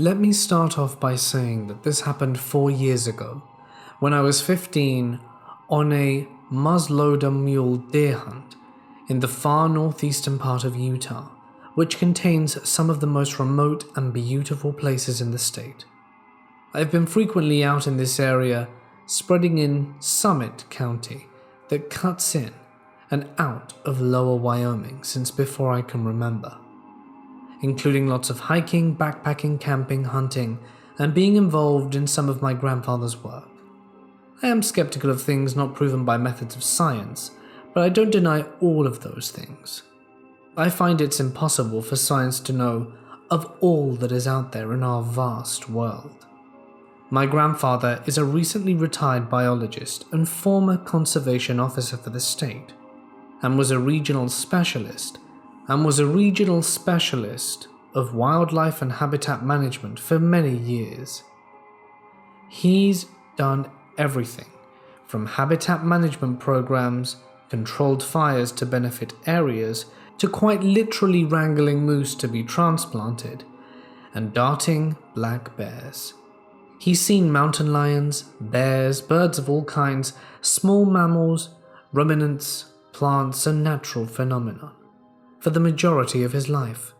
Let me start off by saying that this happened 4 years ago, when I was 15 on a muzzleloader mule deer hunt in the far northeastern part of Utah, which contains some of the most remote and beautiful places in the state. I've been frequently out in this area, spreading in Summit County that cuts in and out of lower Wyoming since before I can remember, including lots of hiking, backpacking, camping, hunting, and being involved in some of my grandfather's work. I am skeptical of things not proven by methods of science, but I don't deny all of those things. I find it's impossible for science to know of all that is out there in our vast world. My grandfather is a recently retired biologist and former conservation officer for the state, and was a regional specialist of wildlife and habitat management for many years. He's done everything from habitat management programs, controlled fires to benefit areas, to quite literally wrangling moose to be transplanted, and darting black bears. He's seen mountain lions, bears, birds of all kinds, small mammals, ruminants, plants, and natural phenomena for the majority of his life,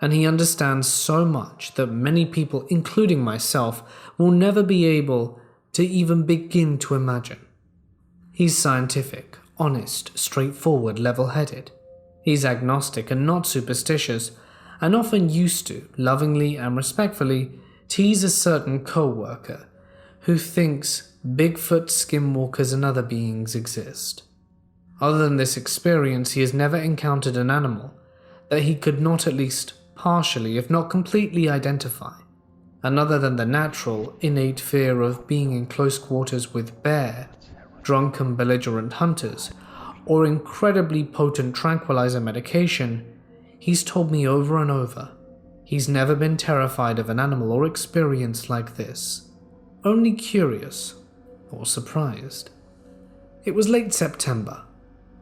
and he understands so much that many people, including myself, will never be able to even begin to imagine. He's scientific, honest, straightforward, level-headed. He's agnostic and not superstitious, and often used to, lovingly and respectfully, tease a certain co-worker who thinks Bigfoot, skinwalkers, and other beings exist. Other than this experience, he has never encountered an animal that he could not at least partially, if not completely, identify, and other than the natural, innate fear of being in close quarters with bear, drunken, belligerent hunters, or incredibly potent tranquilizer medication, he's told me over and over he's never been terrified of an animal or experience like this, only curious or surprised. It was late September,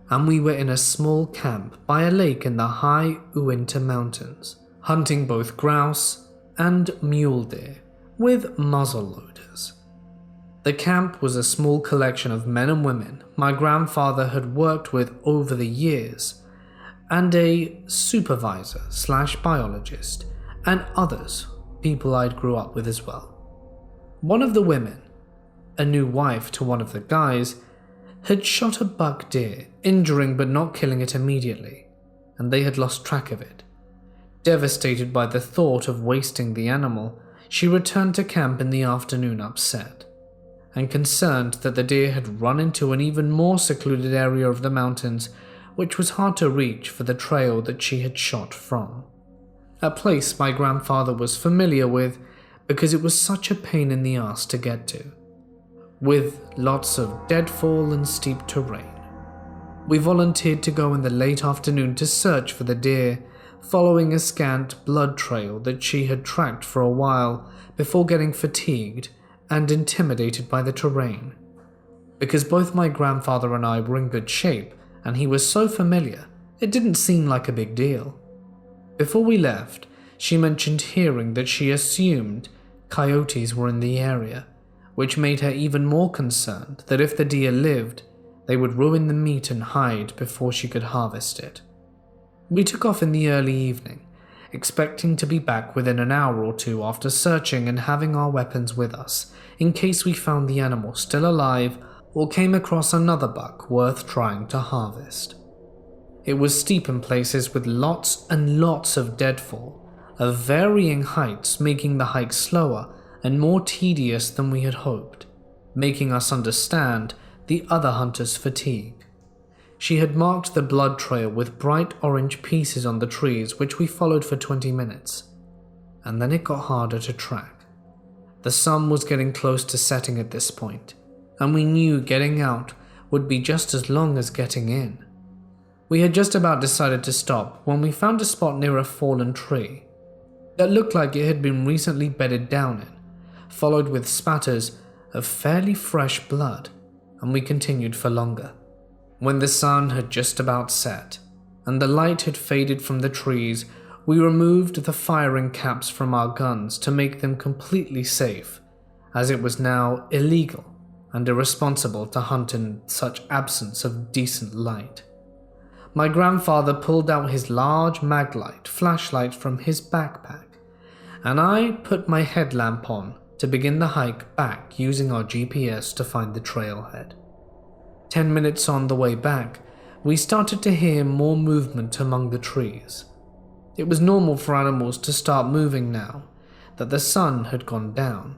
and we were in a small camp by a lake in the high Uinta Mountains, hunting both grouse and mule deer with muzzleloaders. The camp was a small collection of men and women my grandfather had worked with over the years, and a supervisor/biologist, and others, people I'd grew up with as well. One of the women, a new wife to one of the guys, had shot a buck deer, injuring but not killing it immediately, and they had lost track of it. Devastated by the thought of wasting the animal, she returned to camp in the afternoon upset, and concerned that the deer had run into an even more secluded area of the mountains, which was hard to reach for the trail that she had shot from. A place my grandfather was familiar with because it was such a pain in the ass to get to, with lots of deadfall and steep terrain. We volunteered to go in the late afternoon to search for the deer, following a scant blood trail that she had tracked for a while before getting fatigued and intimidated by the terrain. Because both my grandfather and I were in good shape and he was so familiar, it didn't seem like a big deal. Before we left, she mentioned hearing that she assumed coyotes were in the area, which made her even more concerned that if the deer lived, they would ruin the meat and hide before she could harvest it. We took off in the early evening, expecting to be back within an hour or two after searching and having our weapons with us, in case we found the animal still alive or came across another buck worth trying to harvest. It was steep in places with lots and lots of deadfall, of varying heights, making the hike slower and more tedious than we had hoped, making us understand the other hunters' fatigue. She had marked the blood trail with bright orange pieces on the trees, which we followed for 20 minutes, and then it got harder to track. The sun was getting close to setting at this point, and we knew getting out would be just as long as getting in. We had just about decided to stop when we found a spot near a fallen tree that looked like it had been recently bedded down in, followed with spatters of fairly fresh blood, and we continued for longer. When the sun had just about set, and the light had faded from the trees, We removed the firing caps from our guns to make them completely safe, as it was now illegal and irresponsible to hunt in such absence of decent light. My grandfather pulled out his large maglite flashlight from his backpack, and I put my headlamp on to begin the hike back using our GPS to find the trailhead. 10 minutes on the way back, we started to hear more movement among the trees. It was normal for animals to start moving now that the sun had gone down,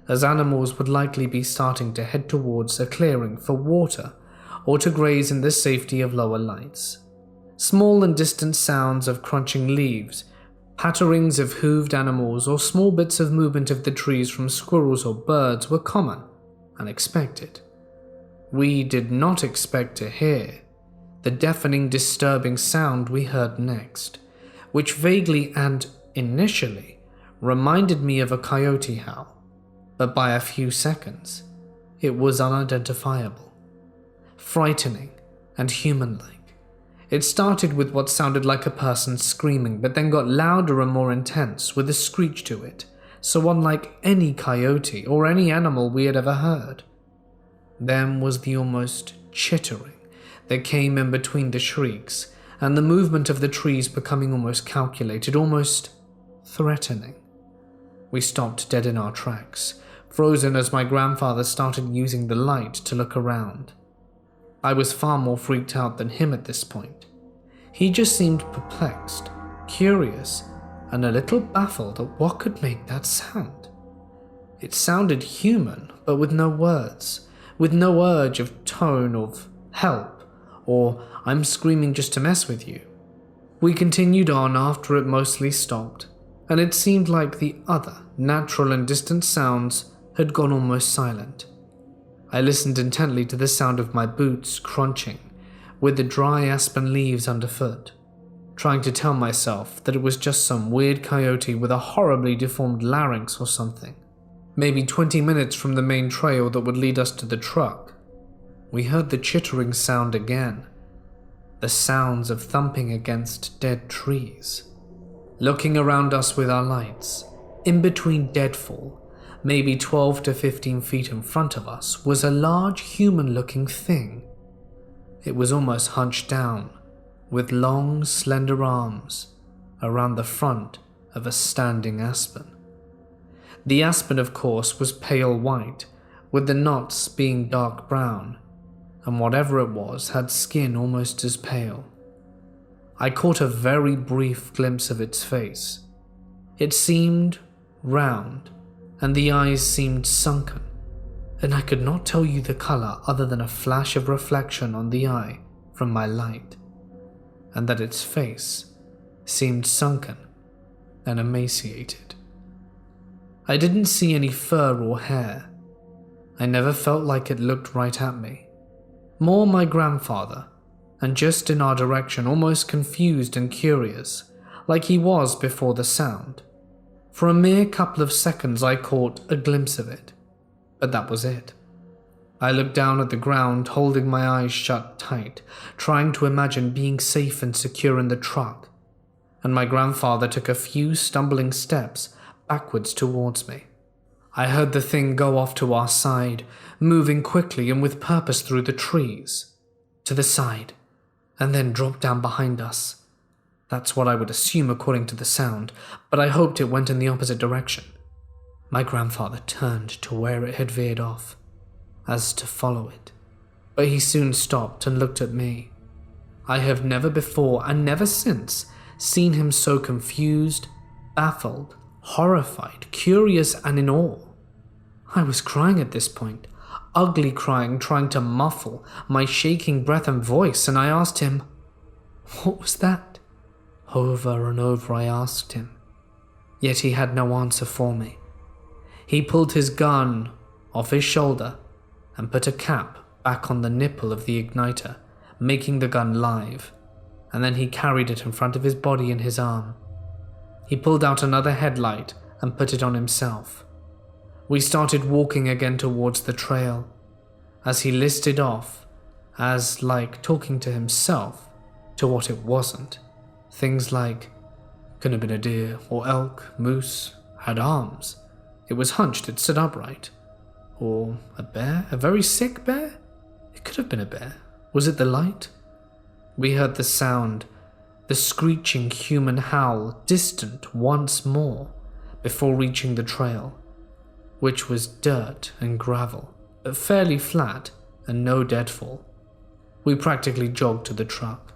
as animals would likely be starting to head towards a clearing for water or to graze in the safety of lower lights. Small and distant sounds of crunching leaves, patterings of hooved animals, or small bits of movement of the trees from squirrels or birds were common and expected. We did not expect to hear the deafening, disturbing sound we heard next, which vaguely and initially reminded me of a coyote howl, but by a few seconds, it was unidentifiable, frightening and human-like. It started with what sounded like a person screaming, but then got louder and more intense with a screech to it, so unlike any coyote or any animal we had ever heard. Then was the almost chittering that came in between the shrieks, and the movement of the trees becoming almost calculated, almost threatening. We stopped dead in our tracks, frozen as my grandfather started using the light to look around. I was far more freaked out than him at this point. He just seemed perplexed, curious, and a little baffled at what could make that sound. It sounded human, but with no words, with no urge of tone of help, or "I'm screaming just to mess with you." We continued on after it mostly stopped, and it seemed like the other natural and distant sounds had gone almost silent. I listened intently to the sound of my boots crunching with the dry aspen leaves underfoot, trying to tell myself that it was just some weird coyote with a horribly deformed larynx or something. Maybe 20 minutes from the main trail that would lead us to the truck, we heard the chittering sound again, the sounds of thumping against dead trees. Looking around us with our lights, in between deadfall, maybe 12 to 15 feet in front of us, was a large human-looking thing. It was almost hunched down, with long, slender arms around the front of a standing aspen. The aspen, of course, was pale white, with the knots being dark brown, and whatever it was had skin almost as pale. I caught a very brief glimpse of its face. It seemed round, and the eyes seemed sunken, and I could not tell you the color other than a flash of reflection on the eye from my light, and that its face seemed sunken and emaciated. I didn't see any fur or hair. I never felt like it looked right at me. More my grandfather, and just in our direction, almost confused and curious, like he was before the sound. For a mere couple of seconds I caught a glimpse of it, but that was it. I looked down at the ground, holding my eyes shut tight, trying to imagine being safe and secure in the truck, and my grandfather took a few stumbling steps backwards towards me. I heard the thing go off to our side, moving quickly and with purpose through the trees, to the side, and then drop down behind us. That's what I would assume according to the sound, but I hoped it went in the opposite direction. My grandfather turned to where it had veered off, as to follow it, but he soon stopped and looked at me. I have never before and never since seen him so confused, baffled, horrified, curious, and in awe. I was crying at this point, ugly crying, trying to muffle my shaking breath and voice, and I asked him, "What was that?" Over and over I asked him, yet he had no answer for me. He pulled his gun off his shoulder and put a cap back on the nipple of the igniter, making the gun live, and then he carried it in front of his body in his arm. He pulled out another headlight and put it on himself. We started walking again towards the trail, as he listed off, as like talking to himself, to what it wasn't. Things like Could have been a deer or elk, moose, had arms. It was hunched, it stood upright. Or a bear? A very sick bear? It could have been a bear. Was it the light? We heard the sound, the screeching human howl, distant once more, before reaching the trail, which was dirt and gravel, but fairly flat and no deadfall. We practically jogged to the truck.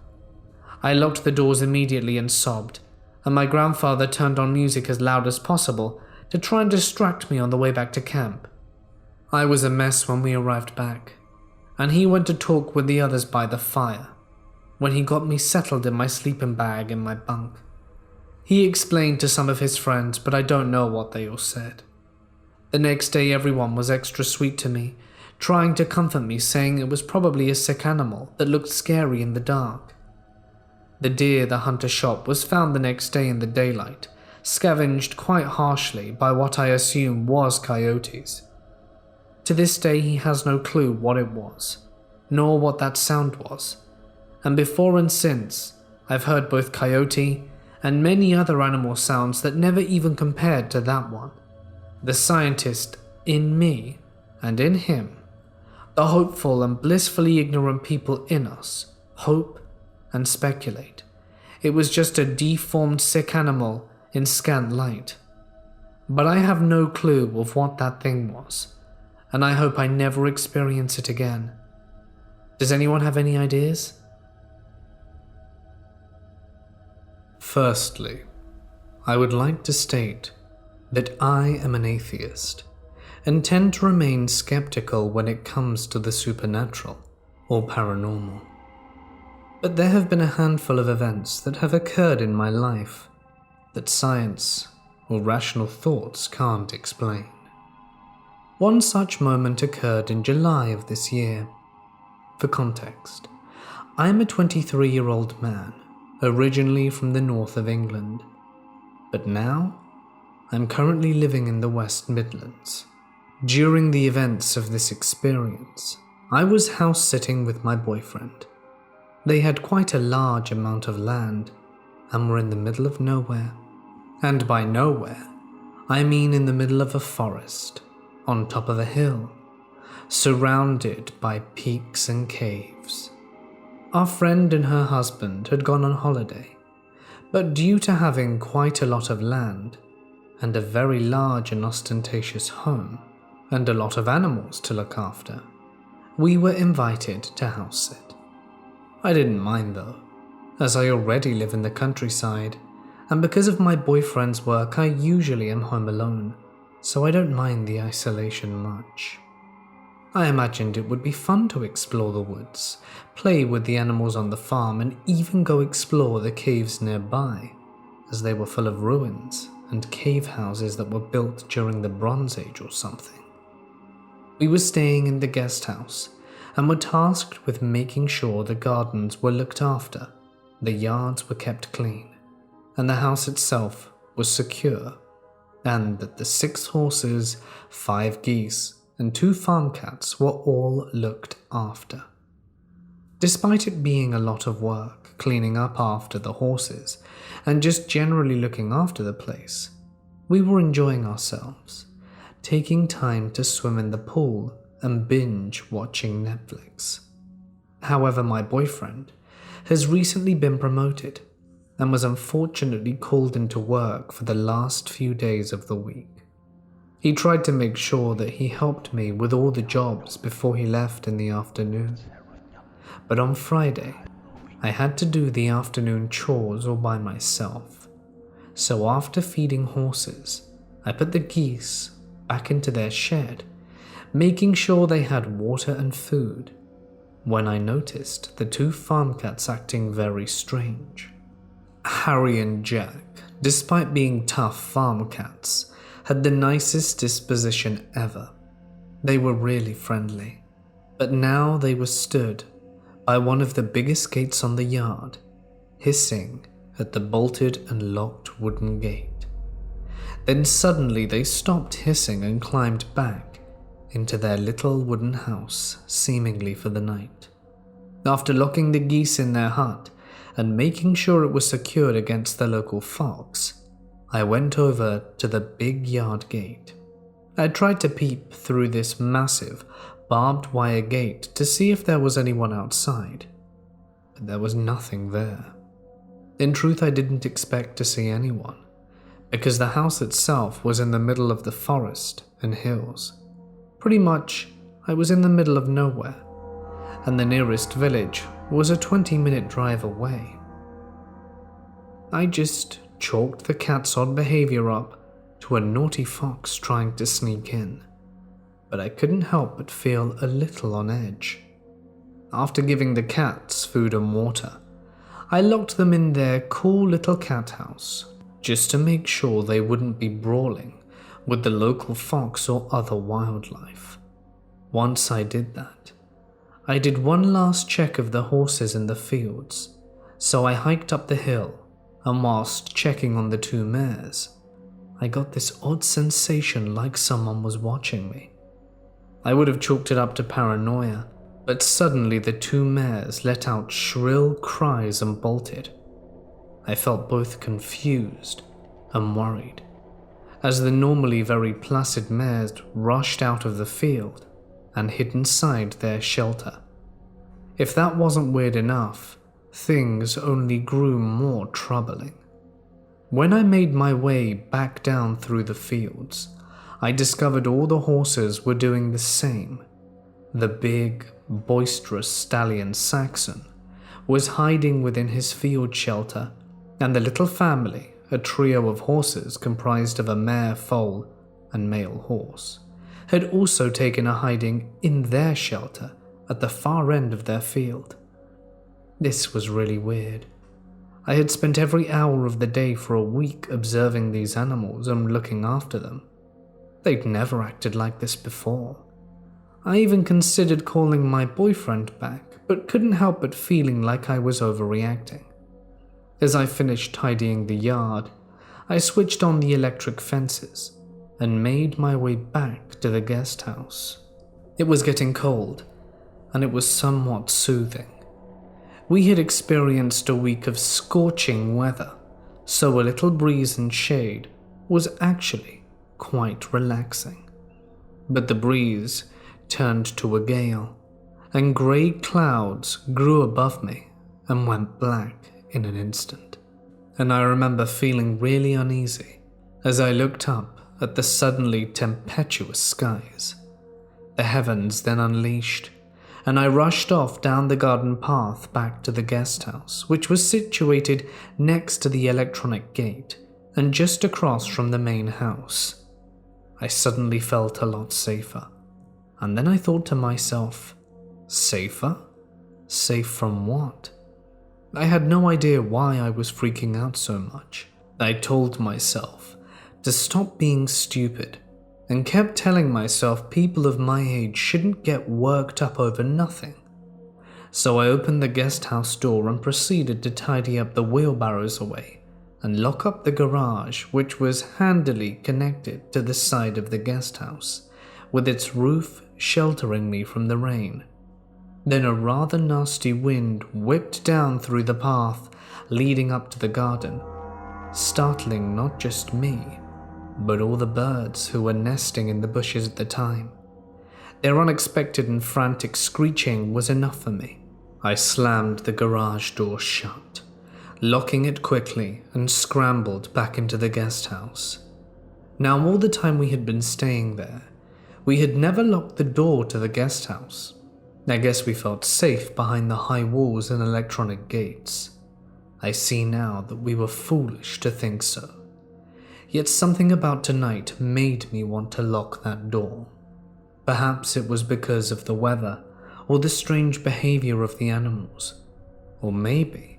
I locked the doors immediately and sobbed, and my grandfather turned on music as loud as possible to try and distract me on the way back to camp. I was a mess when we arrived back, and he went to talk with the others by the fire, when he got me settled in my sleeping bag in my bunk. He explained to some of his friends, but I don't know what they all said. The next day everyone was extra sweet to me, trying to comfort me, saying it was probably a sick animal that looked scary in the dark. The deer the hunter shot was found the next day in the daylight, scavenged quite harshly by what I assume was coyotes. To this day he has no clue what it was, nor what that sound was, and before and since I've heard both coyote and many other animal sounds that never even compared to that one. The scientist in me and in him, the hopeful and blissfully ignorant people in us, hope and speculate. It was just a deformed sick animal in scant light. But I have no clue of what that thing was, and I hope I never experience it again. Does anyone have any ideas? Firstly, I would like to state that I am an atheist and tend to remain skeptical when it comes to the supernatural or paranormal. But there have been a handful of events that have occurred in my life that science or rational thoughts can't explain. One such moment occurred in July of this year. For context, I'm a 23-year-old man, originally from the north of England, but now I'm currently living in the West Midlands. During the events of this experience, I was house sitting with my boyfriend. They had quite a large amount of land and were in the middle of nowhere. And by nowhere, I mean in the middle of a forest, on top of a hill, surrounded by peaks and caves. Our friend and her husband had gone on holiday, but due to having quite a lot of land and a very large and ostentatious home and a lot of animals to look after, we were invited to house sit. I didn't mind though, as I already live in the countryside, and because of my boyfriend's work I usually am home alone, so I don't mind the isolation much. I imagined it would be fun to explore the woods, play with the animals on the farm, and even go explore the caves nearby, as they were full of ruins and cave houses that were built during the Bronze Age or something. We were staying in the guest house and were tasked with making sure the gardens were looked after, the yards were kept clean, and the house itself was secure, and that the 6 horses, 5 geese, and 2 farm cats were all looked after. Despite it being a lot of work cleaning up after the horses and just generally looking after the place, we were enjoying ourselves, taking time to swim in the pool and binge watching Netflix. However, my boyfriend has recently been promoted and was unfortunately called into work for the last few days of the week. He tried to make sure that he helped me with all the jobs before he left in the afternoon. But on Friday, I had to do the afternoon chores all by myself. So after feeding horses, I put the geese back into their shed, making sure they had water and food, when I noticed the 2 farm cats acting very strange. Harry and Jack, despite being tough farm cats, had the nicest disposition ever. They were really friendly, but now they were stood by one of the biggest gates on the yard, hissing at the bolted and locked wooden gate. Then suddenly they stopped hissing and climbed back into their little wooden house, seemingly for the night. After locking the geese in their hut and making sure it was secured against the local fox, I went over to the big yard gate. I tried to peep through this massive, barbed wire gate to see if there was anyone outside, but there was nothing there. In truth, I didn't expect to see anyone, because the house itself was in the middle of the forest and hills. Pretty much, I was in the middle of nowhere, and the nearest village was a 20-minute drive away. I just chalked the cat's odd behavior up to a naughty fox trying to sneak in, but I couldn't help but feel a little on edge. After giving the cats food and water, I locked them in their cool little cat house, just to make sure they wouldn't be brawling with the local fox or other wildlife. Once I did that, I did one last check of the horses in the fields, so I hiked up the hill, and whilst checking on the two mares, I got this odd sensation like someone was watching me. I would have chalked it up to paranoia, but suddenly the two mares let out shrill cries and bolted. I felt both confused and worried, as the normally very placid mares rushed out of the field and hid inside their shelter. If that wasn't weird enough, things only grew more troubling. When I made my way back down through the fields, I discovered all the horses were doing the same. The big, boisterous stallion Saxon was hiding within his field shelter, and the little family, a trio of horses comprised of a mare foal and male horse, had also taken a hiding in their shelter at the far end of their field. This was really weird. I had spent every hour of the day for a week observing these animals and looking after them. They'd never acted like this before. I even considered calling my boyfriend back, but couldn't help but feeling like I was overreacting. As I finished tidying the yard, I switched on the electric fences and made my way back to the guest house. It was getting cold, and it was somewhat soothing. We had experienced a week of scorching weather, so a little breeze and shade was actually quite relaxing. But the breeze turned to a gale, and grey clouds grew above me and went black in an instant. And I remember feeling really uneasy as I looked up at the suddenly tempestuous skies. The heavens then unleashed, and I rushed off down the garden path back to the guest house, which was situated next to the electronic gate and just across from the main house. I suddenly felt a lot safer, and then I thought to myself, safer? Safe from what? I had no idea why I was freaking out so much. I told myself to stop being stupid and kept telling myself people of my age shouldn't get worked up over nothing. So I opened the guest house door and proceeded to tidy up the wheelbarrows away and lock up the garage, which was handily connected to the side of the guest house, with its roof sheltering me from the rain. Then a rather nasty wind whipped down through the path leading up to the garden, startling not just me, but all the birds who were nesting in the bushes at the time. Their unexpected and frantic screeching was enough for me. I slammed the garage door shut, locking it quickly, and scrambled back into the guest house. Now, all the time we had been staying there, we had never locked the door to the guest house. I guess we felt safe behind the high walls and electronic gates. I see now that we were foolish to think so. Yet something about tonight made me want to lock that door. Perhaps it was because of the weather or the strange behavior of the animals. Or maybe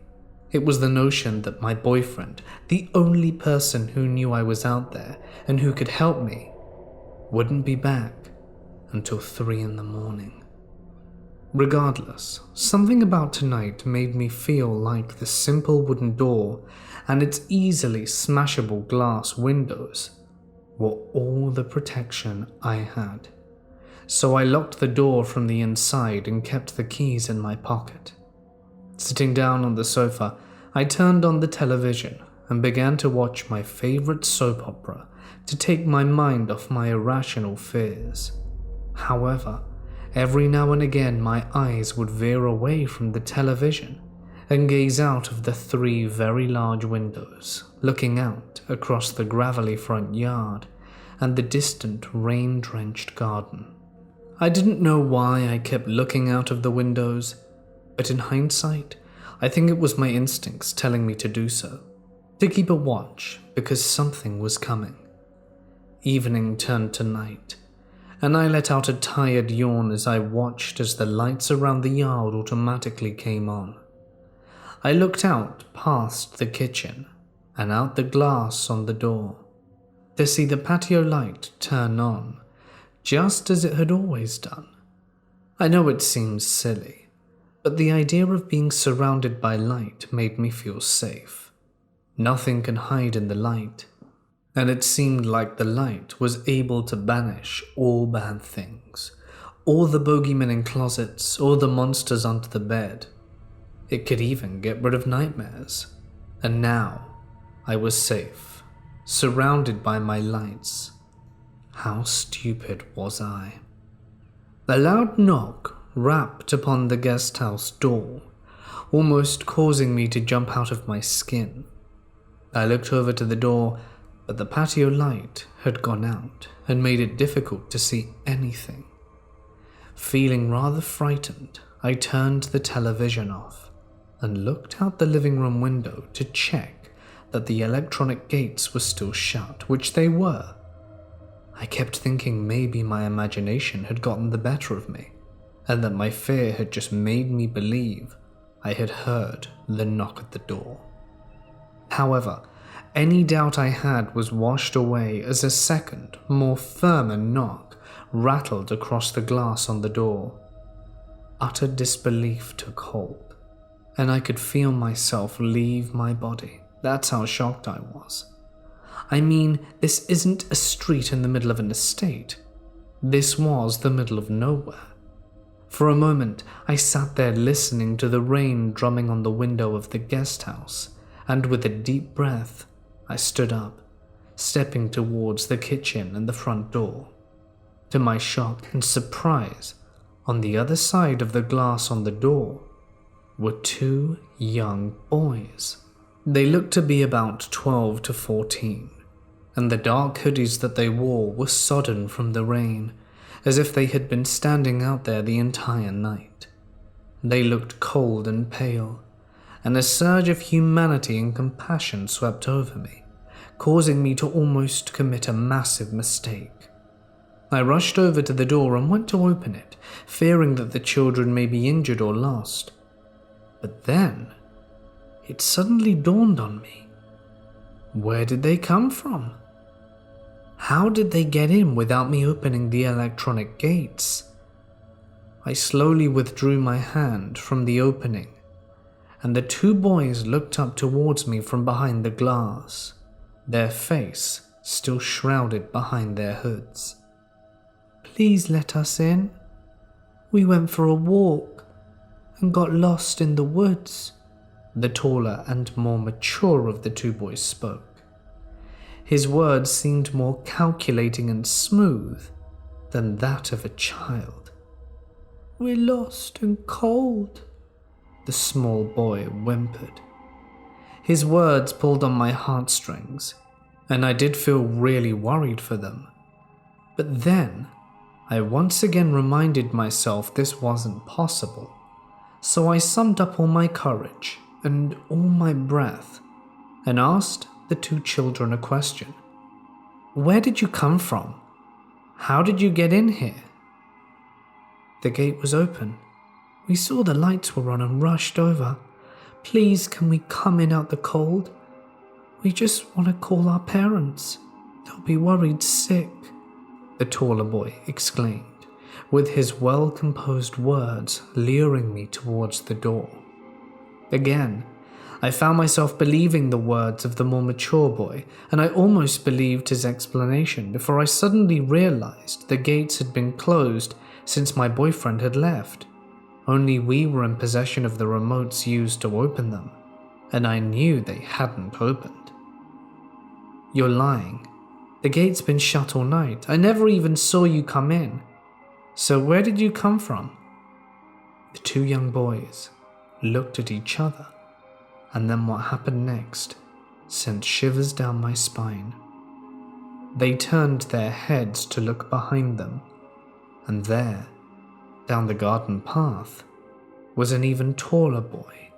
it was the notion that my boyfriend, the only person who knew I was out there and who could help me, wouldn't be back until 3 a.m. Regardless, something about tonight made me feel like the simple wooden door and its easily smashable glass windows were all the protection I had. So I locked the door from the inside and kept the keys in my pocket. Sitting down on the sofa, I turned on the television and began to watch my favorite soap opera to take my mind off my irrational fears. However, every now and again my eyes would veer away from the television and gaze out of the 3 very large windows, looking out across the gravelly front yard and the distant rain-drenched garden. I didn't know why I kept looking out of the windows, but in hindsight, I think it was my instincts telling me to do so, to keep a watch because something was coming. Evening turned to night, and I let out a tired yawn as I watched as the lights around the yard automatically came on. I looked out past the kitchen and out the glass on the door to see the patio light turn on, just as it had always done. I know it seems silly, but the idea of being surrounded by light made me feel safe. Nothing can hide in the light, and it seemed like the light was able to banish all bad things, all the bogeymen in closets, or the monsters under the bed. It could even get rid of nightmares. And now, I was safe, surrounded by my lights. How stupid was I? A loud knock rapped upon the guest house door, almost causing me to jump out of my skin. I looked over to the door, but the patio light had gone out and made it difficult to see anything. Feeling rather frightened, I turned the television off and looked out the living room window to check that the electronic gates were still shut, which they were. I kept thinking maybe my imagination had gotten the better of me, and that my fear had just made me believe I had heard the knock at the door. However, any doubt I had was washed away as a second, more firm knock rattled across the glass on the door. Utter disbelief took hold, and I could feel myself leave my body. That's how shocked I was. I mean, this isn't a street in the middle of an estate. This was the middle of nowhere. For a moment, I sat there listening to the rain drumming on the window of the guest house, and with a deep breath, I stood up, stepping towards the kitchen and the front door. To my shock and surprise, on the other side of the glass on the door were 2 young boys. They looked to be about 12 to 14, and the dark hoodies that they wore were sodden from the rain, as if they had been standing out there the entire night. They looked cold and pale, and a surge of humanity and compassion swept over me, causing me to almost commit a massive mistake. I rushed over to the door and went to open it, fearing that the children may be injured or lost. But then, it suddenly dawned on me. Where did they come from? How did they get in without me opening the electronic gates? I slowly withdrew my hand from the opening, and the 2 boys looked up towards me from behind the glass, their face still shrouded behind their hoods. "Please let us in. We went for a walk and got lost in the woods," the taller and more mature of the 2 boys spoke. His words seemed more calculating and smooth than that of a child. "We're lost and cold," the small boy whimpered. His words pulled on my heartstrings, and I did feel really worried for them. But then, I once again reminded myself this wasn't possible, so I summed up all my courage and all my breath and asked the 2 children a question. "Where did you come from? How did you get in here?" "The gate was open. We saw the lights were on and rushed over. Please, can we come in out the cold? We just want to call our parents. They'll be worried sick," the taller boy exclaimed, with his well-composed words luring me towards the door. Again, I found myself believing the words of the more mature boy, and I almost believed his explanation before I suddenly realized the gates had been closed since my boyfriend had left. only we were in possession of the remotes used to open them, and I knew they hadn't opened. You're lying. The gate's been shut all night. I never even saw you come in. So where did you come from? The two young boys looked at each other, and then what happened next sent shivers down my spine. They turned their heads to look behind them, and there, down the garden path, was an even taller boy,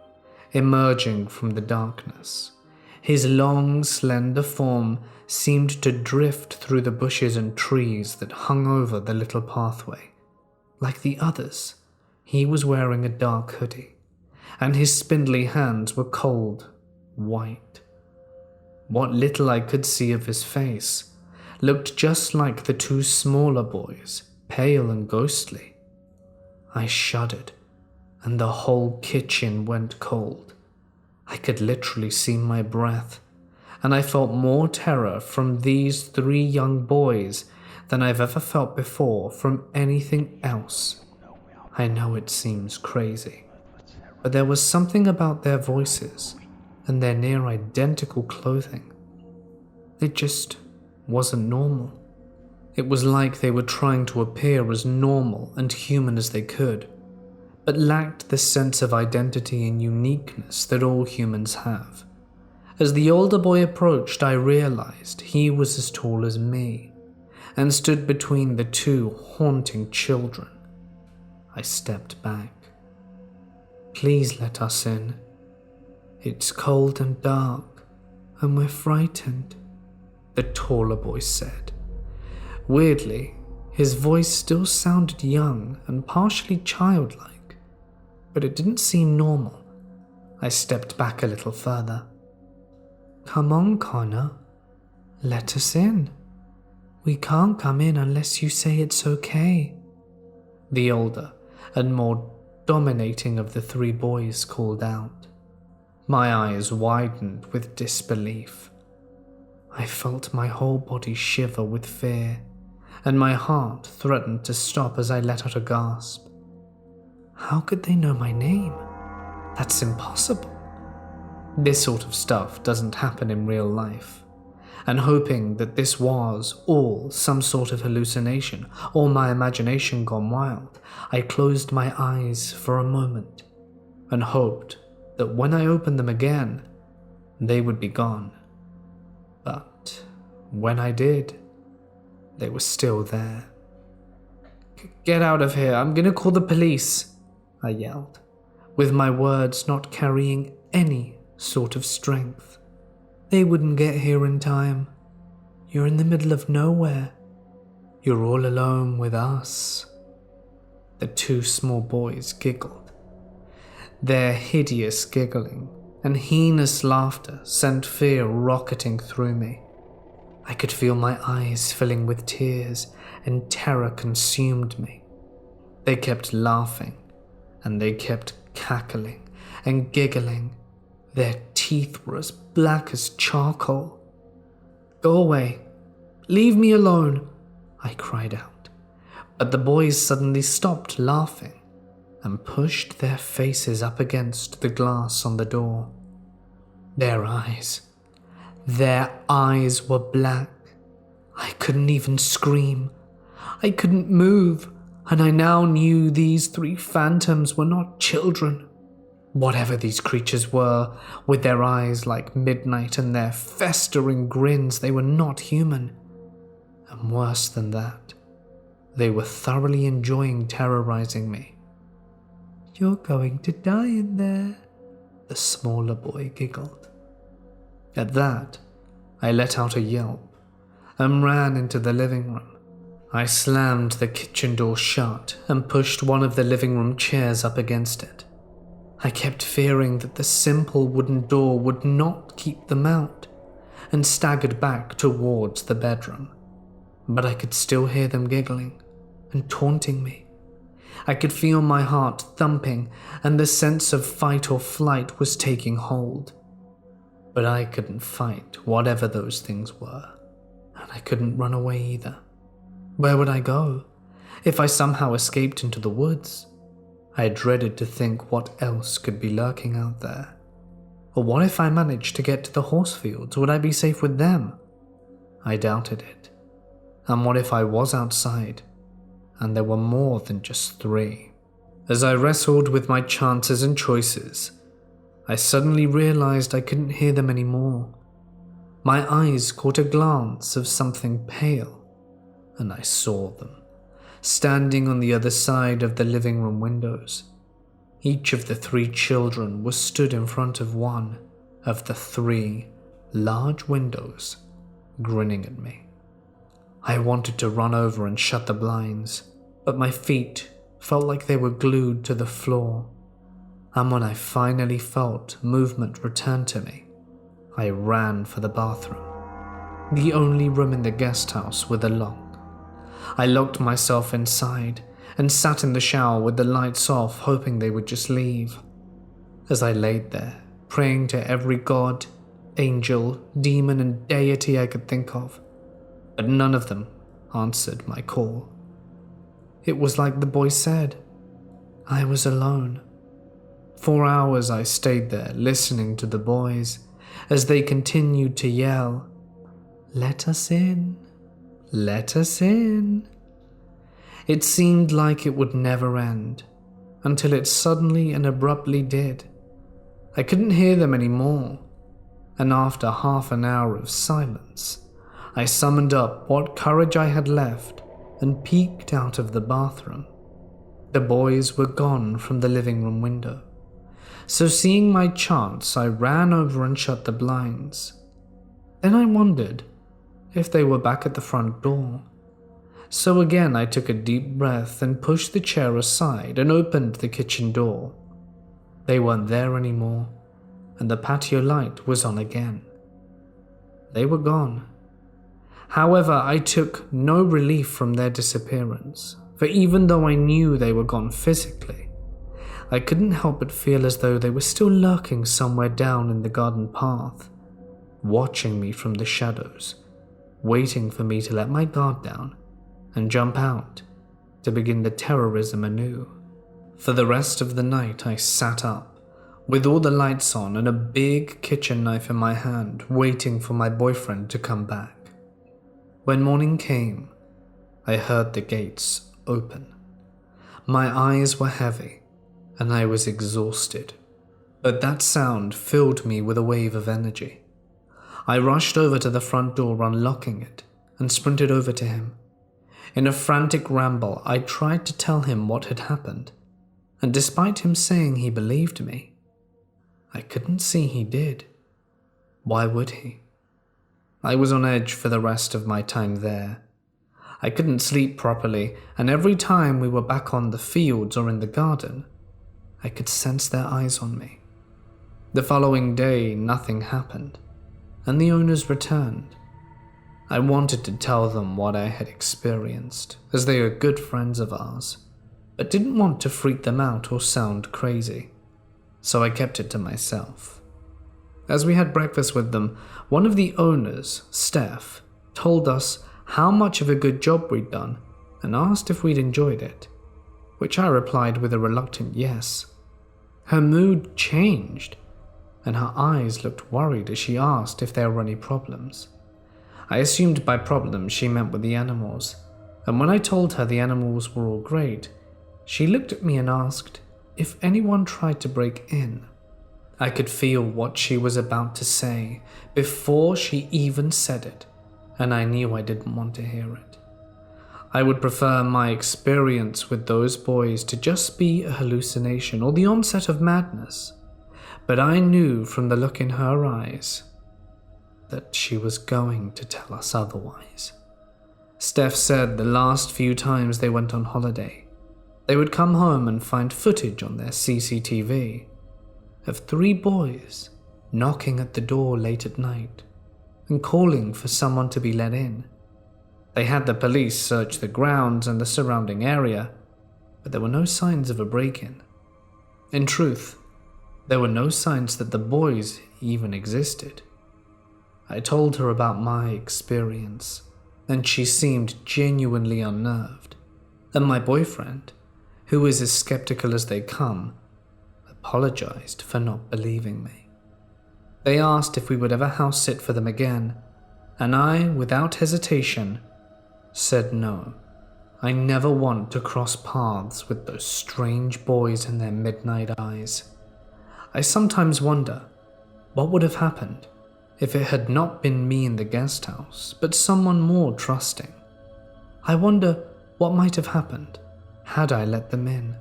emerging from the darkness. His long, slender form seemed to drift through the bushes and trees that hung over the little pathway. Like the others, he was wearing a dark hoodie, and his spindly hands were cold, white. What little I could see of his face looked just like the two smaller boys, pale and ghostly. I shuddered, and the whole kitchen went cold. I could literally see my breath, and I felt more terror from these three young boys than I've ever felt before from anything else. I know it seems crazy, but there was something about their voices and their near identical clothing. It just wasn't normal. It was like they were trying to appear as normal and human as they could, but lacked the sense of identity and uniqueness that all humans have. As the older boy approached, I realized he was as tall as me and stood between the two haunting children. I stepped back. Please let us in. It's cold and dark, and we're frightened, the taller boy said. Weirdly, his voice still sounded young and partially childlike, but it didn't seem normal. I stepped back a little further. Come on, Connor. Let us in. We can't come in unless you say it's okay. The older and more dominating of the three boys called out. My eyes widened with disbelief. I felt my whole body shiver with fear, and my heart threatened to stop as I let out a gasp. How could they know my name? That's impossible. This sort of stuff doesn't happen in real life, and hoping that this was all some sort of hallucination or my imagination gone wild, I closed my eyes for a moment and hoped that when I opened them again, they would be gone. But when I did, they were still there. Get out of here, I'm gonna call the police, I yelled, with my words not carrying any sort of strength. They wouldn't get here in time. You're in the middle of nowhere. You're all alone with us. The two small boys giggled. Their hideous giggling and heinous laughter sent fear rocketing through me. I could feel my eyes filling with tears, and terror consumed me. They kept laughing, and they kept cackling and giggling. Their teeth were as black as charcoal. Go away. Leave me alone, I cried out. But the boys suddenly stopped laughing and pushed their faces up against the glass on the door. Their eyes were black. I couldn't even scream. I couldn't move, and I now knew these three phantoms were not children. Whatever these creatures were, with their eyes like midnight and their festering grins, they were not human. And worse than that, they were thoroughly enjoying terrorizing me. You're going to die in there, the smaller boy giggled. At that, I let out a yelp and ran into the living room. I slammed the kitchen door shut and pushed one of the living room chairs up against it. I kept fearing that the simple wooden door would not keep them out, and staggered back towards the bedroom. But I could still hear them giggling and taunting me. I could feel my heart thumping, and the sense of fight or flight was taking hold. But I couldn't fight whatever those things were, and I couldn't run away either. Where would I go if I somehow escaped into the woods? I dreaded to think what else could be lurking out there. Or what if I managed to get to the horse fields? Would I be safe with them? I doubted it. And what if I was outside, and there were more than just 3? As I wrestled with my chances and choices, I suddenly realized I couldn't hear them anymore. My eyes caught a glance of something pale, and I saw them, standing on the other side of the living room windows. Each of the 3 children was stood in front of one of the 3 large windows, grinning at me. I wanted to run over and shut the blinds, but my feet felt like they were glued to the floor. And when I finally felt movement return to me, I ran for the bathroom, the only room in the guest house with a lock. I locked myself inside and sat in the shower with the lights off, hoping they would just leave. As I laid there, praying to every god, angel, demon, and deity I could think of, but none of them answered my call. It was like the boy said. I was alone. For hours I stayed there listening to the boys as they continued to yell, "Let us in, let us in." It seemed like it would never end, until it suddenly and abruptly did. I couldn't hear them anymore, and after half an hour of silence, I summoned up what courage I had left and peeked out of the bathroom. The boys were gone from the living room window, so seeing my chance, I ran over and shut the blinds. Then I wondered if they were back at the front door. So again I took a deep breath and pushed the chair aside and opened the kitchen door. They weren't there anymore, and the patio light was on again. They were gone. However, I took no relief from their disappearance, for even though I knew they were gone physically, I couldn't help but feel as though they were still lurking somewhere down in the garden path, watching me from the shadows, waiting for me to let my guard down and jump out to begin the terrorism anew. For the rest of the night I sat up, with all the lights on and a big kitchen knife in my hand, waiting for my boyfriend to come back. When morning came, I heard the gates open. My eyes were heavy, and I was exhausted, but that sound filled me with a wave of energy. I rushed over to the front door, unlocking it, and sprinted over to him. In a frantic ramble, I tried to tell him what had happened, and despite him saying he believed me, I couldn't see he did. Why would he? I was on edge for the rest of my time there. I couldn't sleep properly, and every time we were back on the fields or in the garden, I could sense their eyes on me. The following day, nothing happened, and the owners returned. I wanted to tell them what I had experienced, as they are good friends of ours, but didn't want to freak them out or sound crazy, so I kept it to myself. As we had breakfast with them, one of the owners, Steph, told us how much of a good job we'd done and asked if we'd enjoyed it, which I replied with a reluctant yes. Her mood changed, and her eyes looked worried as she asked if there were any problems. I assumed by problems she meant with the animals, and when I told her the animals were all great, she looked at me and asked if anyone tried to break in. I could feel what she was about to say before she even said it, and I knew I didn't want to hear it. I would prefer my experience with those boys to just be a hallucination or the onset of madness, but I knew from the look in her eyes that she was going to tell us otherwise. Steph said the last few times they went on holiday, they would come home and find footage on their CCTV of 3 boys knocking at the door late at night and calling for someone to be let in. They had the police search the grounds and the surrounding area, but there were no signs of a break-in. In truth, there were no signs that the boys even existed. I told her about my experience, and she seemed genuinely unnerved, and my boyfriend, who is as skeptical as they come, apologized for not believing me. They asked if we would ever house sit for them again, and I, without hesitation, said no. I never want to cross paths with those strange boys in their midnight eyes. I sometimes wonder what would have happened if it had not been me in the guest house, but someone more trusting. I wonder what might have happened had I let them in.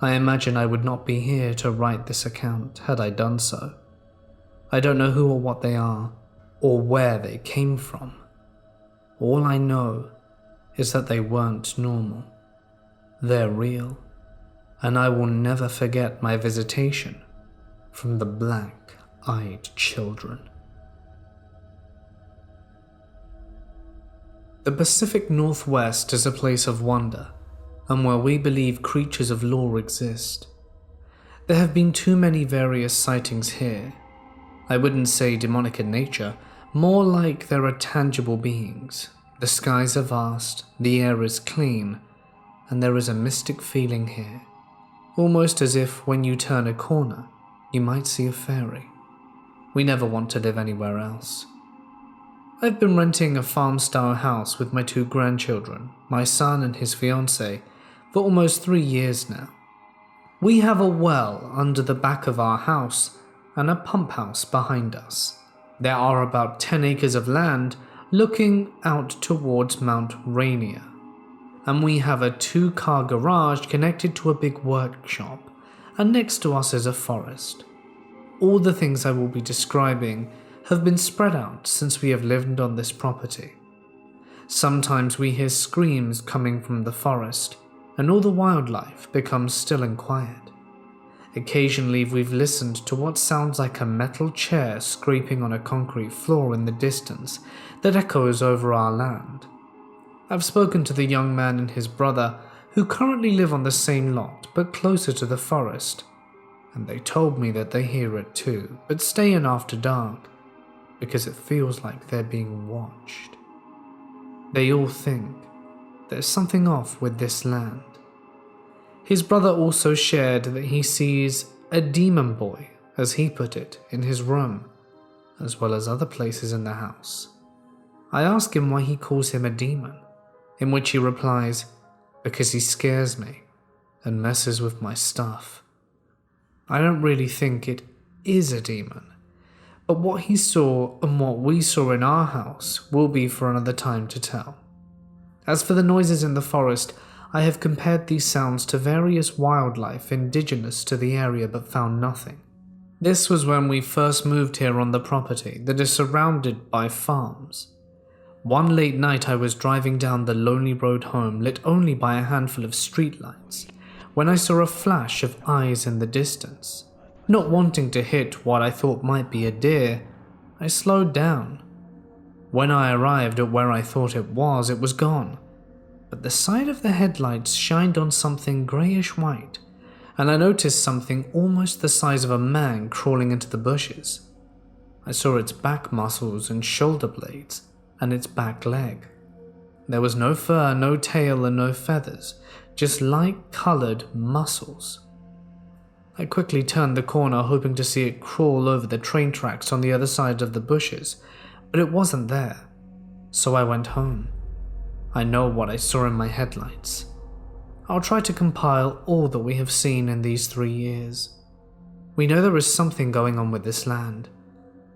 I imagine I would not be here to write this account had I done so. I don't know who or what they are, or where they came from. All I know is that they weren't normal. They're real, and I will never forget my visitation from the black-eyed children. The Pacific Northwest is a place of wonder, and where we believe creatures of lore exist. There have been too many various sightings here. I wouldn't say demonic in nature, more like there are tangible beings. The skies are vast, the air is clean, and there is a mystic feeling here, almost as if when you turn a corner, you might see a fairy. We never want to live anywhere else. I've been renting a farm-style house with my 2 grandchildren, my son and his fiancée, for almost 3 years now. We have a well under the back of our house and a pump house behind us. There are about 10 acres of land looking out towards Mount Rainier, and we have a 2-car garage connected to a big workshop, and next to us is a forest. All the things I will be describing have been spread out since we have lived on this property. Sometimes we hear screams coming from the forest, and all the wildlife becomes still and quiet. Occasionally we've listened to what sounds like a metal chair scraping on a concrete floor in the distance that echoes over our land. I've spoken to the young man and his brother who currently live on the same lot but closer to the forest, and they told me that they hear it too, but stay in after dark because it feels like they're being watched. They all think there's something off with this land. His brother also shared that he sees a demon boy, as he put it, in his room, as well as other places in the house. I ask him why he calls him a demon, in which he replies, because he scares me and messes with my stuff. I don't really think it is a demon, but what he saw and what we saw in our house will be for another time to tell. As for the noises in the forest, I have compared these sounds to various wildlife indigenous to the area but found nothing. This was when we first moved here on the property that is surrounded by farms. One late night I was driving down the lonely road home lit only by a handful of streetlights when I saw a flash of eyes in the distance. Not wanting to hit what I thought might be a deer, I slowed down. When I arrived at where I thought it was gone. But the side of the headlights shined on something greyish-white, and I noticed something almost the size of a man crawling into the bushes. I saw its back muscles and shoulder blades, and its back leg. There was no fur, no tail, and no feathers, just light-coloured muscles. I quickly turned the corner, hoping to see it crawl over the train tracks on the other side of the bushes, but it wasn't there, so I went home. I know what I saw in my headlights. I'll try to compile all that we have seen in these 3 years. We know there is something going on with this land.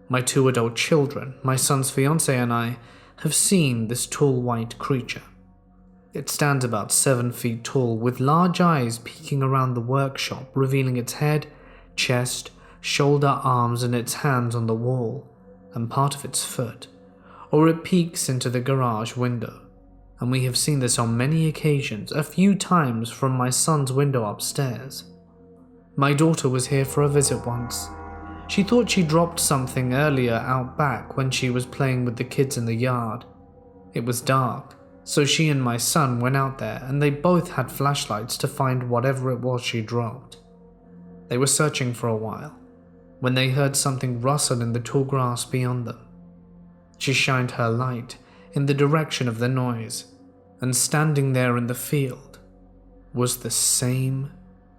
My 2 adult children, my son's fiancé and I, have seen this tall white creature. It stands about 7 feet tall with large eyes peeking around the workshop, revealing its head, chest, shoulder, arms and its hands on the wall, and part of its foot, or it peeks into the garage window. And we have seen this on many occasions, a few times from my son's window upstairs. My daughter was here for a visit once. She thought she dropped something earlier out back when she was playing with the kids in the yard. It was dark, so she and my son went out there and they both had flashlights to find whatever it was she dropped. They were searching for a while, when they heard something rustle in the tall grass beyond them. She shined her light in the direction of the noise, and standing there in the field was the same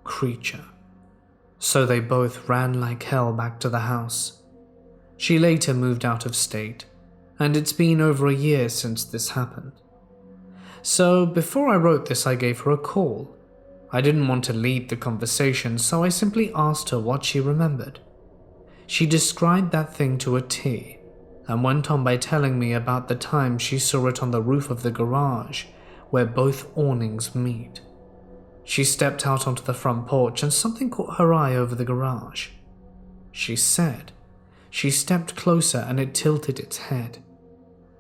creature. So they both ran like hell back to the house. She later moved out of state, and it's been over a year since this happened. So before I wrote this, I gave her a call. I didn't want to lead the conversation, so I simply asked her what she remembered. She described that thing to a T, and went on by telling me about the time she saw it on the roof of the garage, where both awnings meet. She stepped out onto the front porch and something caught her eye over the garage. She said she stepped closer and it tilted its head.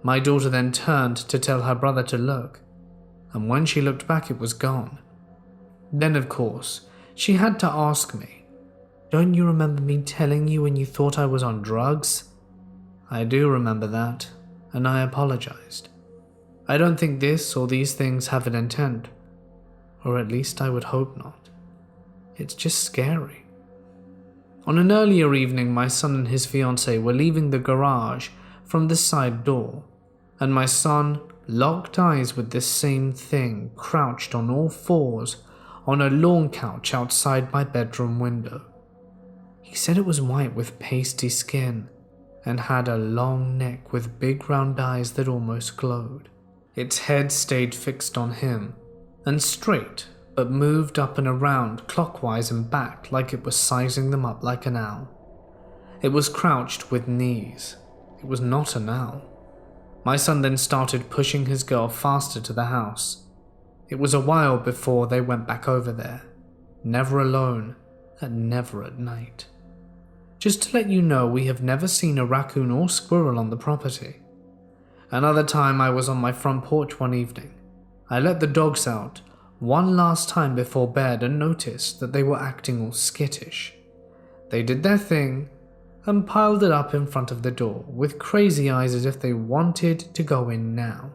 My daughter then turned to tell her brother to look, and when she looked back it was gone. Then of course, she had to ask me, "Don't you remember me telling you when you thought I was on drugs?" I do remember that, and I apologized. I don't think this or these things have an intent, or at least I would hope not. It's just scary. On an earlier evening, my son and his fiancée were leaving the garage from the side door, and my son locked eyes with this same thing crouched on all fours on a lawn couch outside my bedroom window. He said it was white with pasty skin and had a long neck with big round eyes that almost glowed. Its head stayed fixed on him and straight, but moved up and around clockwise and back like it was sizing them up like an owl. It was crouched with knees. It was not an owl. My son then started pushing his girl faster to the house. It was a while before they went back over there, never alone and never at night. Just to let you know, we have never seen a raccoon or squirrel on the property. Another time I was on my front porch one evening. I let the dogs out one last time before bed and noticed that they were acting all skittish. They did their thing and piled it up in front of the door with crazy eyes as if they wanted to go in now.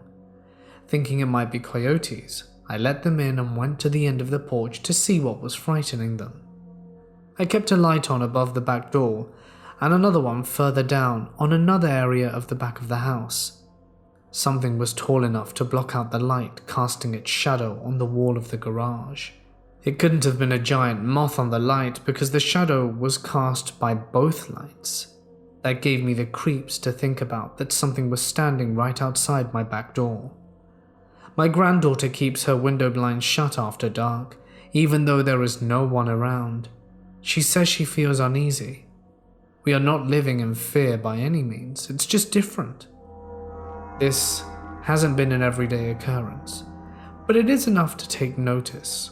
Thinking it might be coyotes, I let them in and went to the end of the porch to see what was frightening them. I kept a light on above the back door and another one further down on another area of the back of the house. Something was tall enough to block out the light, casting its shadow on the wall of the garage. It couldn't have been a giant moth on the light because the shadow was cast by both lights. That gave me the creeps to think about that something was standing right outside my back door. My granddaughter keeps her window blinds shut after dark, even though there is no one around. She says she feels uneasy. We are not living in fear by any means, it's just different. This hasn't been an everyday occurrence, but it is enough to take notice.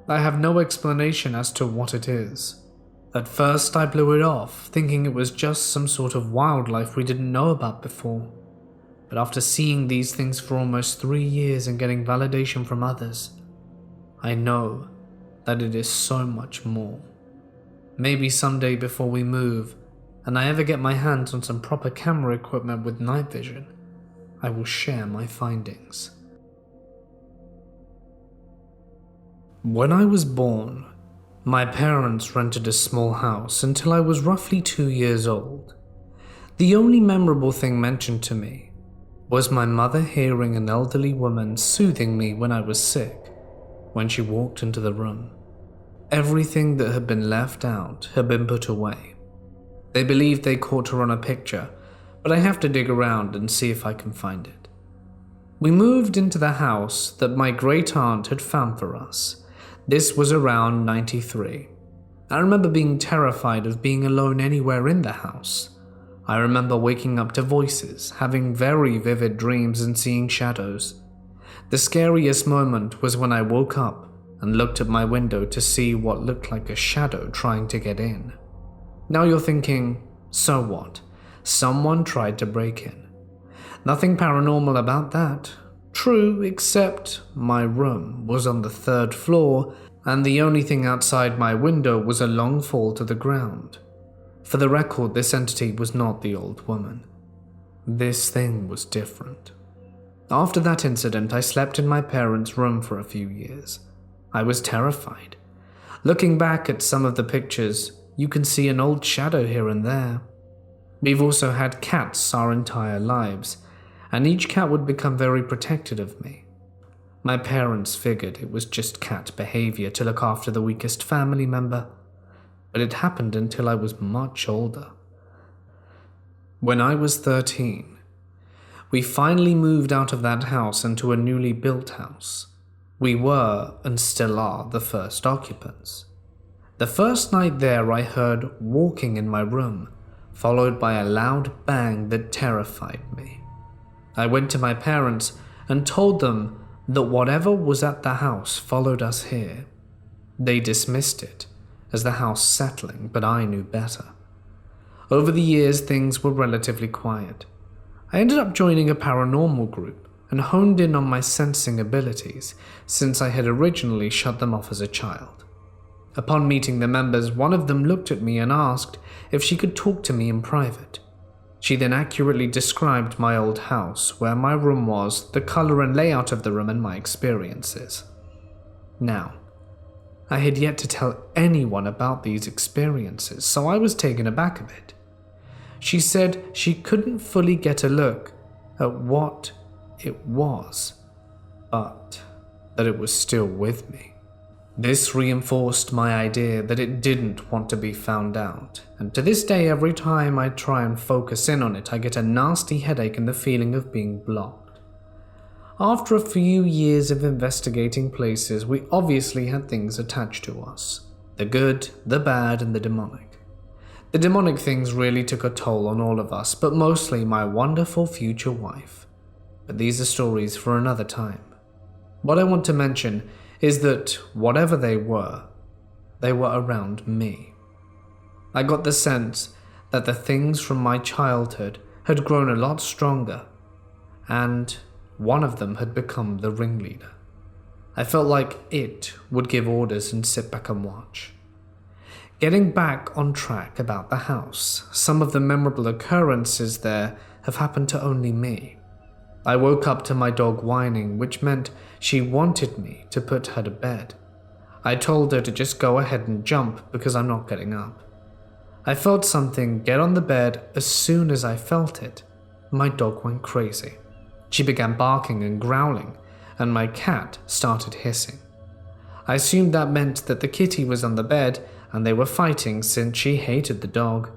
I have no explanation as to what it is. At first I blew it off, thinking it was just some sort of wildlife we didn't know about before. But after seeing these things for almost 3 years and getting validation from others, I know that it is so much more. Maybe someday before we move, and I ever get my hands on some proper camera equipment with night vision, I will share my findings. When I was born, my parents rented a small house until I was roughly 2 years old. The only memorable thing mentioned to me was my mother hearing an elderly woman soothing me when I was sick when she walked into the room. Everything that had been left out had been put away. They believed they caught her on a picture, but I have to dig around and see if I can find it. We moved into the house that my great aunt had found for us. This was around 93. I remember being terrified of being alone anywhere in the house. I remember waking up to voices, having very vivid dreams and seeing shadows. The scariest moment was when I woke up and looked at my window to see what looked like a shadow trying to get in. Now you're thinking, so what? Someone tried to break in. Nothing paranormal about that. True, except my room was on the 3rd floor, and the only thing outside my window was a long fall to the ground. For the record, this entity was not the old woman. This thing was different. After that incident, I slept in my parents' room for a few years. I was terrified. Looking back at some of the pictures, you can see an old shadow here and there. We've also had cats our entire lives, and each cat would become very protective of me. My parents figured it was just cat behavior to look after the weakest family member, but it happened until I was much older. When I was 13, we finally moved out of that house into a newly built house. We were, and still are, the first occupants. The first night there, I heard walking in my room, followed by a loud bang that terrified me. I went to my parents and told them that whatever was at the house followed us here. They dismissed it as the house settling, but I knew better. Over the years, things were relatively quiet. I ended up joining a paranormal group and honed in on my sensing abilities, since I had originally shut them off as a child. Upon meeting the members, one of them looked at me and asked if she could talk to me in private. She then accurately described my old house, where my room was, the color and layout of the room, and my experiences. Now, I had yet to tell anyone about these experiences, so I was taken aback a bit. She said she couldn't fully get a look at what it was, but that it was still with me. This reinforced my idea that it didn't want to be found out, and to this day, every time I try and focus in on it, I get a nasty headache and the feeling of being blocked. After a few years of investigating places, we obviously had things attached to us: the good, the bad, and the demonic. The demonic things really took a toll on all of us, but mostly my wonderful future wife. But these are stories for another time. What I want to mention is that whatever they were around me. I got the sense that the things from my childhood had grown a lot stronger, and one of them had become the ringleader. I felt like it would give orders and sit back and watch. Getting back on track about the house, some of the memorable occurrences there have happened to only me. I woke up to my dog whining, which meant she wanted me to put her to bed. I told her to just go ahead and jump because I'm not getting up. I felt something get on the bed. As soon as I felt it, my dog went crazy. She began barking and growling, and my cat started hissing. I assumed that meant that the kitty was on the bed and they were fighting, since she hated the dog.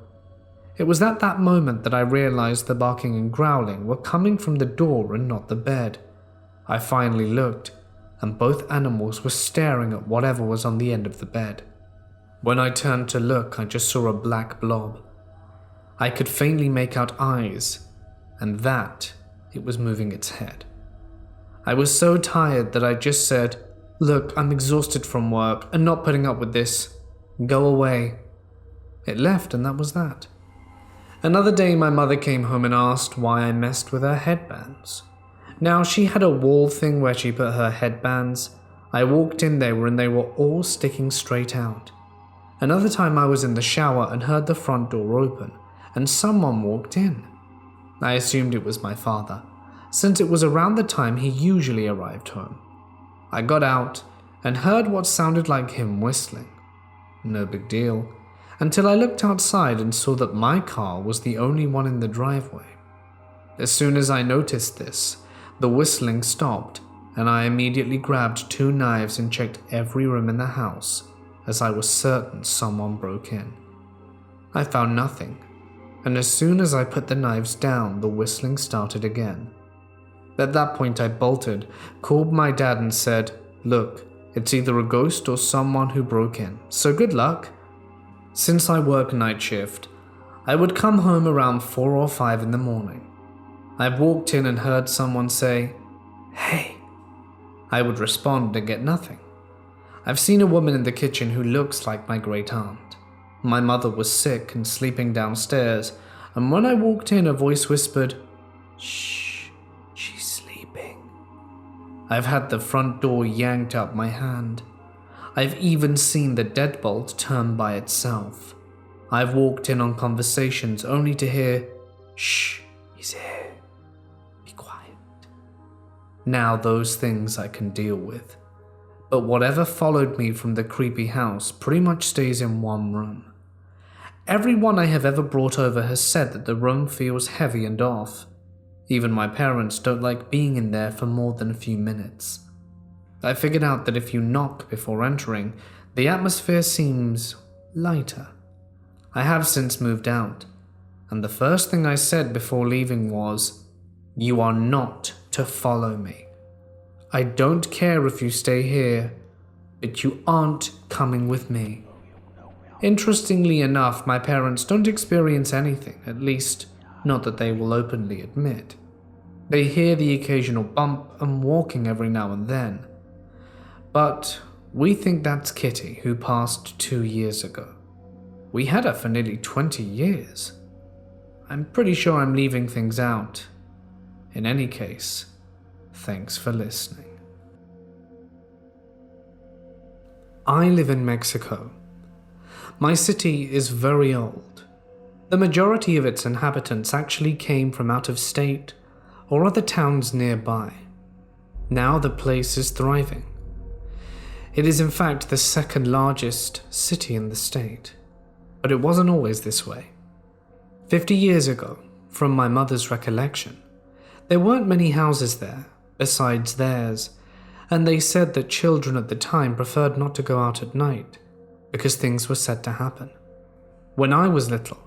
It was at that moment that I realized the barking and growling were coming from the door and not the bed. I finally looked, and both animals were staring at whatever was on the end of the bed. When I turned to look, I just saw a black blob. I could faintly make out eyes, and that it was moving its head. I was so tired that I just said, "Look, I'm exhausted from work and not putting up with this. Go away." It left, and that was that. Another day, my mother came home and asked why I messed with her headbands. Now, she had a wall thing where she put her headbands. I walked in there and they were all sticking straight out. Another time, I was in the shower and heard the front door open, and someone walked in. I assumed it was my father, since it was around the time he usually arrived home. I got out and heard what sounded like him whistling. No big deal, until I looked outside and saw that my car was the only one in the driveway. As soon as I noticed this, the whistling stopped, and I immediately grabbed 2 knives and checked every room in the house, as I was certain someone broke in. I found nothing, and as soon as I put the knives down, the whistling started again. At that point, I bolted, called my dad and said, "Look, it's either a ghost or someone who broke in, so good luck." Since I work night shift, I would come home around 4 or 5 in the morning. I walked in and heard someone say, "Hey." I would respond and get nothing. I've seen a woman in the kitchen who looks like my great aunt. My mother was sick and sleeping downstairs, and when I walked in, a voice whispered, "Shh, she's sleeping." I've had the front door yanked out my hand. I've even seen the deadbolt turn by itself. I've walked in on conversations only to hear, "Shh, he's here. Be quiet." Now those things I can deal with. But whatever followed me from the creepy house pretty much stays in one room. Everyone I have ever brought over has said that the room feels heavy and off. Even my parents don't like being in there for more than a few minutes. I figured out that if you knock before entering, the atmosphere seems lighter. I have since moved out, and the first thing I said before leaving was, "You are not to follow me. I don't care if you stay here, but you aren't coming with me." Interestingly enough, my parents don't experience anything, at least not that they will openly admit. They hear the occasional bump and walking every now and then. But we think that's Kitty, who passed 2 years ago. We had her for nearly 20 years. I'm pretty sure I'm leaving things out. In any case, thanks for listening. I live in Mexico. My city is very old. The majority of its inhabitants actually came from out of state or other towns nearby. Now the place is thriving. It is in fact the second largest city in the state, but it wasn't always this way. 50 years ago, from my mother's recollection, there weren't many houses there besides theirs, and they said that children at the time preferred not to go out at night because things were said to happen. When I was little,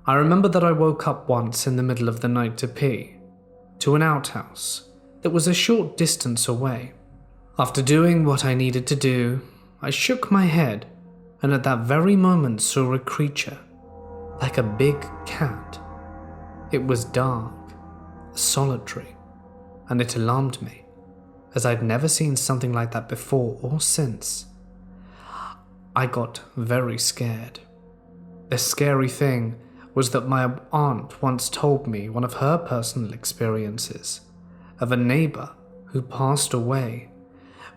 I remember that I woke up once in the middle of the night to pee, to an outhouse that was a short distance away. After doing what I needed to do, I shook my head and at that very moment saw a creature, like a big cat. It was dark, solitary, and it alarmed me, as I'd never seen something like that before or since. I got very scared. The scary thing was that my aunt once told me one of her personal experiences of a neighbor who passed away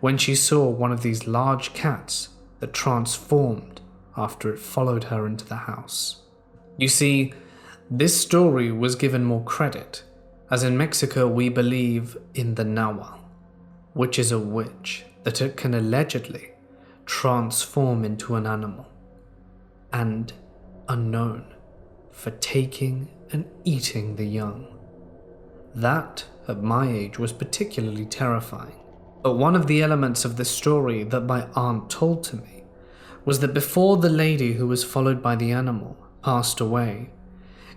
when she saw one of these large cats that transformed after it followed her into the house. You see, this story was given more credit, as in Mexico we believe in the Nahual, which is a witch that it can allegedly transform into an animal, and are known for taking and eating the young. That, at my age, was particularly terrifying, but one of the elements of the story that my aunt told to me was that before the lady who was followed by the animal passed away,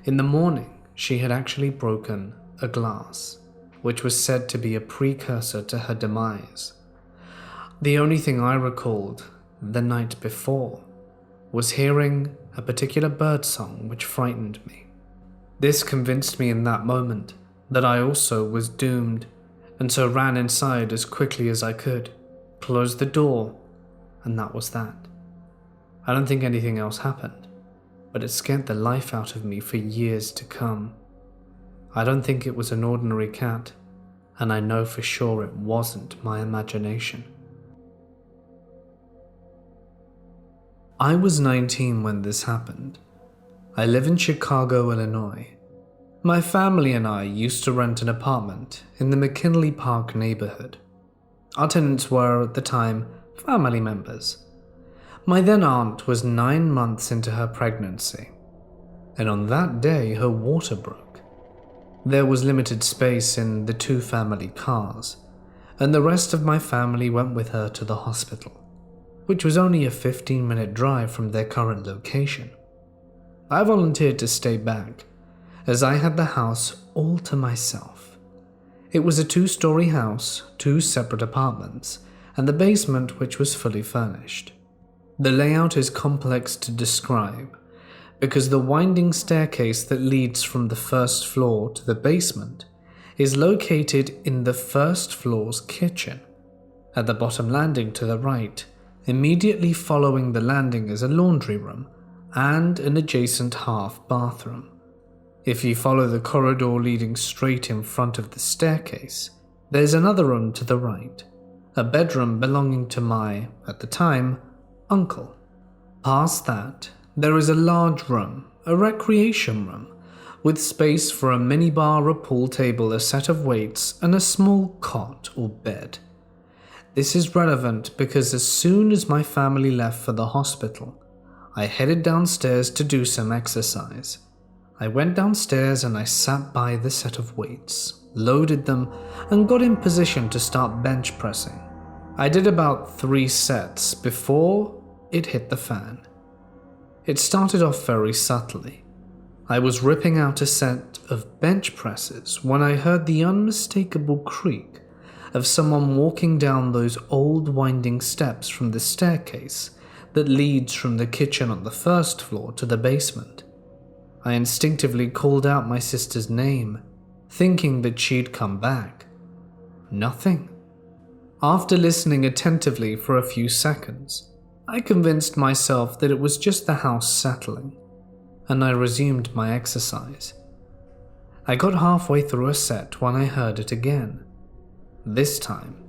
in the morning she had actually broken a glass, which was said to be a precursor to her demise. The only thing I recalled the night before was hearing a particular bird song which frightened me. This convinced me in that moment that I also was doomed, and so ran inside as quickly as I could, closed the door, and that was that. I don't think anything else happened, but it scared the life out of me for years to come. I don't think it was an ordinary cat, and I know for sure it wasn't my imagination. I was 19 when this happened. I live in Chicago, Illinois. My family and I used to rent an apartment in the McKinley Park neighborhood. Our tenants were, at the time, family members. My then aunt was 9 months into her pregnancy, and on that day her water broke. There was limited space in the 2 family cars, and the rest of my family went with her to the hospital, which was only a 15-minute drive from their current location. I volunteered to stay back, as I had the house all to myself. It was a 2-story house, 2 separate apartments, and the basement which was fully furnished. The layout is complex to describe, because the winding staircase that leads from the first floor to the basement is located in the first floor's kitchen. At the bottom landing to the right, immediately following the landing, is a laundry room and an adjacent half bathroom. If you follow the corridor leading straight in front of the staircase, there's another room to the right, a bedroom belonging to my, at the time, uncle. Past that, there is a large room, a recreation room, with space for a minibar, a pool table, a set of weights, and a small cot or bed. This is relevant because as soon as my family left for the hospital, I headed downstairs to do some exercise. I went downstairs and I sat by the set of weights, loaded them, and got in position to start bench pressing. I did about 3 sets before it hit the fan. It started off very subtly. I was ripping out a set of bench presses when I heard the unmistakable creak of someone walking down those old winding steps from the staircase that leads from the kitchen on the first floor to the basement. I instinctively called out my sister's name, thinking that she'd come back. Nothing. After listening attentively for a few seconds, I convinced myself that it was just the house settling, and I resumed my exercise. I got halfway through a set when I heard it again. This time,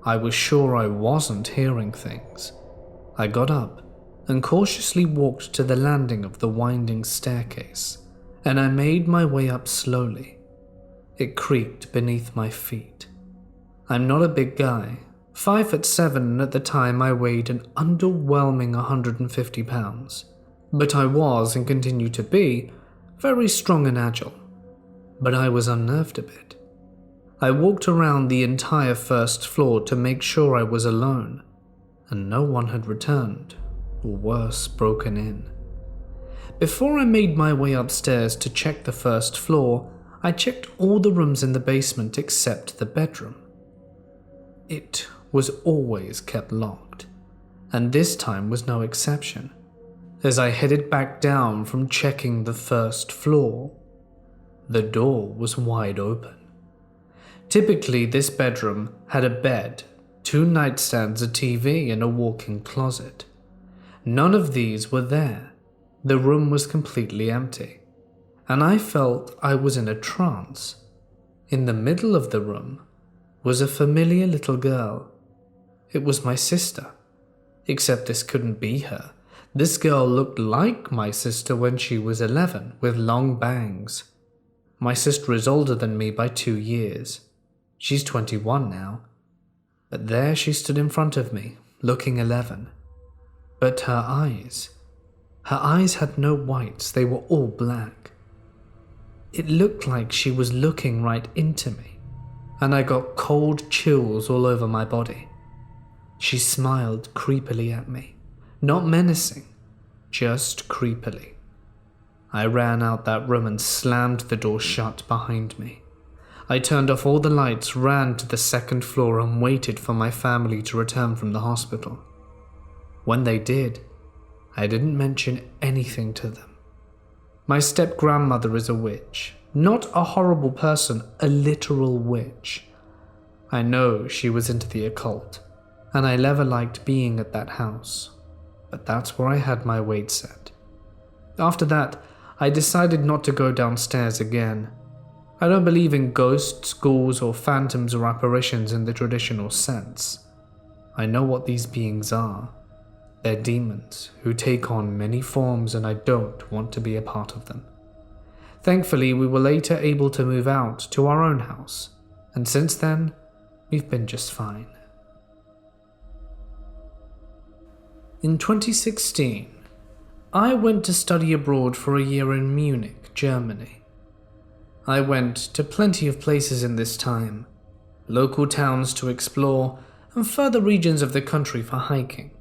I was sure I wasn't hearing things. I got up and cautiously walked to the landing of the winding staircase, and I made my way up slowly. It creaked beneath my feet. I'm not a big guy, 5'7", and at the time I weighed an underwhelming 150 pounds. But I was, and continue to be, very strong and agile. But I was unnerved a bit. I walked around the entire first floor to make sure I was alone, and no one had returned, or worse, broken in. Before I made my way upstairs to check the first floor, I checked all the rooms in the basement except the bedroom. It was always kept locked, and this time was no exception. As I headed back down from checking the first floor, the door was wide open. Typically, this bedroom had a bed, 2 nightstands, a TV, and a walk-in closet. None of these were there. The room was completely empty, and I felt I was in a trance. In the middle of the room was a familiar little girl. It was my sister, except this couldn't be her. This girl looked like my sister when she was 11, with long bangs. My sister is older than me by 2 years. She's 21 now. But there she stood in front of me, looking 11. But her eyes had no whites, they were all black. It looked like she was looking right into me, and I got cold chills all over my body. She smiled creepily at me. Not menacing, just creepily. I ran out that room and slammed the door shut behind me. I turned off all the lights, ran to the second floor, and waited for my family to return from the hospital. When they did, I didn't mention anything to them. My step-grandmother is a witch, not a horrible person, a literal witch. I know she was into the occult, and I never liked being at that house. But that's where I had my weight set. After that, I decided not to go downstairs again. I don't believe in ghosts, ghouls, or phantoms or apparitions in the traditional sense. I know what these beings are. They're demons who take on many forms, and I don't want to be a part of them. Thankfully, we were later able to move out to our own house, and since then, we've been just fine. In 2016, I went to study abroad for a year in Munich, Germany. I went to plenty of places in this time, local towns to explore, and further regions of the country for hiking.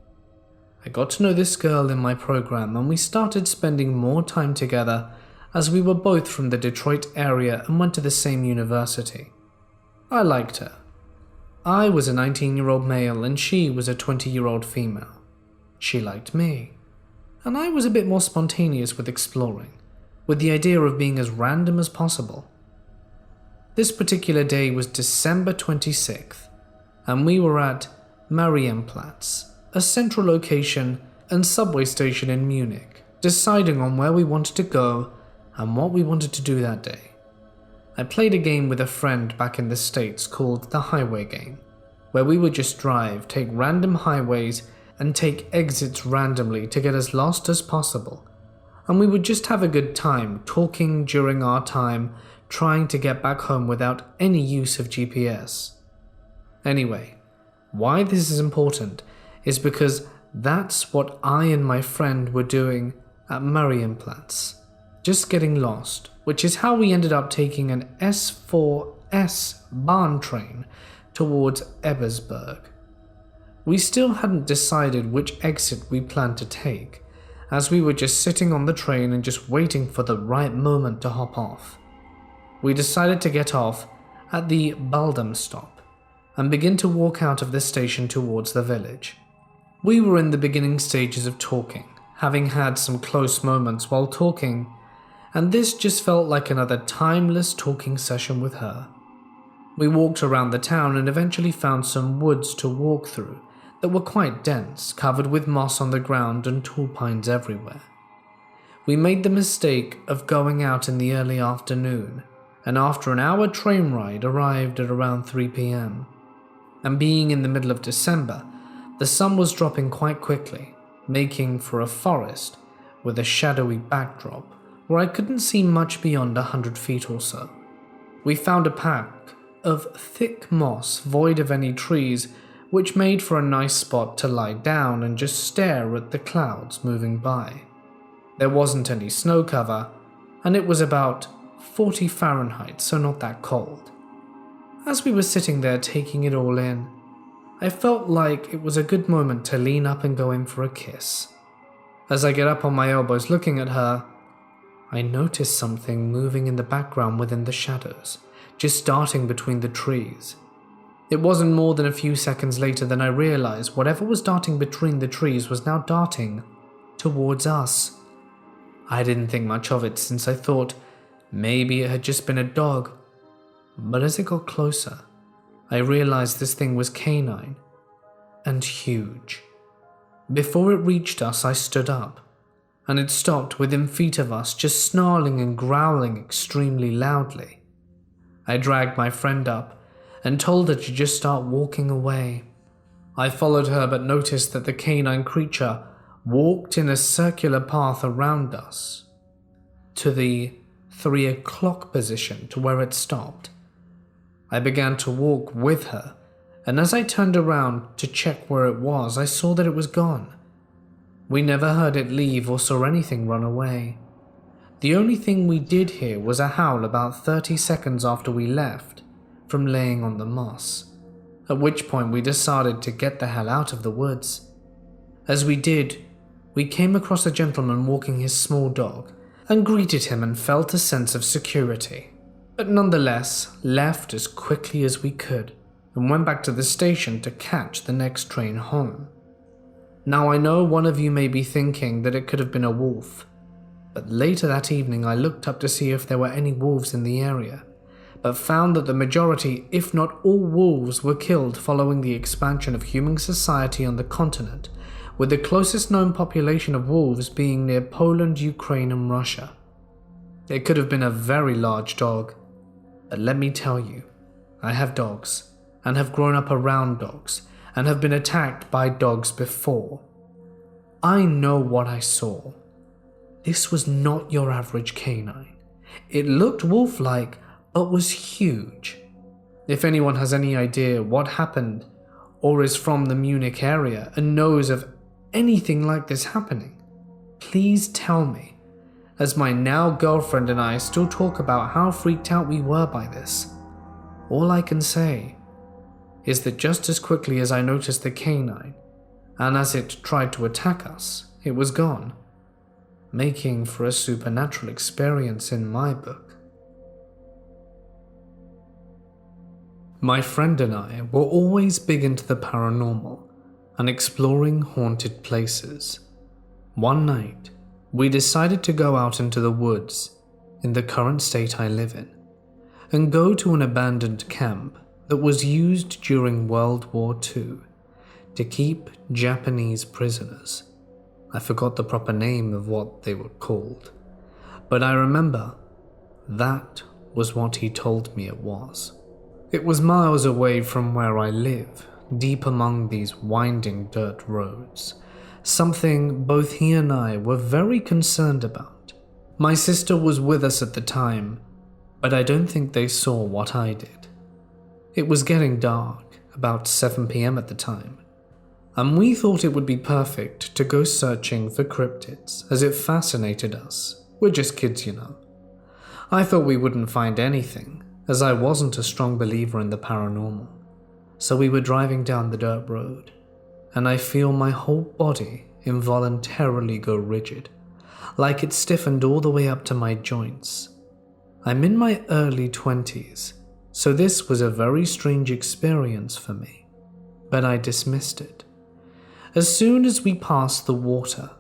I got to know this girl in my program, and we started spending more time together as we were both from the Detroit area and went to the same university. I liked her. I was a 19-year-old male and she was a 20-year-old female. She liked me, and I was a bit more spontaneous with exploring, with the idea of being as random as possible. This particular day was December 26th, and we were at Marienplatz, a central location and subway station in Munich, deciding on where we wanted to go and what we wanted to do that day. I played a game with a friend back in the States called the Highway Game, where we would just drive, take random highways, and take exits randomly to get as lost as possible. And we would just have a good time talking during our time, trying to get back home without any use of GPS. Anyway, why this is important is because that's what I and my friend were doing at Marienplatz, just getting lost, which is how we ended up taking an S4S Bahn train towards Ebersberg. We still hadn't decided which exit we planned to take, as we were just sitting on the train and just waiting for the right moment to hop off. We decided to get off at the Baldum stop and begin to walk out of the station towards the village. We were in the beginning stages of talking, having had some close moments while talking, and this just felt like another timeless talking session with her. We walked around the town and eventually found some woods to walk through that were quite dense, covered with moss on the ground and tall pines everywhere. We made the mistake of going out in the early afternoon, and after an hour train ride arrived at around 3 p.m. And being in the middle of December, the sun was dropping quite quickly, making for a forest with a shadowy backdrop where I couldn't see much beyond 100 feet or so. We found a pack of thick moss void of any trees, which made for a nice spot to lie down and just stare at the clouds moving by. There wasn't any snow cover, and it was about 40 Fahrenheit, so not that cold. As we were sitting there taking it all in, I felt like it was a good moment to lean up and go in for a kiss. As I get up on my elbows looking at her, I noticed something moving in the background within the shadows, just darting between the trees. It wasn't more than a few seconds later than I realized whatever was darting between the trees was now darting towards us. I didn't think much of it since I thought maybe it had just been a dog, but as it got closer, I realized this thing was canine and huge. Before it reached us, I stood up, and it stopped within feet of us, just snarling and growling extremely loudly. I dragged my friend up and told her to just start walking away. I followed her but noticed that the canine creature walked in a circular path around us to the 3 o'clock position to where it stopped. I began to walk with her, and as I turned around to check where it was, I saw that it was gone. We never heard it leave or saw anything run away. The only thing we did hear was a howl about 30 seconds after we left from laying on the moss, at which point we decided to get the hell out of the woods. As we did, we came across a gentleman walking his small dog and greeted him and felt a sense of security, but nonetheless left as quickly as we could and went back to the station to catch the next train home. Now I know one of you may be thinking that it could have been a wolf, but later that evening I looked up to see if there were any wolves in the area, but found that the majority, if not all wolves, were killed following the expansion of human society on the continent, with the closest known population of wolves being near Poland, Ukraine and Russia. It could have been a very large dog, but let me tell you, I have dogs, and have grown up around dogs, and have been attacked by dogs before. I know what I saw. This was not your average canine. It looked wolf-like, but was huge. If anyone has any idea what happened, or is from the Munich area and knows of anything like this happening, please tell me, as my now girlfriend and I still talk about how freaked out we were by this. All I can say is that just as quickly as I noticed the canine, and as it tried to attack us, it was gone, making for a supernatural experience in my book. My friend and I were always big into the paranormal and exploring haunted places. One night, we decided to go out into the woods in the current state I live in and go to an abandoned camp that was used during World War II to keep Japanese prisoners. I forgot the proper name of what they were called, but I remember that was what he told me it was. It was miles away from where I live, deep among these winding dirt roads, something both he and I were very concerned about. My sister was with us at the time, but I don't think they saw what I did. It was getting dark, about 7 p.m. at the time, and we thought it would be perfect to go searching for cryptids, as it fascinated us. We're just kids, you know. I thought we wouldn't find anything, as I wasn't a strong believer in the paranormal, so we were driving down the dirt road. and I feel my whole body involuntarily go rigid, like it stiffened all the way up to my joints. I'm in my early 20s, so this was a very strange experience for me, but I dismissed it. As soon as we passed the water,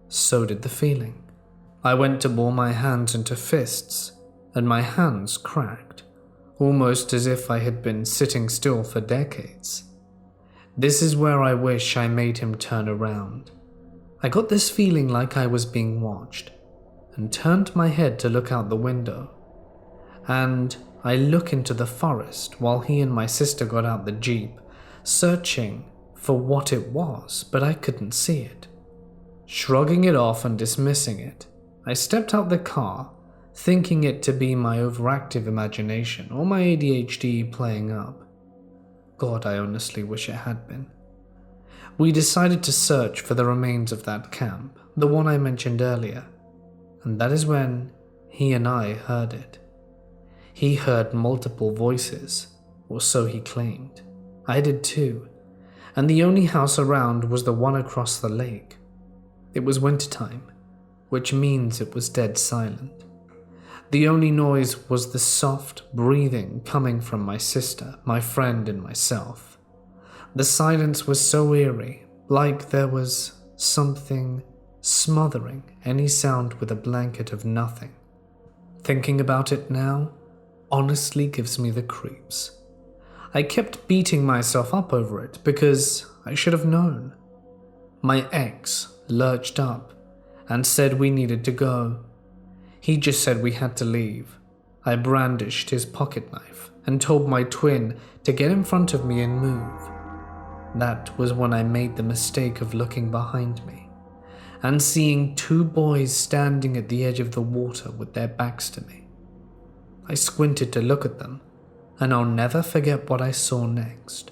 so did the feeling. I went to ball my hands into fists, and my hands cracked, almost as if I had been sitting still for decades. This is where I wish I made him turn around. I got this feeling like I was being watched, and turned my head to look out the window. And I look into the forest while he and my sister got out the jeep, searching for what it was, but I couldn't see it. Shrugging it off and dismissing it, I stepped out the car, thinking it to be my overactive imagination or my ADHD playing up. God, I honestly wish it had been. We decided to search for the remains of that camp, the one I mentioned earlier, and that is when he and I heard it. He heard multiple voices, or so he claimed. I did too, and the only house around was the one across the lake. It was wintertime, which means it was dead silent. The only noise was the soft breathing coming from my sister, my friend, and myself. The silence was so eerie, like there was something smothering any sound with a blanket of nothing. Thinking about it now honestly gives me the creeps. I kept beating myself up over it because I should have known. My ex lurched up and said we needed to go. He just said we had to leave. I brandished his pocket knife and told my twin to get in front of me and move. That was when I made the mistake of looking behind me and seeing two boys standing at the edge of the water with their backs to me. I squinted to look at them, and I'll never forget what I saw next.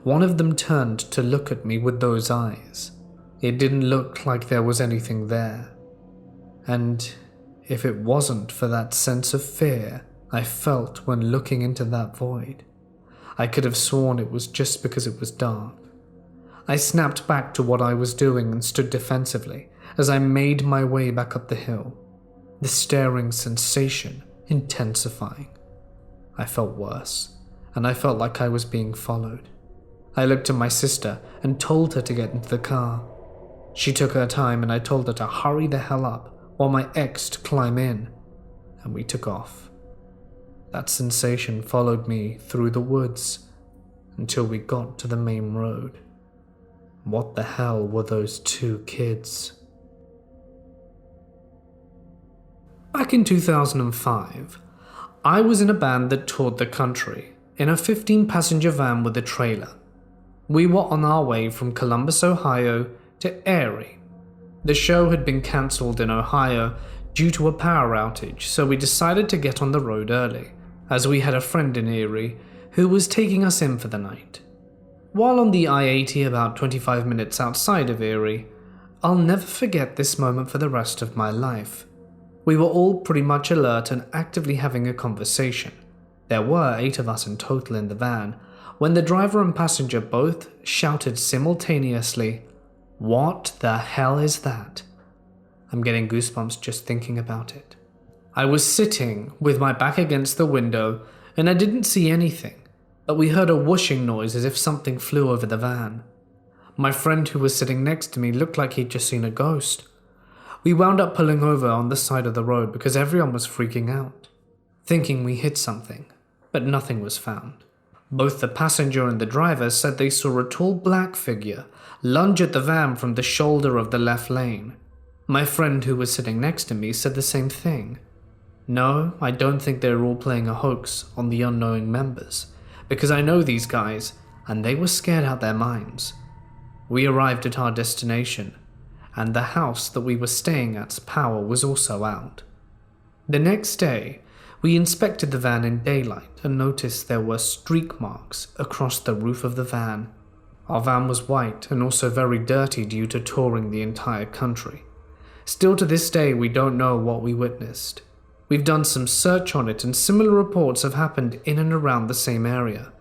One of them turned to look at me with those eyes. It didn't look like there was anything there. And if it wasn't for that sense of fear I felt when looking into that void, I could have sworn it was just because it was dark. I snapped back to what I was doing and stood defensively as I made my way back up the hill, the staring sensation intensifying. I felt worse, and I felt like I was being followed. I looked at my sister and told her to get into the car. She took her time and I told her to hurry the hell up while my ex to climb in, and we took off. That sensation followed me through the woods until we got to the main road. What the hell were those two kids? Back in 2005, I was in a band that toured the country in a 15-passenger van with a trailer. We were on our way from Columbus, Ohio to Erie. The show had been cancelled in Ohio due to a power outage, so we decided to get on the road early, as we had a friend in Erie who was taking us in for the night. While on the I-80 about 25 minutes outside of Erie, I'll never forget this moment for the rest of my life. We were all pretty much alert and actively having a conversation. There were 8 of us in total in the van, when the driver and passenger both shouted simultaneously, "What the hell is that?" I'm getting goosebumps just thinking about it. I was sitting with my back against the window and I didn't see anything, but we heard a whooshing noise as if something flew over the van. My friend who was sitting next to me looked like he'd just seen a ghost. We wound up pulling over on the side of the road because everyone was freaking out, thinking we hit something, but nothing was found. Both the passenger and the driver said they saw a tall black figure lunge at the van from the shoulder of the left lane. My friend who was sitting next to me said the same thing. No, I don't think they were all playing a hoax on the unknowing members, because I know these guys and they were scared out their minds. We arrived at our destination, and the house that we were staying at's power was also out. The next day, we inspected the van in daylight and noticed there were streak marks across the roof of the van. Our van was white and also very dirty due to touring the entire country. Still to this day, we don't know what we witnessed. We've done some search on it and similar reports have happened in and around the same area.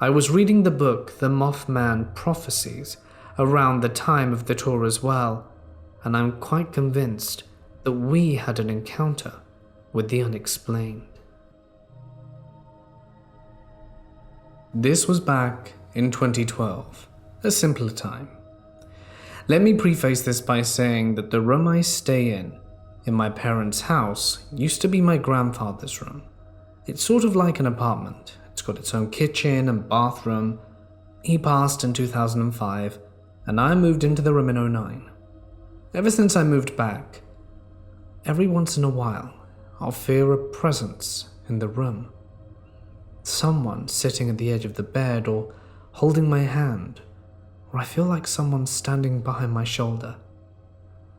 I was reading the book The Mothman Prophecies around the time of the tour as well, and I'm quite convinced that we had an encounter with the unexplained. This was back in 2012, a simpler time. Let me preface this by saying that the room I stay in my parents' house used to be my grandfather's room. It's sort of like an apartment. It's got its own kitchen and bathroom. He passed in 2005, and I moved into the room in 2009. Ever since I moved back, every once in a while, I'll feel a presence in the room. Someone sitting at the edge of the bed or holding my hand, or I feel like someone's standing behind my shoulder.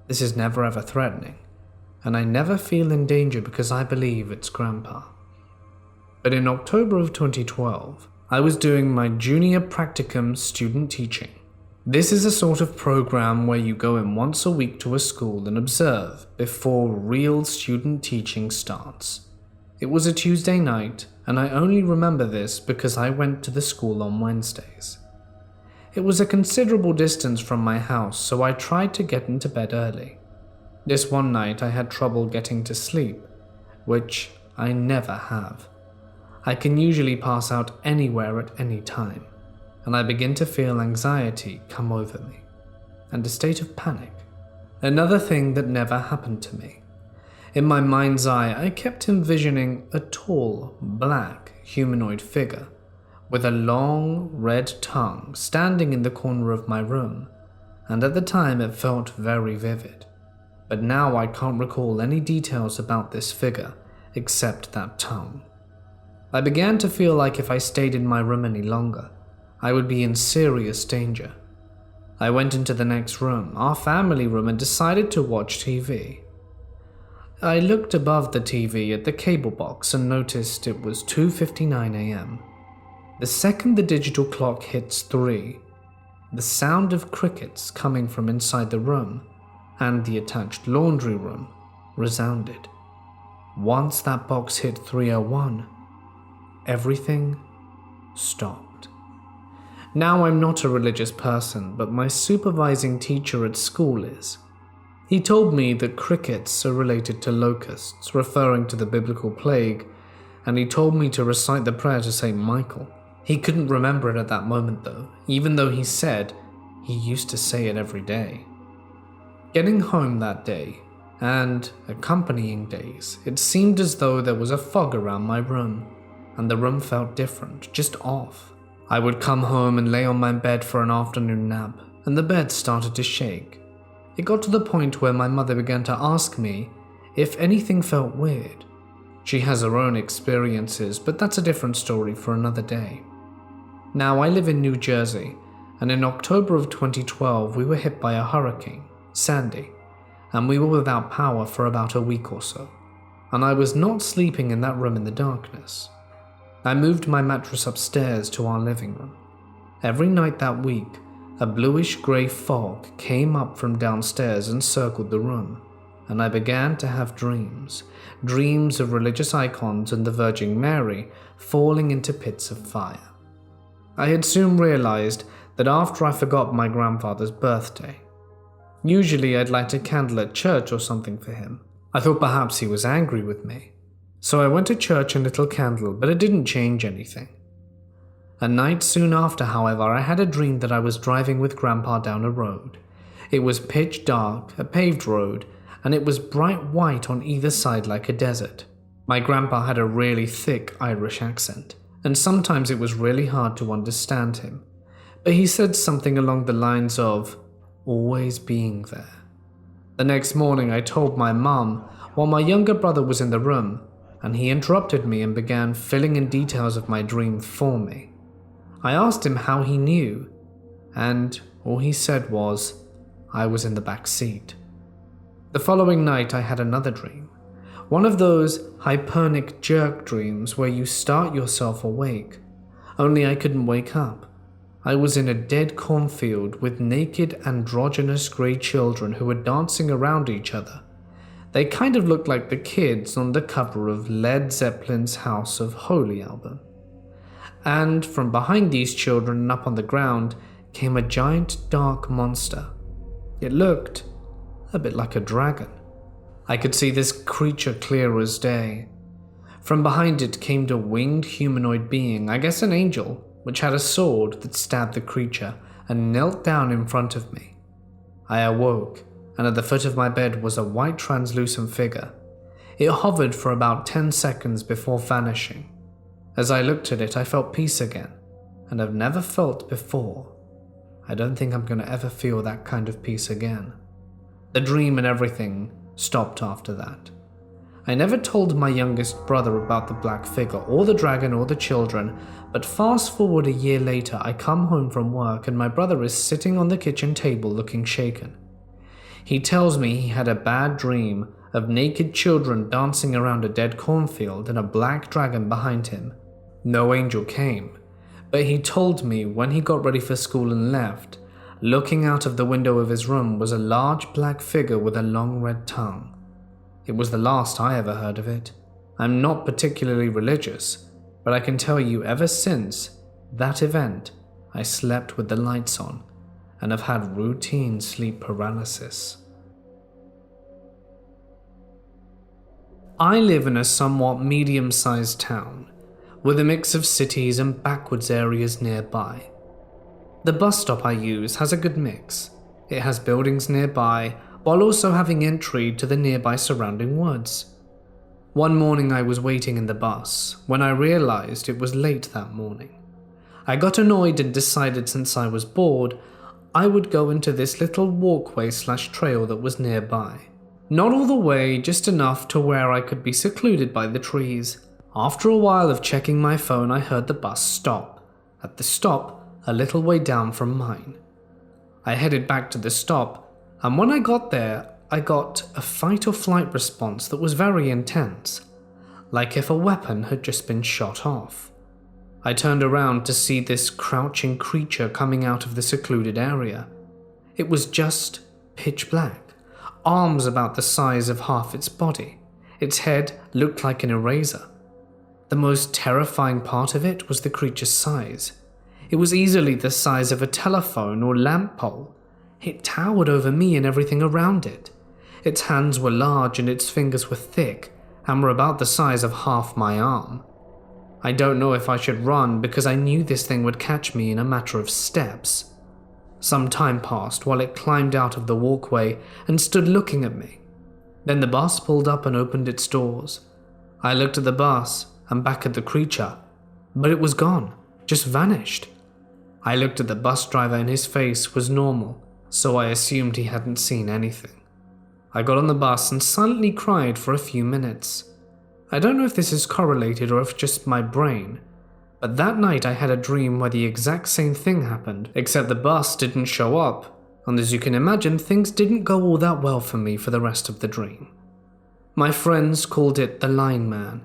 This is never ever threatening, and I never feel in danger because I believe it's Grandpa. But in October of 2012, I was doing my junior practicum student teaching. This is a sort of program where you go in once a week to a school and observe before real student teaching starts. It was a Tuesday night, and I only remember this because I went to the school on Wednesdays. It was a considerable distance from my house, so I tried to get into bed early. This one night I had trouble getting to sleep, which I never have. I can usually pass out anywhere at any time, and I begin to feel anxiety come over me, and a state of panic. Another thing that never happened to me. In my mind's eye, I kept envisioning a tall, black, humanoid figure with a long, red tongue standing in the corner of my room, and at the time it felt very vivid. But now I can't recall any details about this figure except that tongue. I began to feel like if I stayed in my room any longer, I would be in serious danger. I went into the next room, our family room, and decided to watch TV. I looked above the TV at the cable box and noticed it was 2:59 a.m. The second the digital clock hits 3, the sound of crickets coming from inside the room and the attached laundry room resounded. Once that box hit 3:01, everything stopped. Now, I'm not a religious person, but my supervising teacher at school is. He told me that crickets are related to locusts, referring to the biblical plague, and he told me to recite the prayer to St. Michael. He couldn't remember it at that moment though, even though he said he used to say it every day. Getting home that day, and accompanying days, it seemed as though there was a fog around my room, and the room felt different, just off. I would come home and lay on my bed for an afternoon nap, and the bed started to shake. It got to the point where my mother began to ask me if anything felt weird. She has her own experiences, but that's a different story for another day. Now, I live in New Jersey, and in October of 2012 we were hit by a hurricane, Sandy, and we were without power for about a week or so, and I was not sleeping in that room in the darkness. I moved my mattress upstairs to our living room. Every night that week, a bluish-grey fog came up from downstairs and circled the room, and I began to have dreams of religious icons and the Virgin Mary falling into pits of fire. I had soon realized that after I forgot my grandfather's birthday, usually I'd light a candle at church or something for him. I thought perhaps he was angry with me. So I went to church and lit a candle, but it didn't change anything. A night soon after, however, I had a dream that I was driving with Grandpa down a road. It was pitch dark, a paved road, and it was bright white on either side like a desert. My grandpa had a really thick Irish accent, and sometimes it was really hard to understand him. But he said something along the lines of, always being there. The next morning I told my mum while my younger brother was in the room, and he interrupted me and began filling in details of my dream for me. I asked him how he knew, and all he said was, I was in the back seat. The following night I had another dream. One of those hypernic jerk dreams where you start yourself awake, only I couldn't wake up. I was in a dead cornfield with naked androgynous grey children who were dancing around each other. They kind of looked like the kids on the cover of Led Zeppelin's House of Holy album. And from behind these children and up on the ground came a giant dark monster. It looked a bit like a dragon. I could see this creature clear as day. From behind it came a winged humanoid being, I guess an angel, which had a sword that stabbed the creature and knelt down in front of me. I awoke, and at the foot of my bed was a white translucent figure. It hovered for about 10 seconds before vanishing. As I looked at it, I felt peace again, and I've never felt before. I don't think I'm going to ever feel that kind of peace again. The dream and everything stopped after that. I never told my youngest brother about the black figure, or the dragon, or the children, but fast forward a year later, I come home from work and my brother is sitting on the kitchen table looking shaken. He tells me he had a bad dream of naked children dancing around a dead cornfield and a black dragon behind him. No angel came, but he told me when he got ready for school and left, looking out of the window of his room was a large black figure with a long red tongue. It was the last I ever heard of it. I'm not particularly religious, but I can tell you ever since that event, I slept with the lights on and have had routine sleep paralysis. I live in a somewhat medium-sized town, with a mix of cities and backwoods areas nearby. The bus stop I use has a good mix. It has buildings nearby, while also having entry to the nearby surrounding woods. One morning I was waiting in the bus, when I realized it was late that morning. I got annoyed and decided since I was bored, I would go into this little walkway/trail that was nearby. Not all the way, just enough to where I could be secluded by the trees. After a while of checking my phone, I heard the bus stop. At the stop, a little way down from mine. I headed back to the stop, and when I got there, I got a fight or flight response that was very intense, like if a weapon had just been shot off. I turned around to see this crouching creature coming out of the secluded area. It was just pitch black, arms about the size of half its body. Its head looked like an eraser. The most terrifying part of it was the creature's size. It was easily the size of a telephone or lamp pole. It towered over me and everything around it. Its hands were large and its fingers were thick and were about the size of half my arm. I don't know if I should run because I knew this thing would catch me in a matter of steps. Some time passed while it climbed out of the walkway and stood looking at me. Then the bus pulled up and opened its doors. I looked at the bus and back at the creature, but it was gone, just vanished. I looked at the bus driver and his face was normal, so I assumed he hadn't seen anything. I got on the bus and silently cried for a few minutes. I don't know if this is correlated or if just my brain, but that night I had a dream where the exact same thing happened, except the bus didn't show up, and as you can imagine, things didn't go all that well for me for the rest of the dream. My friends called it the Line Man,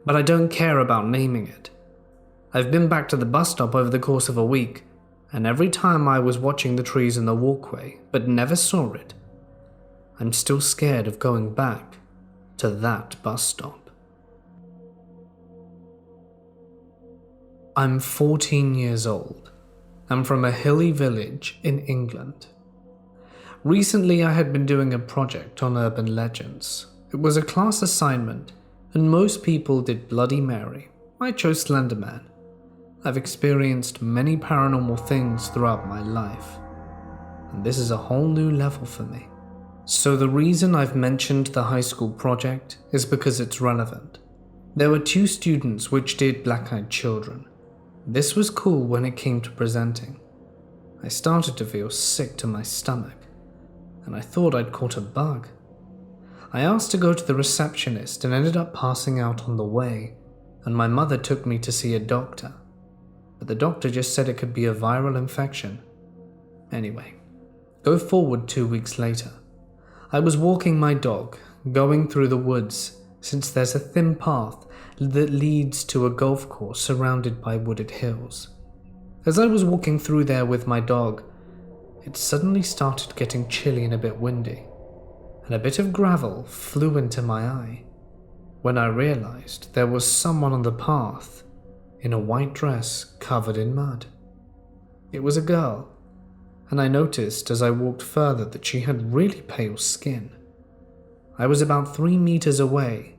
but I don't care about naming it. I've been back to the bus stop over the course of a week, and every time I was watching the trees in the walkway, but never saw it. I'm still scared of going back to that bus stop. I'm 14 years old. I'm from a hilly village in England. Recently I had been doing a project on urban legends. It was a class assignment, and most people did Bloody Mary. I chose Slender Man. I've experienced many paranormal things throughout my life, and this is a whole new level for me. So the reason I've mentioned the high school project is because it's relevant. There were 2 students which did Black-Eyed Children. This was cool when it came to presenting. I started to feel sick to my stomach, and I thought I'd caught a bug. I asked to go to the receptionist and ended up passing out on the way, and my mother took me to see a doctor. But the doctor just said it could be a viral infection. Anyway, go forward 2 weeks later. I was walking my dog, going through the woods, since there's a thin path that leads to a golf course surrounded by wooded hills. As I was walking through there with my dog, it suddenly started getting chilly and a bit windy, and a bit of gravel flew into my eye. When I realized there was someone on the path in a white dress covered in mud. It was a girl, and I noticed as I walked further that she had really pale skin. I was about 3 meters away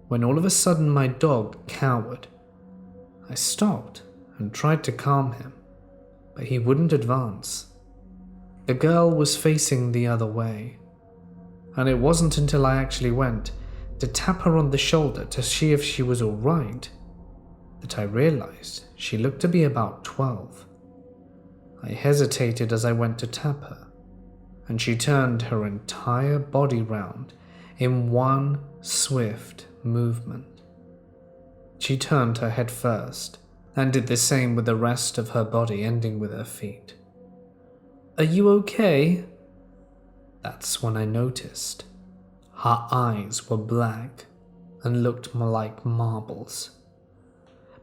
when all of a sudden my dog cowered. I stopped and tried to calm him, but he wouldn't advance. The girl was facing the other way, and it wasn't until I actually went to tap her on the shoulder to see if she was all right that I realized she looked to be about 12. I hesitated as I went to tap her, and she turned her entire body round in one swift movement. She turned her head first, and did the same with the rest of her body, ending with her feet. "Are you okay?" That's when I noticed. Her eyes were black and looked more like marbles.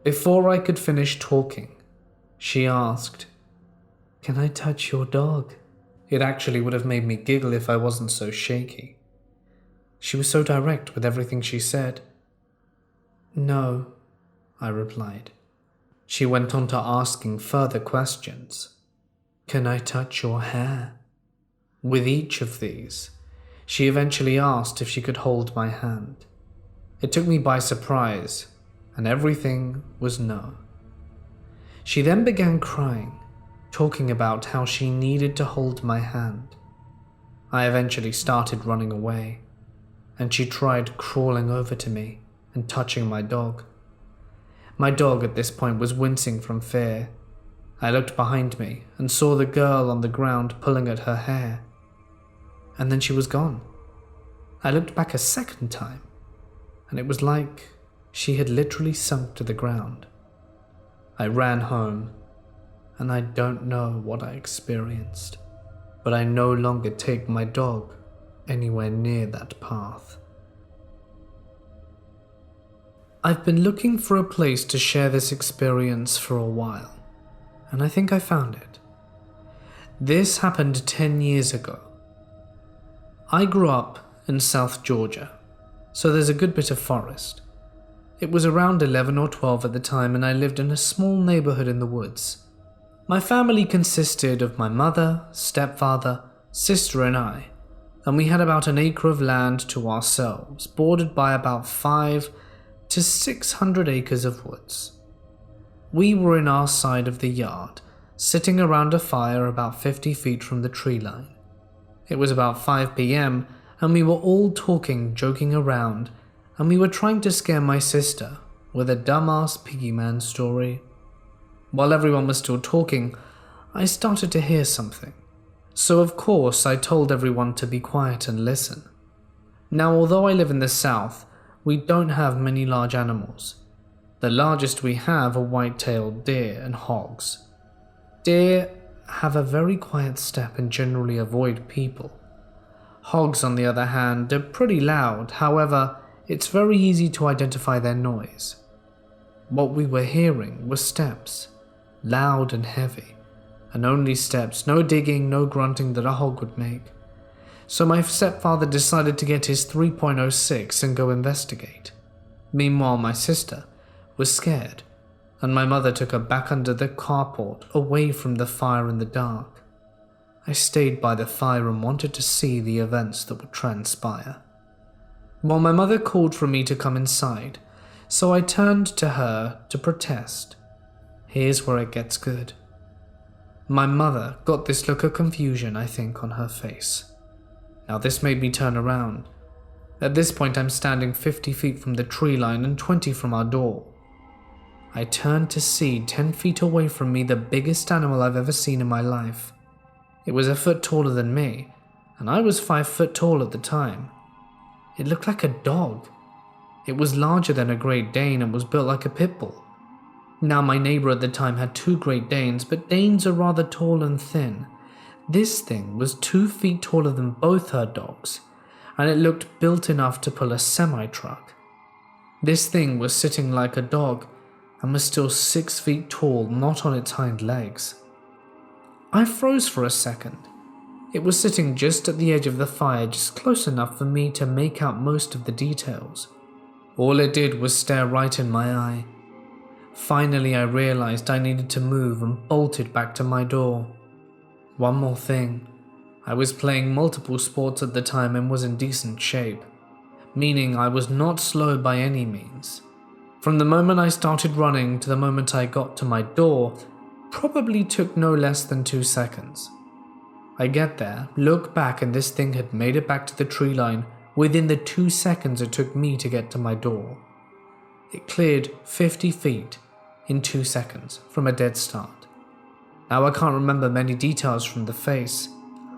Before I could finish talking, she asked, "Can I touch your dog?" It actually would have made me giggle if I wasn't so shaky. She was so direct with everything she said. "No," I replied. She went on to asking further questions. "Can I touch your hair?" With each of these, she eventually asked if she could hold my hand. It took me by surprise, and everything was no. She then began crying, talking about how she needed to hold my hand. I eventually started running away, and she tried crawling over to me and touching my dog. My dog at this point was wincing from fear. I looked behind me and saw the girl on the ground pulling at her hair, and then she was gone. I looked back a second time, and it was like she had literally sunk to the ground. I ran home, and I don't know what I experienced, but I no longer take my dog anywhere near that path. I've been looking for a place to share this experience for a while, and I think I found it. This happened 10 years ago. I grew up in South Georgia, so there's a good bit of forest. It was around 11 or 12 at the time, and I lived in a small neighborhood in the woods. My family consisted of my mother, stepfather, sister, and I, and we had about an acre of land to ourselves, bordered by about 500 to 600 acres of woods. We were in our side of the yard, sitting around a fire about 50 feet from the tree line. It was about 5 p.m., and we were all talking, joking around, and we were trying to scare my sister with a dumbass piggy man story. While everyone was still talking, I started to hear something. So of course I told everyone to be quiet and listen. Now, although I live in the south, we don't have many large animals. The largest we have are white-tailed deer and hogs. Deer have a very quiet step and generally avoid people. Hogs, on the other hand, are pretty loud, however, it's very easy to identify their noise. What we were hearing were steps, loud and heavy, and only steps, no digging, no grunting that a hog would make. So my stepfather decided to get his 3.06 and go investigate. Meanwhile, my sister was scared, and my mother took her back under the carport, away from the fire in the dark. I stayed by the fire and wanted to see the events that would transpire. While my mother called for me to come inside, so I turned to her to protest. Here's where it gets good. My mother got this look of confusion, I think, on her face. Now this made me turn around. At this point I'm standing 50 feet from the tree line and 20 from our door. I turned to see 10 feet away from me the biggest animal I've ever seen in my life. It was a foot taller than me, and I was 5 foot tall at the time. It looked like a dog. It was larger than a Great Dane and was built like a pit bull. Now my neighbor at the time had 2 Great Danes, but Danes are rather tall and thin. This thing was 2 feet taller than both her dogs, and it looked built enough to pull a semi-truck. This thing was sitting like a dog and was still 6 feet tall, not on its hind legs. I froze for a second. It was sitting just at the edge of the fire, just close enough for me to make out most of the details. All it did was stare right in my eye. Finally, I realized I needed to move and bolted back to my door. One more thing. I was playing multiple sports at the time and was in decent shape, meaning I was not slow by any means. From the moment I started running to the moment I got to my door, probably took no less than 2 seconds. I get there, look back, and this thing had made it back to the tree line within the 2 seconds it took me to get to my door. It cleared 50 feet in 2 seconds from a dead start. Now I can't remember many details from the face.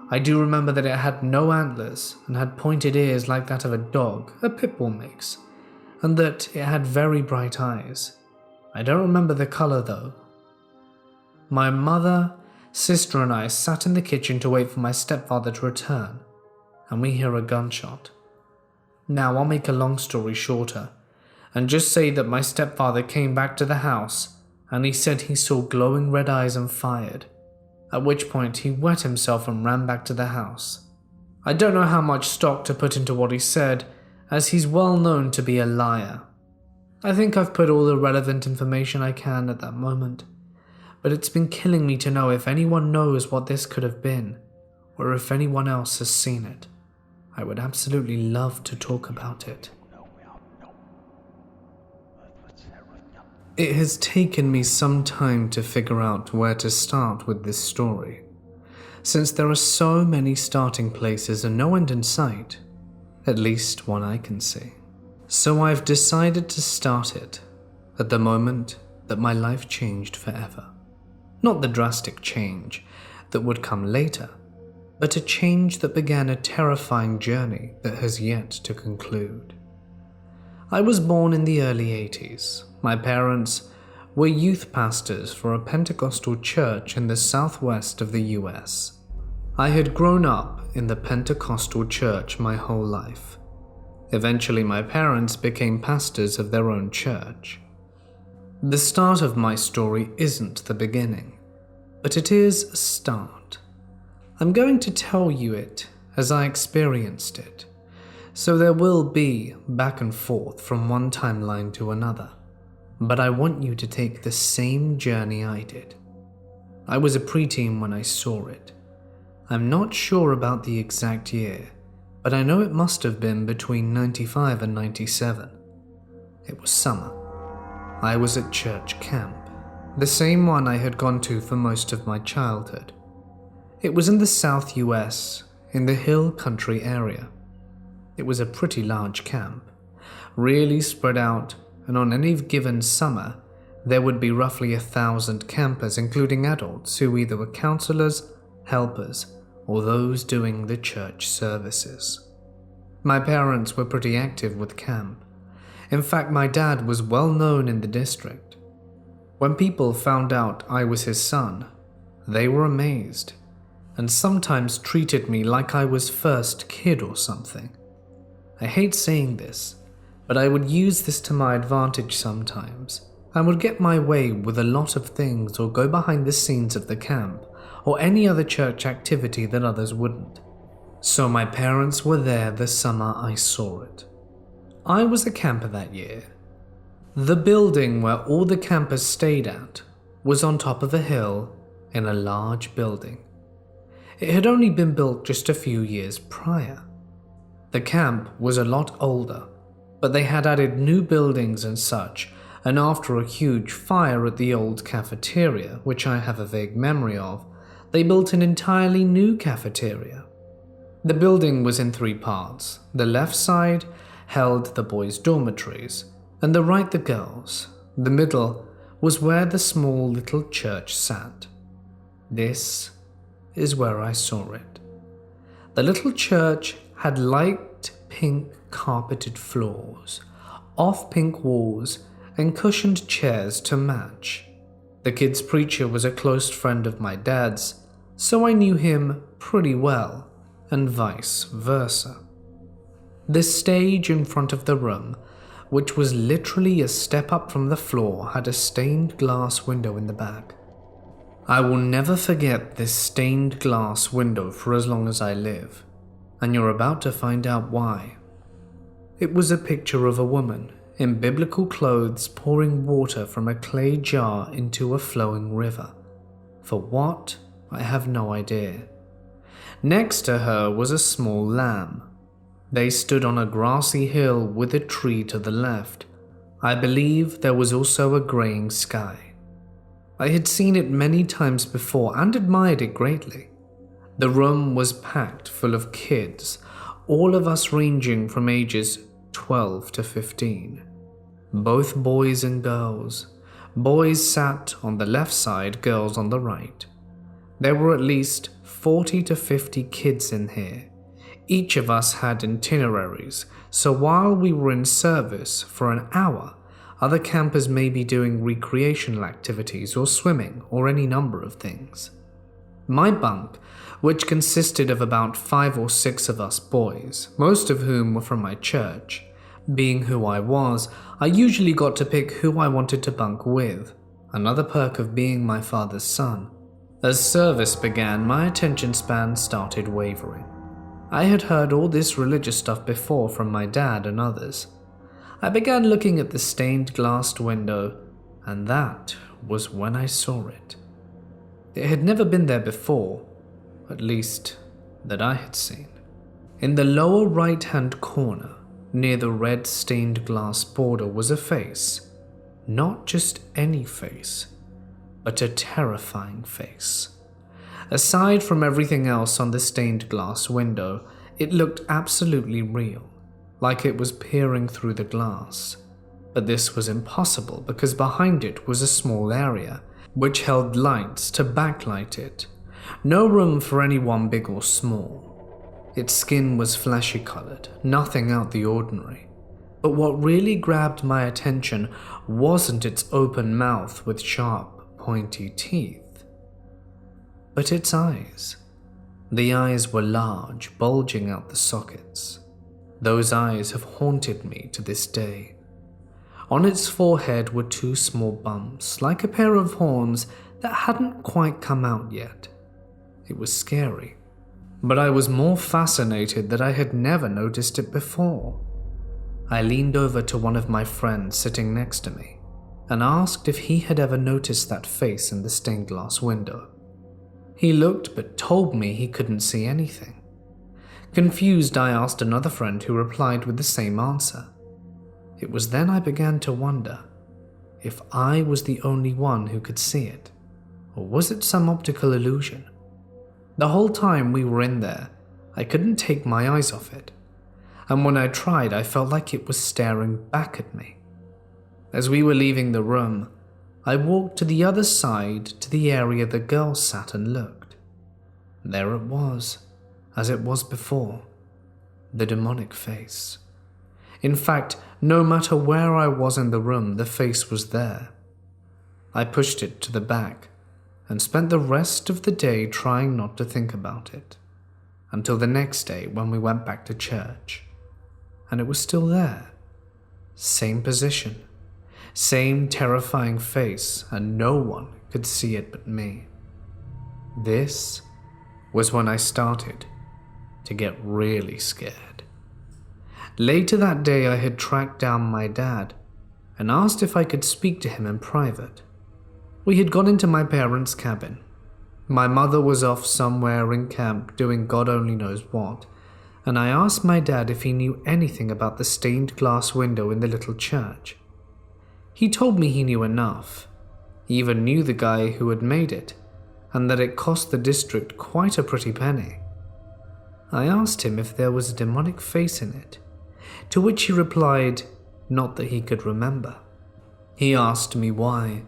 I do remember that it had no antlers and had pointed ears like that of a dog, a pit bull mix, and that it had very bright eyes. I don't remember the color though. My mother, sister and I sat in the kitchen to wait for my stepfather to return, and we hear a gunshot. Now I'll make a long story shorter, and just say that my stepfather came back to the house and he said he saw glowing red eyes and fired, at which point he wet himself and ran back to the house. I don't know how much stock to put into what he said, as he's well known to be a liar. I think I've put all the relevant information I can at that moment, but it's been killing me to know if anyone knows what this could have been, or if anyone else has seen it. I would absolutely love to talk about it. It has taken me some time to figure out where to start with this story, since there are so many starting places and no end in sight, at least one I can see. So I've decided to start it at the moment that my life changed forever. Not the drastic change that would come later, but a change that began a terrifying journey that has yet to conclude. I was born in the early 80s. My parents were youth pastors for a Pentecostal church in the southwest of the US. I had grown up in the Pentecostal church my whole life. Eventually, my parents became pastors of their own church. The start of my story isn't the beginning, but it is a start. I'm going to tell you it as I experienced it, so there will be back and forth from one timeline to another. But I want you to take the same journey I did. I was a preteen when I saw it. I'm not sure about the exact year, but I know it must have been between 95 and 97. It was summer. I was at church camp, the same one I had gone to for most of my childhood. It was in the South US, in the hill country area. It was a pretty large camp, really spread out, and on any given summer, there would be roughly 1,000 campers, including adults who either were counselors, helpers, or those doing the church services. My parents were pretty active with camp. In fact, my dad was well known in the district. When people found out I was his son, they were amazed, and sometimes treated me like I was first kid or something. I hate saying this, but I would use this to my advantage sometimes. I would get my way with a lot of things or go behind the scenes of the camp or any other church activity that others wouldn't. So my parents were there the summer I saw it. I was a camper that year. The building where all the campers stayed at was on top of a hill in a large building. It had only been built just a few years prior. The camp was a lot older, but they had added new buildings and such, and after a huge fire at the old cafeteria, which I have a vague memory of, they built an entirely new cafeteria. The building was in 3 parts. The left side held the boys' dormitories, and the right the girls'. The middle was where the small little church sat. This is where I saw it. The little church had light pink carpeted floors, off-pink walls, and cushioned chairs to match. The kids' preacher was a close friend of my dad's, so I knew him pretty well, and vice versa. The stage in front of the room, which was literally a step up from the floor, had a stained glass window in the back. I will never forget this stained glass window for as long as I live, and you're about to find out why. It was a picture of a woman in biblical clothes pouring water from a clay jar into a flowing river. For what I have no idea. Next to her was a small lamb. They stood on a grassy hill with a tree to the left. I believe there was also a greying sky. I had seen it many times before and admired it greatly. The room was packed full of kids, all of us ranging from ages 12 to 15. Both boys and girls. Boys sat on the left side, girls on the right. There were at least 40 to 50 kids in here. Each of us had itineraries, so while we were in service for an hour, other campers may be doing recreational activities or swimming or any number of things. My bunk, which consisted of about 5 or 6 of us boys, most of whom were from my church. Being who I was, I usually got to pick who I wanted to bunk with, another perk of being my father's son. As service began, my attention span started wavering. I had heard all this religious stuff before from my dad and others. I began looking at the stained glass window, and that was when I saw it. It had never been there before, at least that I had seen. In the lower right-hand corner, near the red stained glass border, was a face. Not just any face, but a terrifying face. Aside from everything else on the stained glass window, it looked absolutely real, like it was peering through the glass. But this was impossible because behind it was a small area, which held lights to backlight it. No room for anyone big or small. Its skin was fleshy colored, nothing out the ordinary. But what really grabbed my attention wasn't its open mouth with sharp, pointy teeth, but its eyes. The eyes were large, bulging out the sockets. Those eyes have haunted me to this day. On its forehead were 2 small bumps, like a pair of horns that hadn't quite come out yet. It was scary, but I was more fascinated that I had never noticed it before. I leaned over to one of my friends sitting next to me and asked if he had ever noticed that face in the stained glass window. He looked but told me he couldn't see anything. Confused, I asked another friend who replied with the same answer. It was then I began to wonder if I was the only one who could see it, or was it some optical illusion? The whole time we were in there, I couldn't take my eyes off it, and when I tried, I felt like it was staring back at me. As we were leaving the room, I walked to the other side to the area the girls sat and looked. There it was, as it was before, the demonic face. In fact, no matter where I was in the room, the face was there. I pushed it to the back and spent the rest of the day trying not to think about it, until the next day when we went back to church. And it was still there. Same position, same terrifying face, and no one could see it but me. This was when I started to get really scared. Later that day, I had tracked down my dad and asked if I could speak to him in private. We had gone into my parents' cabin. My mother was off somewhere in camp doing God only knows what, and I asked my dad if he knew anything about the stained glass window in the little church. He told me he knew enough. He even knew the guy who had made it, and that it cost the district quite a pretty penny. I asked him if there was a demonic face in it, to which he replied, not that he could remember. He asked me why,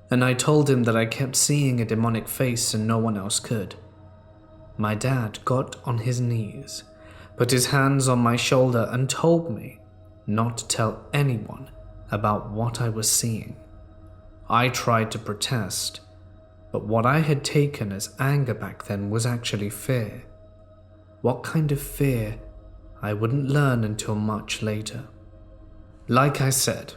and I told him that I kept seeing a demonic face and no one else could. My dad got on his knees, put his hands on my shoulder and told me not to tell anyone about what I was seeing. I tried to protest, but what I had taken as anger back then was actually fear. What kind of fear, I wouldn't learn until much later. Like I said,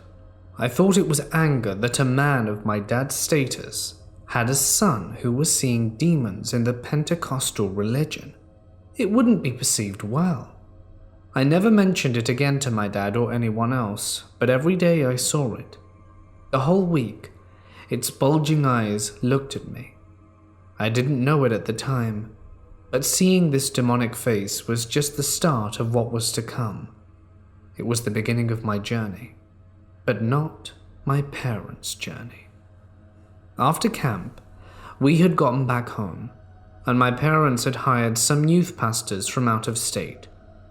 I thought it was anger that a man of my dad's status had a son who was seeing demons in the Pentecostal religion. It wouldn't be perceived well. I never mentioned it again to my dad or anyone else, but every day I saw it. The whole week, its bulging eyes looked at me. I didn't know it at the time, but seeing this demonic face was just the start of what was to come. It was the beginning of my journey, but not my parents' journey. After camp, we had gotten back home, and my parents had hired some youth pastors from out of state,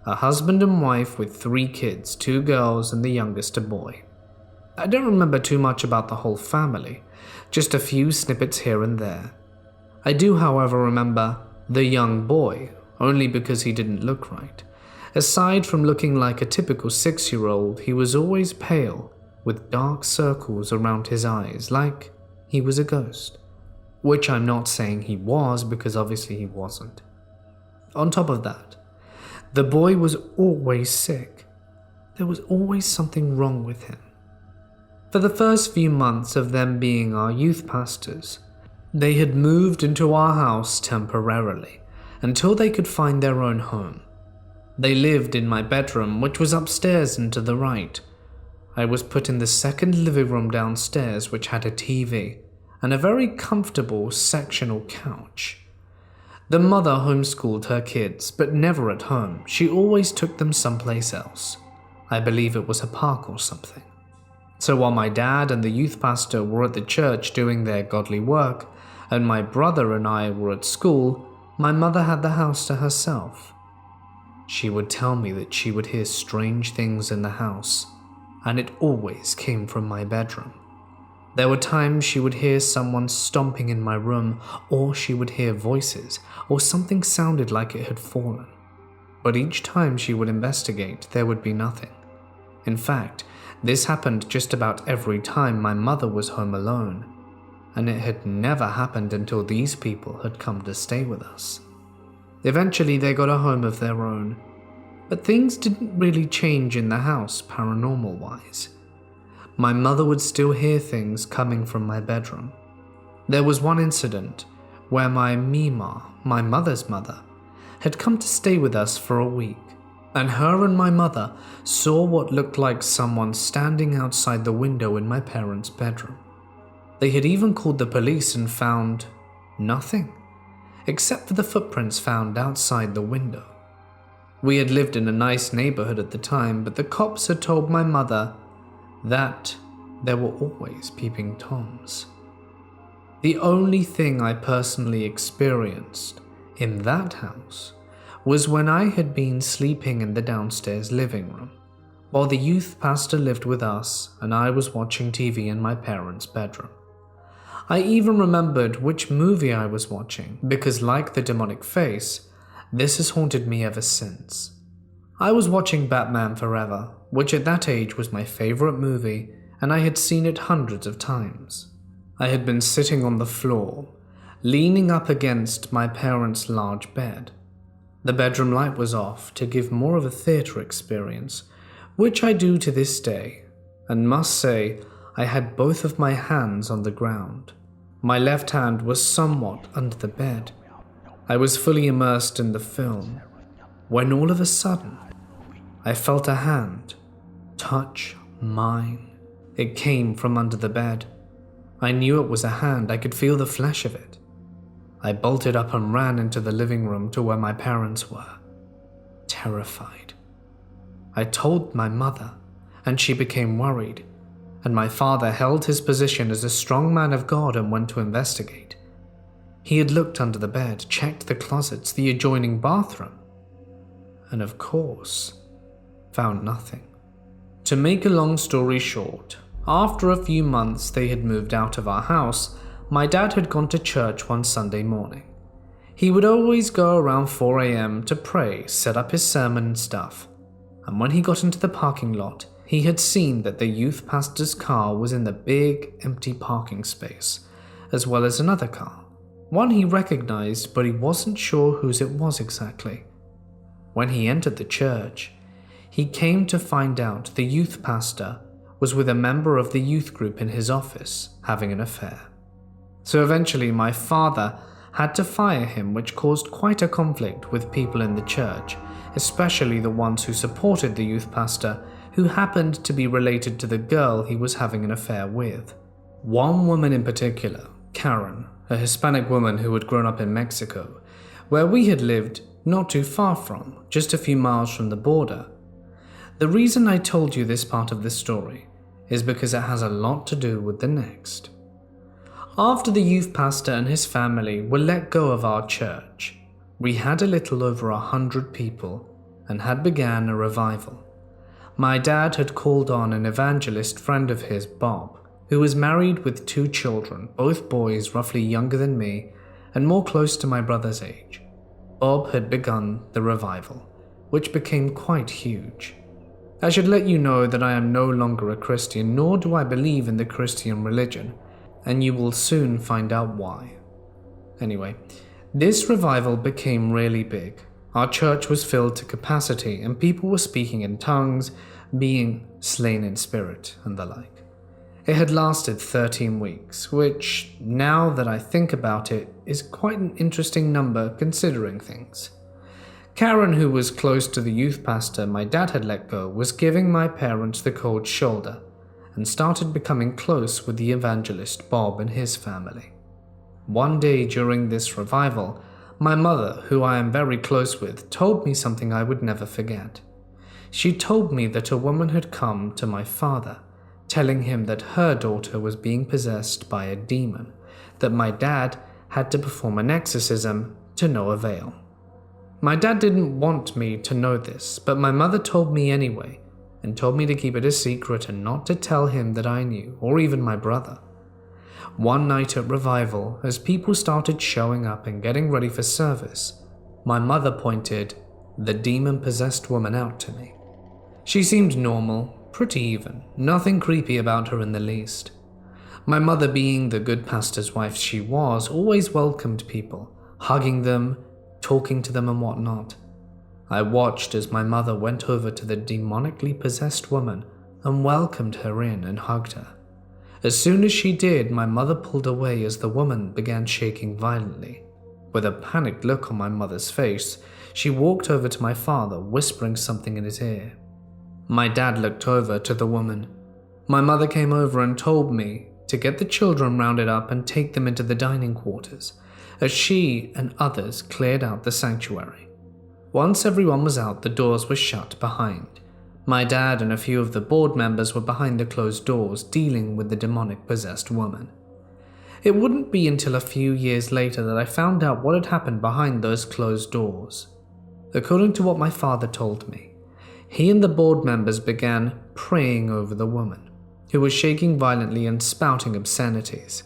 a husband and wife with 3 kids, 2 girls and the youngest a boy. I don't remember too much about the whole family, just a few snippets here and there. I do, however, remember the young boy, only because he didn't look right. Aside from looking like a typical 6-year-old, he was always pale, with dark circles around his eyes, like he was a ghost. Which I'm not saying he was, because obviously he wasn't. On top of that, the boy was always sick. There was always something wrong with him. For the first few months of them being our youth pastors, they had moved into our house temporarily, until they could find their own home. They lived in my bedroom, which was upstairs and to the right. I was put in the second living room downstairs, which had a TV, and a very comfortable sectional couch. The mother homeschooled her kids, but never at home. She always took them someplace else. I believe it was a park or something. So while my dad and the youth pastor were at the church doing their godly work, and my brother and I were at school, my mother had the house to herself. She would tell me that she would hear strange things in the house, and it always came from my bedroom. There were times she would hear someone stomping in my room, or she would hear voices, or something sounded like it had fallen. But each time she would investigate, there would be nothing. In fact, this happened just about every time my mother was home alone, and it had never happened until these people had come to stay with us. Eventually they got a home of their own, but things didn't really change in the house paranormal-wise. My mother would still hear things coming from my bedroom. There was one incident where my Mima, my mother's mother, had come to stay with us for a week, and her and my mother saw what looked like someone standing outside the window in my parents' bedroom. They had even called the police and found nothing, except for the footprints found outside the window. We had lived in a nice neighborhood at the time, but the cops had told my mother that there were always peeping Toms. The only thing I personally experienced in that house was when I had been sleeping in the downstairs living room, while the youth pastor lived with us and I was watching TV in my parents' bedroom. I even remembered which movie I was watching, because like the demonic face, this has haunted me ever since. I was watching Batman Forever, which at that age was my favorite movie, and I had seen it hundreds of times. I had been sitting on the floor, leaning up against my parents' large bed. The bedroom light was off to give more of a theater experience, which I do to this day, and must say I had both of my hands on the ground. My left hand was somewhat under the bed. I was fully immersed in the film, when all of a sudden, I felt a hand touch mine. It came from under the bed. I knew it was a hand. I could feel the flesh of it. I bolted up and ran into the living room to where my parents were, terrified. I told my mother, and she became worried, and my father held his position as a strong man of God and went to investigate. He had looked under the bed, checked the closets, the adjoining bathroom, and of course, found nothing. To make a long story short, after a few months they had moved out of our house, my dad had gone to church one Sunday morning. He would always go around 4 a.m. to pray, set up his sermon and stuff, and when he got into the parking lot, he had seen that the youth pastor's car was in the big, empty parking space, as well as another car. One he recognized, but he wasn't sure whose it was exactly. When he entered the church, he came to find out the youth pastor was with a member of the youth group in his office, having an affair. So eventually my father had to fire him, which caused quite a conflict with people in the church, especially the ones who supported the youth pastor, who happened to be related to the girl he was having an affair with. One woman in particular, Karen, a Hispanic woman who had grown up in Mexico, where we had lived not too far from, just a few miles from the border. The reason I told you this part of the story is because it has a lot to do with the next. After the youth pastor and his family were let go of our church, we had a little over 100 people and had began a revival. My dad had called on an evangelist friend of his, Bob, who was married with 2 children, both boys roughly younger than me and more close to my brother's age. Bob had begun the revival, which became quite huge. I should let you know that I am no longer a Christian, nor do I believe in the Christian religion, and you will soon find out why. Anyway, this revival became really big. Our church was filled to capacity, and people were speaking in tongues, being slain in spirit, and the like. It had lasted 13 weeks, which, now that I think about it, is quite an interesting number considering things. Karen, who was close to the youth pastor my dad had let go, was giving my parents the cold shoulder and started becoming close with the evangelist Bob and his family. One day during this revival, my mother, who I am very close with, told me something I would never forget. She told me that a woman had come to my father, telling him that her daughter was being possessed by a demon, that my dad had to perform an exorcism to no avail. My dad didn't want me to know this, but my mother told me anyway, and told me to keep it a secret and not to tell him that I knew, or even my brother. One night at revival, as people started showing up and getting ready for service, my mother pointed the demon-possessed woman out to me. She seemed normal, pretty even, nothing creepy about her in the least. My mother, being the good pastor's wife she was, always welcomed people, hugging them, talking to them and whatnot. I watched as my mother went over to the demonically possessed woman and welcomed her in and hugged her. As soon as she did, my mother pulled away as the woman began shaking violently. With a panicked look on my mother's face, she walked over to my father, whispering something in his ear. My dad looked over to the woman. My mother came over and told me to get the children rounded up and take them into the dining quarters, as she and others cleared out the sanctuary. Once everyone was out, the doors were shut behind. My dad and a few of the board members were behind the closed doors dealing with the demonic-possessed woman. It wouldn't be until a few years later that I found out what had happened behind those closed doors. According to what my father told me, he and the board members began praying over the woman, who was shaking violently and spouting obscenities.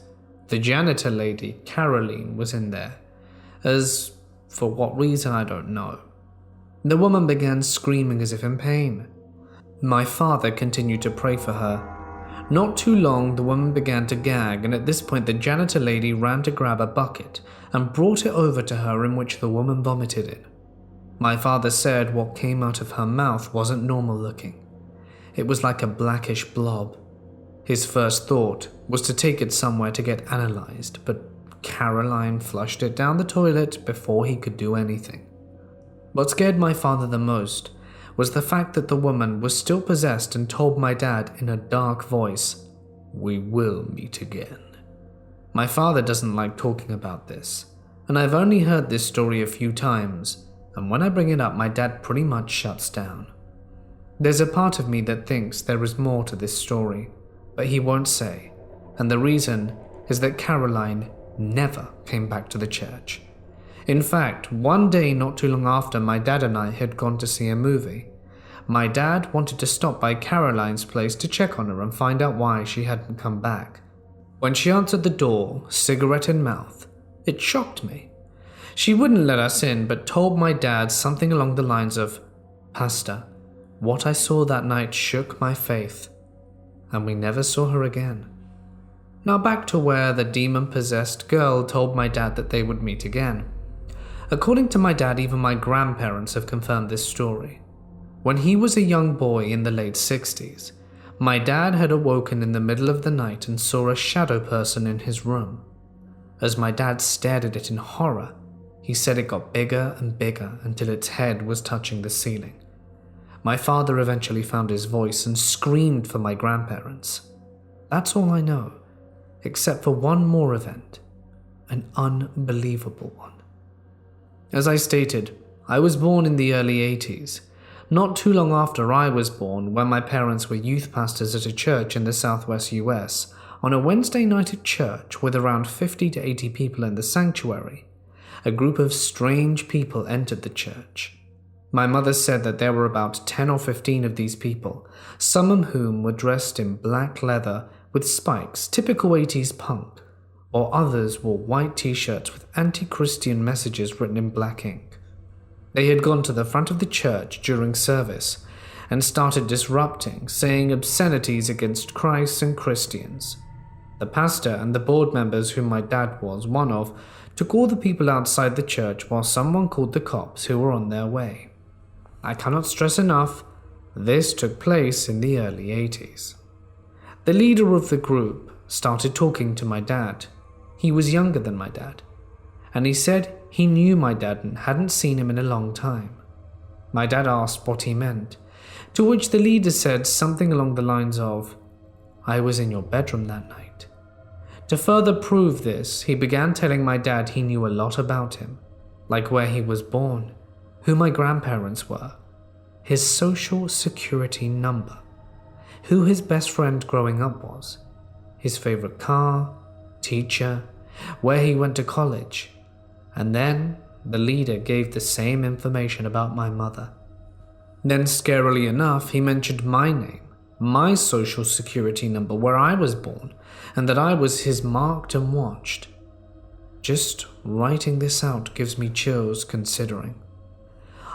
The janitor lady, Caroline, was in there, as for what reason I don't know. The woman began screaming as if in pain. My father continued to pray for her. Not too long, the woman began to gag, and at this point the janitor lady ran to grab a bucket and brought it over to her, in which the woman vomited in. My father said what came out of her mouth wasn't normal looking. It was like a blackish blob. His first thought was to take it somewhere to get analyzed, but Caroline flushed it down the toilet before he could do anything. What scared my father the most was the fact that the woman was still possessed and told my dad in a dark voice, "We will meet again." My father doesn't like talking about this, and I've only heard this story a few times, and when I bring it up, my dad pretty much shuts down. There's a part of me that thinks there is more to this story, but he won't say, and the reason is that Caroline never came back to the church. In fact, one day not too long after my dad and I had gone to see a movie, my dad wanted to stop by Caroline's place to check on her and find out why she hadn't come back. When she answered the door, cigarette in mouth, it shocked me. She wouldn't let us in, but told my dad something along the lines of, "Pastor, what I saw that night shook my faith," and we never saw her again. Now back to where the demon-possessed girl told my dad that they would meet again. According to my dad, even my grandparents have confirmed this story. When he was a young boy in the late 60s, my dad had awoken in the middle of the night and saw a shadow person in his room. As my dad stared at it in horror, he said it got bigger and bigger until its head was touching the ceiling. My father eventually found his voice and screamed for my grandparents. That's all I know, except for one more event. an unbelievable one. As I stated, I was born in the early 80s, not too long after I was born, when my parents were youth pastors at a church in the southwest US. On a Wednesday night at church with around 50 to 80 people in the sanctuary, a group of strange people entered the church. My mother said that there were about 10 or 15 of these people, some of whom were dressed in black leather with spikes, typical 80s punk, while others wore white t-shirts with anti-Christian messages written in black ink. They had gone to the front of the church during service and started disrupting, saying obscenities against Christ and Christians. The pastor and the board members, whom my dad was one of, took all the people outside the church while someone called the cops, who were on their way. I cannot stress enough, this took place in the early 80s. The leader of the group started talking to my dad. He was younger than my dad, and he said he knew my dad and hadn't seen him in a long time. My dad asked what he meant, to which the leader said something along the lines of, "I was in your bedroom that night." To further prove this, he began telling my dad he knew a lot about him, like where he was born, who my grandparents were, his social security number, who his best friend growing up was, his favorite car, teacher, where he went to college, and then the leader gave the same information about my mother. Then, scarily enough, he mentioned my name, my social security number, where I was born, and that I was his marked and watched. Just writing this out gives me chills considering.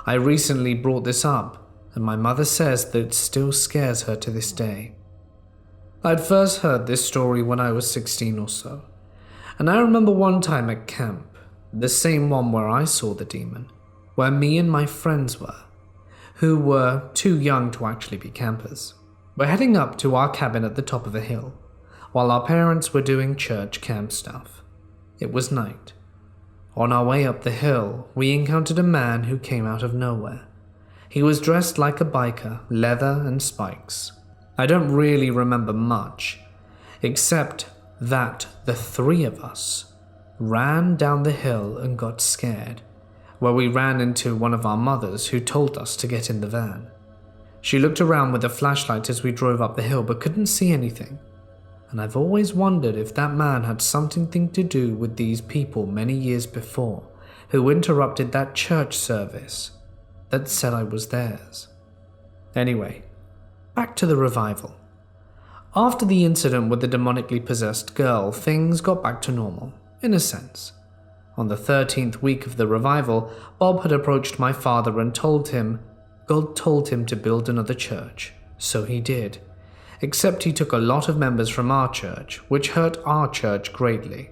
I recently brought this up, and my mother says that it still scares her to this day. I'd first heard this story when I was 16 or so, and I remember one time at camp, the same one where I saw the demon, where me and my friends were, who were too young to actually be campers. We're heading up to our cabin at the top of a hill, while our parents were doing church camp stuff. It was night. On our way up the hill, we encountered a man who came out of nowhere. He was dressed like a biker, leather and spikes. I don't really remember much, except that the three of us ran down the hill and got scared, where we ran into one of our mothers, who told us to get in the van. She looked around with a flashlight as we drove up the hill but couldn't see anything, and I've always wondered if that man had something to do with these people many years before, who interrupted that church service that said I was theirs. Anyway, back to the revival. After the incident with the demonically possessed girl, things got back to normal, in a sense. On the 13th week of the revival, Bob had approached my father and told him God told him to build another church, so he did. Except he took a lot of members from our church, which hurt our church greatly.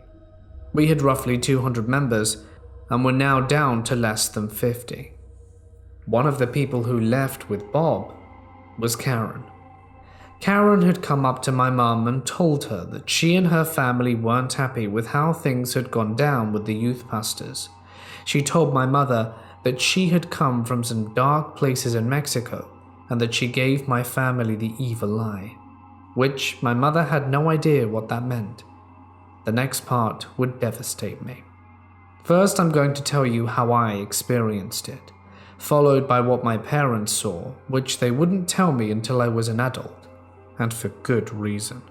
We had roughly 200 members, and were now down to less than 50. One of the people who left with Bob was Karen. Karen had come up to my mum and told her that she and her family weren't happy with how things had gone down with the youth pastors. She told my mother that she had come from some dark places in Mexico, and that she gave my family the evil eye, which my mother had no idea what that meant. The next part would devastate me. First, I'm going to tell you how I experienced it, followed by what my parents saw, which they wouldn't tell me until I was an adult, and for good reason.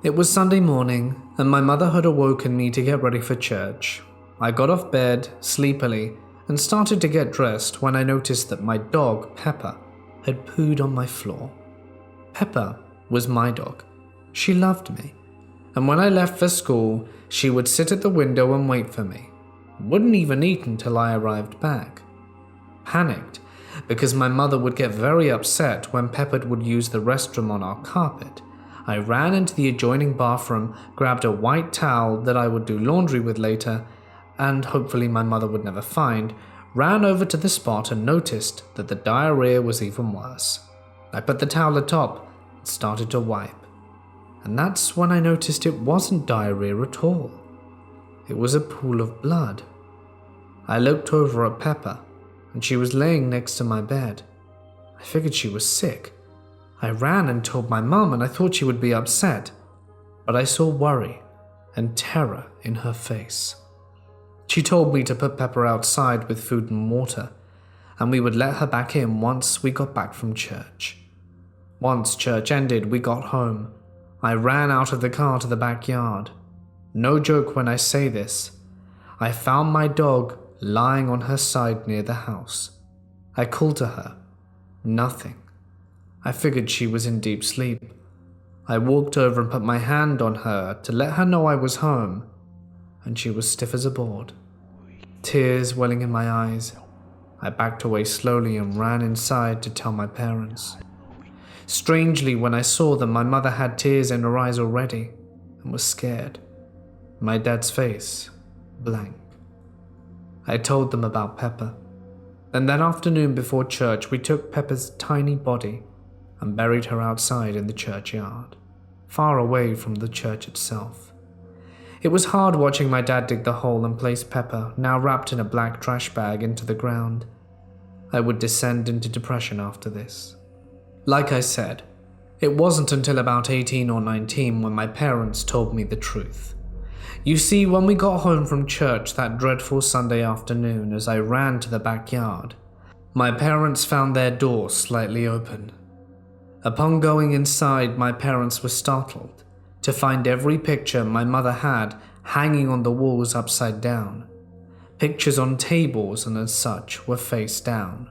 It was Sunday morning, and my mother had awoken me to get ready for church. I got off bed, sleepily, and started to get dressed when I noticed that my dog, Pepper, had pooed on my floor. Pepper was my dog. She loved me, and when I left for school, she would sit at the window and wait for me. Wouldn't even eat until I arrived back. Panicked, because my mother would get very upset when Pepper would use the restroom on our carpet, I ran into the adjoining bathroom, grabbed a white towel that I would do laundry with later, and hopefully my mother would never find, ran over to the spot and noticed that the diarrhea was even worse. I put the towel atop and started to wipe, and that's when I noticed it wasn't diarrhea at all. It was a pool of blood. I looked over at Pepper, and she was laying next to my bed. I figured she was sick. I ran and told my mum, and I thought she would be upset, but I saw worry and terror in her face. She told me to put Pepper outside with food and water, and we would let her back in once we got back from church. Once church ended, we got home. I ran out of the car to the backyard. No joke when I say this. I found my dog lying on her side near the house. I called to her. Nothing. I figured she was in deep sleep. I walked over and put my hand on her to let her know I was home, and she was stiff as a board. Tears welling in my eyes. I backed away slowly and ran inside to tell my parents. Strangely, when I saw them, my mother had tears in her eyes already and was scared. My dad's face, blank. I told them about Pepper. And that afternoon before church, we took Pepper's tiny body and buried her outside in the churchyard, far away from the church itself. It was hard watching my dad dig the hole and place Pepper, now wrapped in a black trash bag, into the ground. I would descend into depression after this. Like I said, it wasn't until about 18 or 19 when my parents told me the truth. You see, when we got home from church that dreadful Sunday afternoon, as I ran to the backyard, my parents found their door slightly open. Upon going inside, my parents were startled to find every picture my mother had hanging on the walls upside down. Pictures on tables and as such were face down.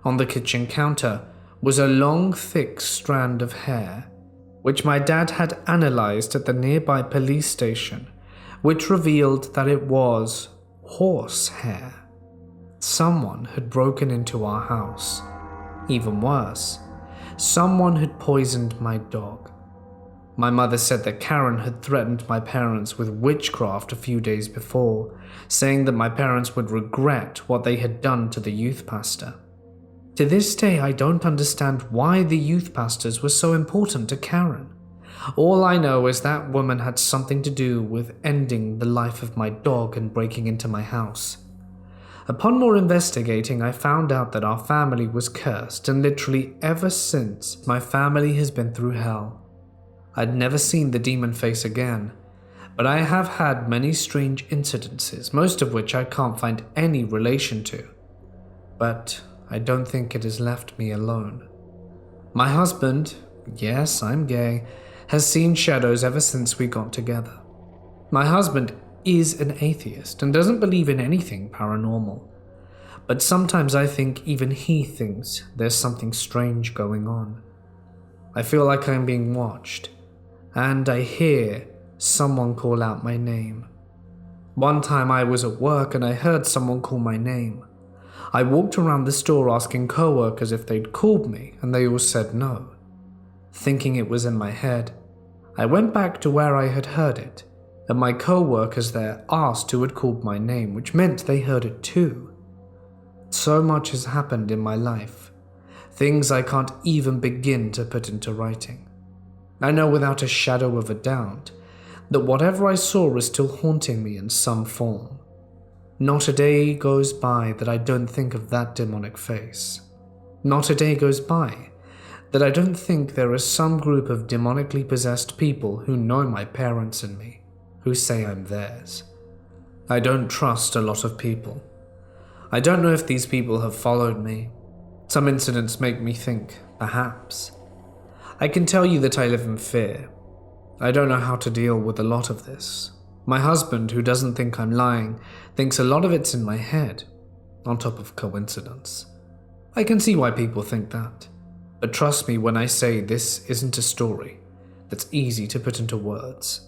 On the kitchen counter was a long, thick strand of hair, which my dad had analyzed at the nearby police station, which revealed that it was horse hair. Someone had broken into our house. Even worse, someone had poisoned my dog. My mother said that Karen had threatened my parents with witchcraft a few days before, saying that my parents would regret what they had done to the youth pastor. To this day, I don't understand why the youth pastors were so important to Karen. All I know is that woman had something to do with ending the life of my dog and breaking into my house. Upon more investigating, I found out that our family was cursed, and literally ever since, my family has been through hell. I'd never seen the demon face again, but I have had many strange incidences, most of which I can't find any relation to. But I don't think it has left me alone. My husband, yes, I'm gay, has seen shadows ever since we got together. My husband is an atheist and doesn't believe in anything paranormal, but sometimes I think even he thinks there's something strange going on. I feel like I'm being watched, and I hear someone call out my name. One time I was at work and I heard someone call my name. I walked around the store asking co-workers if they'd called me, and they all said no. Thinking it was in my head, I went back to where I had heard it, and my co-workers there asked who had called my name, which meant they heard it too. So much has happened in my life, things I can't even begin to put into writing. I know without a shadow of a doubt that whatever I saw is still haunting me in some form. Not a day goes by that I don't think of that demonic face. Not a day goes by that I don't think there is some group of demonically possessed people who know my parents and me, who say I'm theirs. I don't trust a lot of people. I don't know if these people have followed me. Some incidents make me think, perhaps. I can tell you that I live in fear. I don't know how to deal with a lot of this. My husband, who doesn't think I'm lying, thinks a lot of it's in my head, on top of coincidence. I can see why people think that, but trust me when I say this isn't a story that's easy to put into words.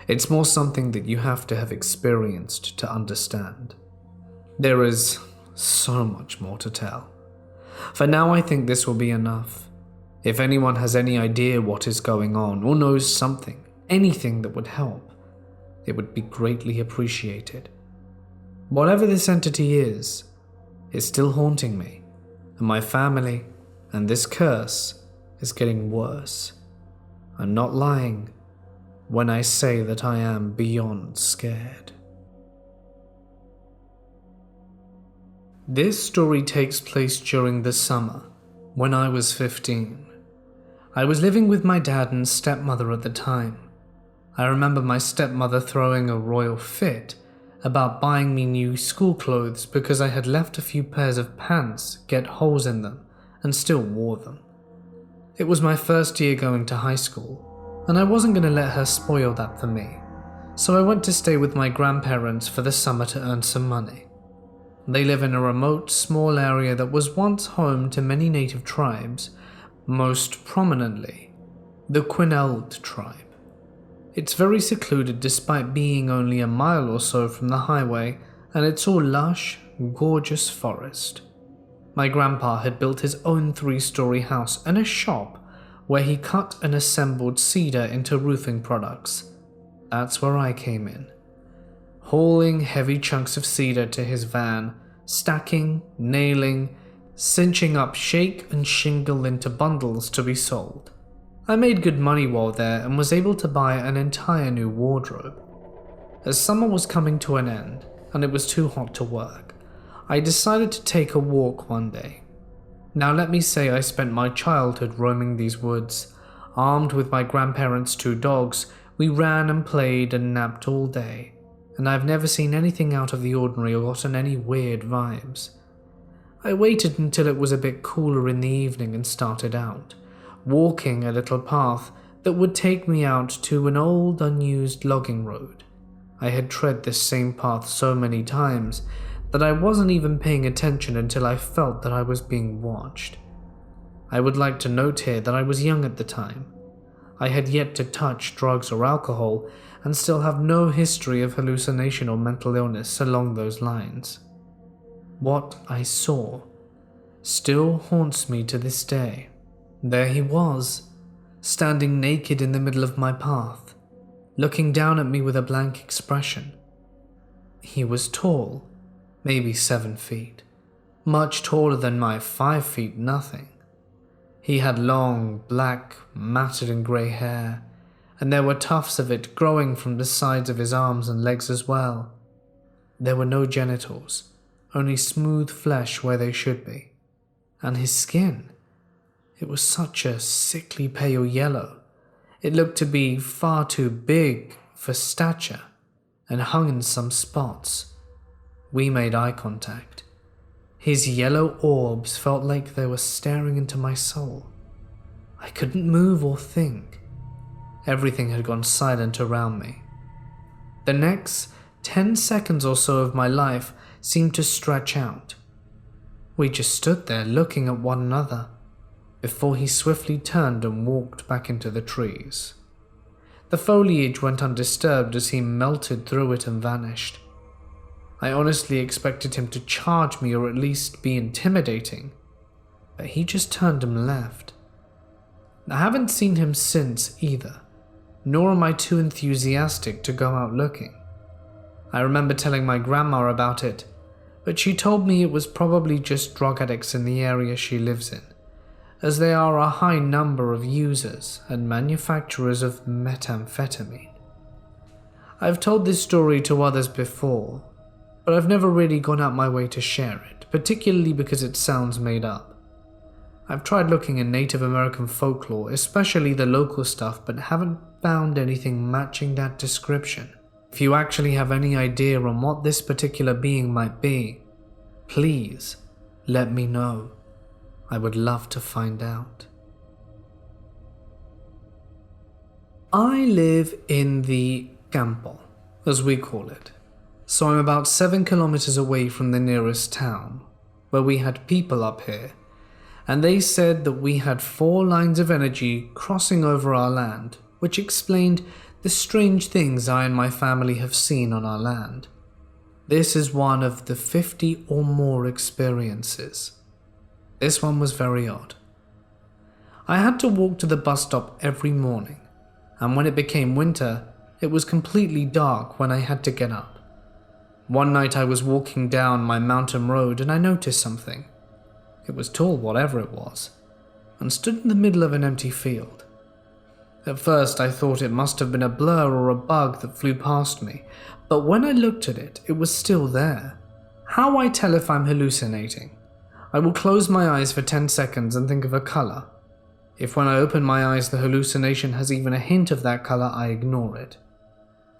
It's more something that you have to have experienced to understand. There is so much more to tell. For now, I think this will be enough. If anyone has any idea what is going on or knows something, anything that would help, it would be greatly appreciated. Whatever this entity is still haunting me, and my family, and this curse is getting worse. I'm not lying when I say that I am beyond scared. This story takes place during the summer, when I was 15. I was living with my dad and stepmother at the time. I remember my stepmother throwing a royal fit about buying me new school clothes because I had left a few pairs of pants get holes in them and still wore them. It was my first year going to high school, and I wasn't going to let her spoil that for me, so I went to stay with my grandparents for the summer to earn some money. They live in a remote, small area that was once home to many native tribes, most prominently the Quinault tribe. It's very secluded despite being only a mile or so from the highway, and it's all lush, gorgeous forest. My grandpa had built his own 3-story house and a shop where he cut and assembled cedar into roofing products. That's where I came in, hauling heavy chunks of cedar to his van, stacking, nailing, cinching up shake and shingle into bundles to be sold. I made good money while there and was able to buy an entire new wardrobe. As summer was coming to an end and it was too hot to work, I decided to take a walk one day. Now let me say I spent my childhood roaming these woods. Armed with my grandparents' 2 dogs, we ran and played and napped all day, and I've never seen anything out of the ordinary or gotten any weird vibes. I waited until it was a bit cooler in the evening and started out, walking a little path that would take me out to an old unused logging road. I had tread this same path so many times that I wasn't even paying attention until I felt that I was being watched. I would like to note here that I was young at the time. I had yet to touch drugs or alcohol and still have no history of hallucination or mental illness along those lines. What I saw still haunts me to this day. There he was, standing naked in the middle of my path, looking down at me with a blank expression. He was tall, maybe 7 feet, much taller than my 5 feet nothing. He had long, black, matted and grey hair, and there were tufts of it growing from the sides of his arms and legs as well. There were no genitals, only smooth flesh where they should be. And his skin, it was such a sickly pale yellow. It looked to be far too big for stature and hung in some spots. We made eye contact. His yellow orbs felt like they were staring into my soul. I couldn't move or think. Everything had gone silent around me. The next 10 seconds or so of my life seemed to stretch out. We just stood there looking at one another before he swiftly turned and walked back into the trees. The foliage went undisturbed as he melted through it and vanished. I honestly expected him to charge me or at least be intimidating, but he just turned and left. I haven't seen him since either, nor am I too enthusiastic to go out looking. I remember telling my grandma about it, but she told me it was probably just drug addicts in the area she lives in, as there are a high number of users and manufacturers of methamphetamine. I've told this story to others before, but I've never really gone out my way to share it, particularly because it sounds made up. I've tried looking in Native American folklore, especially the local stuff, but haven't found anything matching that description. If you actually have any idea on what this particular being might be, please let me know. I would love to find out. I live in the campo, as we call it. So I'm about 7 kilometers away from the nearest town, where we had people up here, and they said that we had 4 lines of energy crossing over our land, which explained the strange things I and my family have seen on our land. This is one of the 50 or more experiences. This one was very odd. I had to walk to the bus stop every morning, and when it became winter, it was completely dark when I had to get up. One night I was walking down my mountain road and I noticed something. It was tall, whatever it was, and stood in the middle of an empty field. At first I thought it must have been a blur or a bug that flew past me, but when I looked at it, it was still there. How I tell if I'm hallucinating? I will close my eyes for 10 seconds and think of a color. If when I open my eyes the hallucination has even a hint of that color, I ignore it.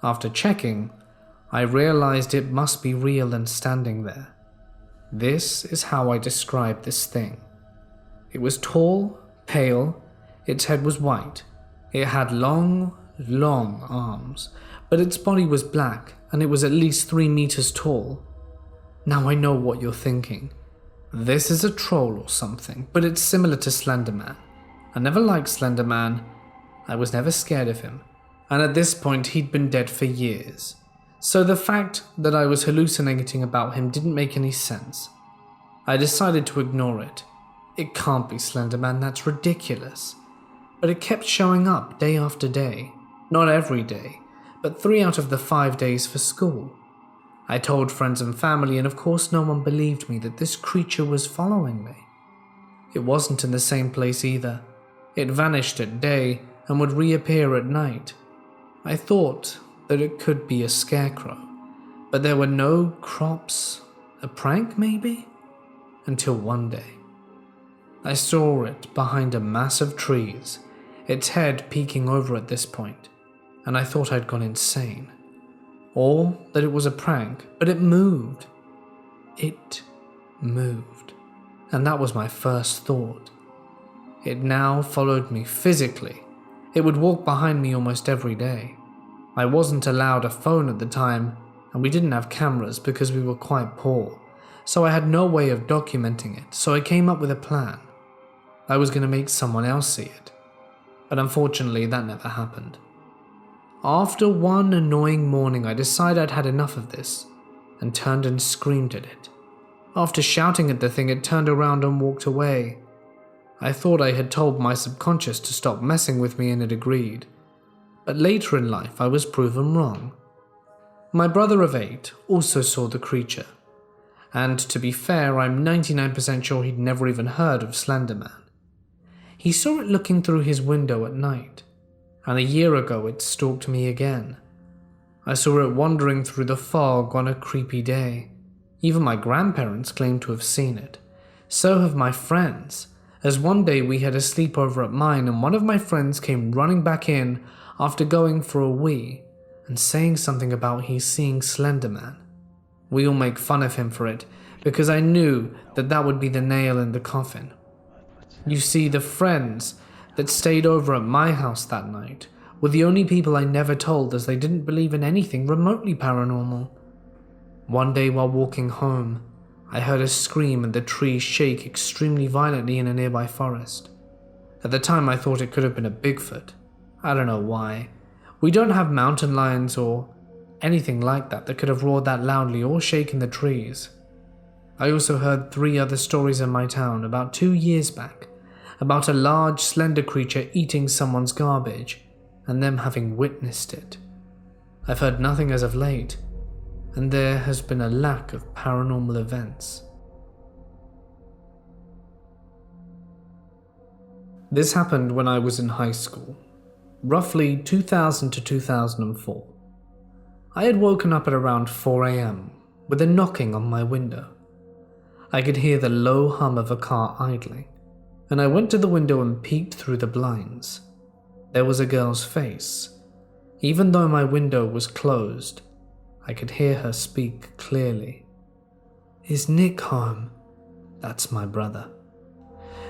After checking, I realized it must be real and standing there. This is how I describe this thing. It was tall, pale, its head was white. It had long arms, but its body was black and it was at least 3 meters tall. Now I know what you're thinking. This is a troll or something, but it's similar to Slender Man. I never liked Slender Man. I was never scared of him, and at this point he'd been dead for years. So the fact that I was hallucinating about him didn't make any sense. I decided to ignore it. It can't be Slender Man, that's ridiculous. But it kept showing up day after day. Not every day, but 3 out of the 5 days for school. I told friends and family, and of course no one believed me that this creature was following me. It wasn't in the same place either. It vanished at day and would reappear at night. I thought that it could be a scarecrow, but there were no crops, a prank maybe? Until one day. I saw it behind a mass of trees, its head peeking over at this point, and I thought I'd gone insane. Or that it was a prank, but it moved. It moved, and that was my first thought. It now followed me physically. It would walk behind me almost every day. I wasn't allowed a phone at the time, and we didn't have cameras because we were quite poor, so I had no way of documenting it, so I came up with a plan. I was going to make someone else see it, but unfortunately that never happened. After one annoying morning, I decided I'd had enough of this, and turned and screamed at it. After shouting at the thing, it turned around and walked away. I thought I had told my subconscious to stop messing with me and it agreed. But later in life, I was proven wrong. My brother of 8 also saw the creature, and to be fair, I'm 99% sure he'd never even heard of Slender Man. He saw it looking through his window at night, and a year ago it stalked me again. I saw it wandering through the fog on a creepy day. Even my grandparents claimed to have seen it. So have my friends, as one day we had a sleepover at mine and one of my friends came running back in after going for a wee and saying something about he's seeing Slender Man. We all make fun of him for it because I knew that that would be the nail in the coffin. You see, the friends that stayed over at my house that night were the only people I never told, as they didn't believe in anything remotely paranormal. One day while walking home, I heard a scream and the trees shake extremely violently in a nearby forest. At the time I thought it could have been a Bigfoot. I don't know why. We don't have mountain lions or anything like that could have roared that loudly or shaken the trees. I also heard 3 other stories in my town about 2 years back about a large slender creature eating someone's garbage and them having witnessed it. I've heard nothing as of late, and there has been a lack of paranormal events. This happened when I was in high school, roughly 2000 to 2004. I had woken up at around 4 a.m. with a knocking on my window. I could hear the low hum of a car idling, and I went to the window and peeked through the blinds. There was a girl's face. Even though my window was closed, I could hear her speak clearly. "Is Nick home?" That's my brother.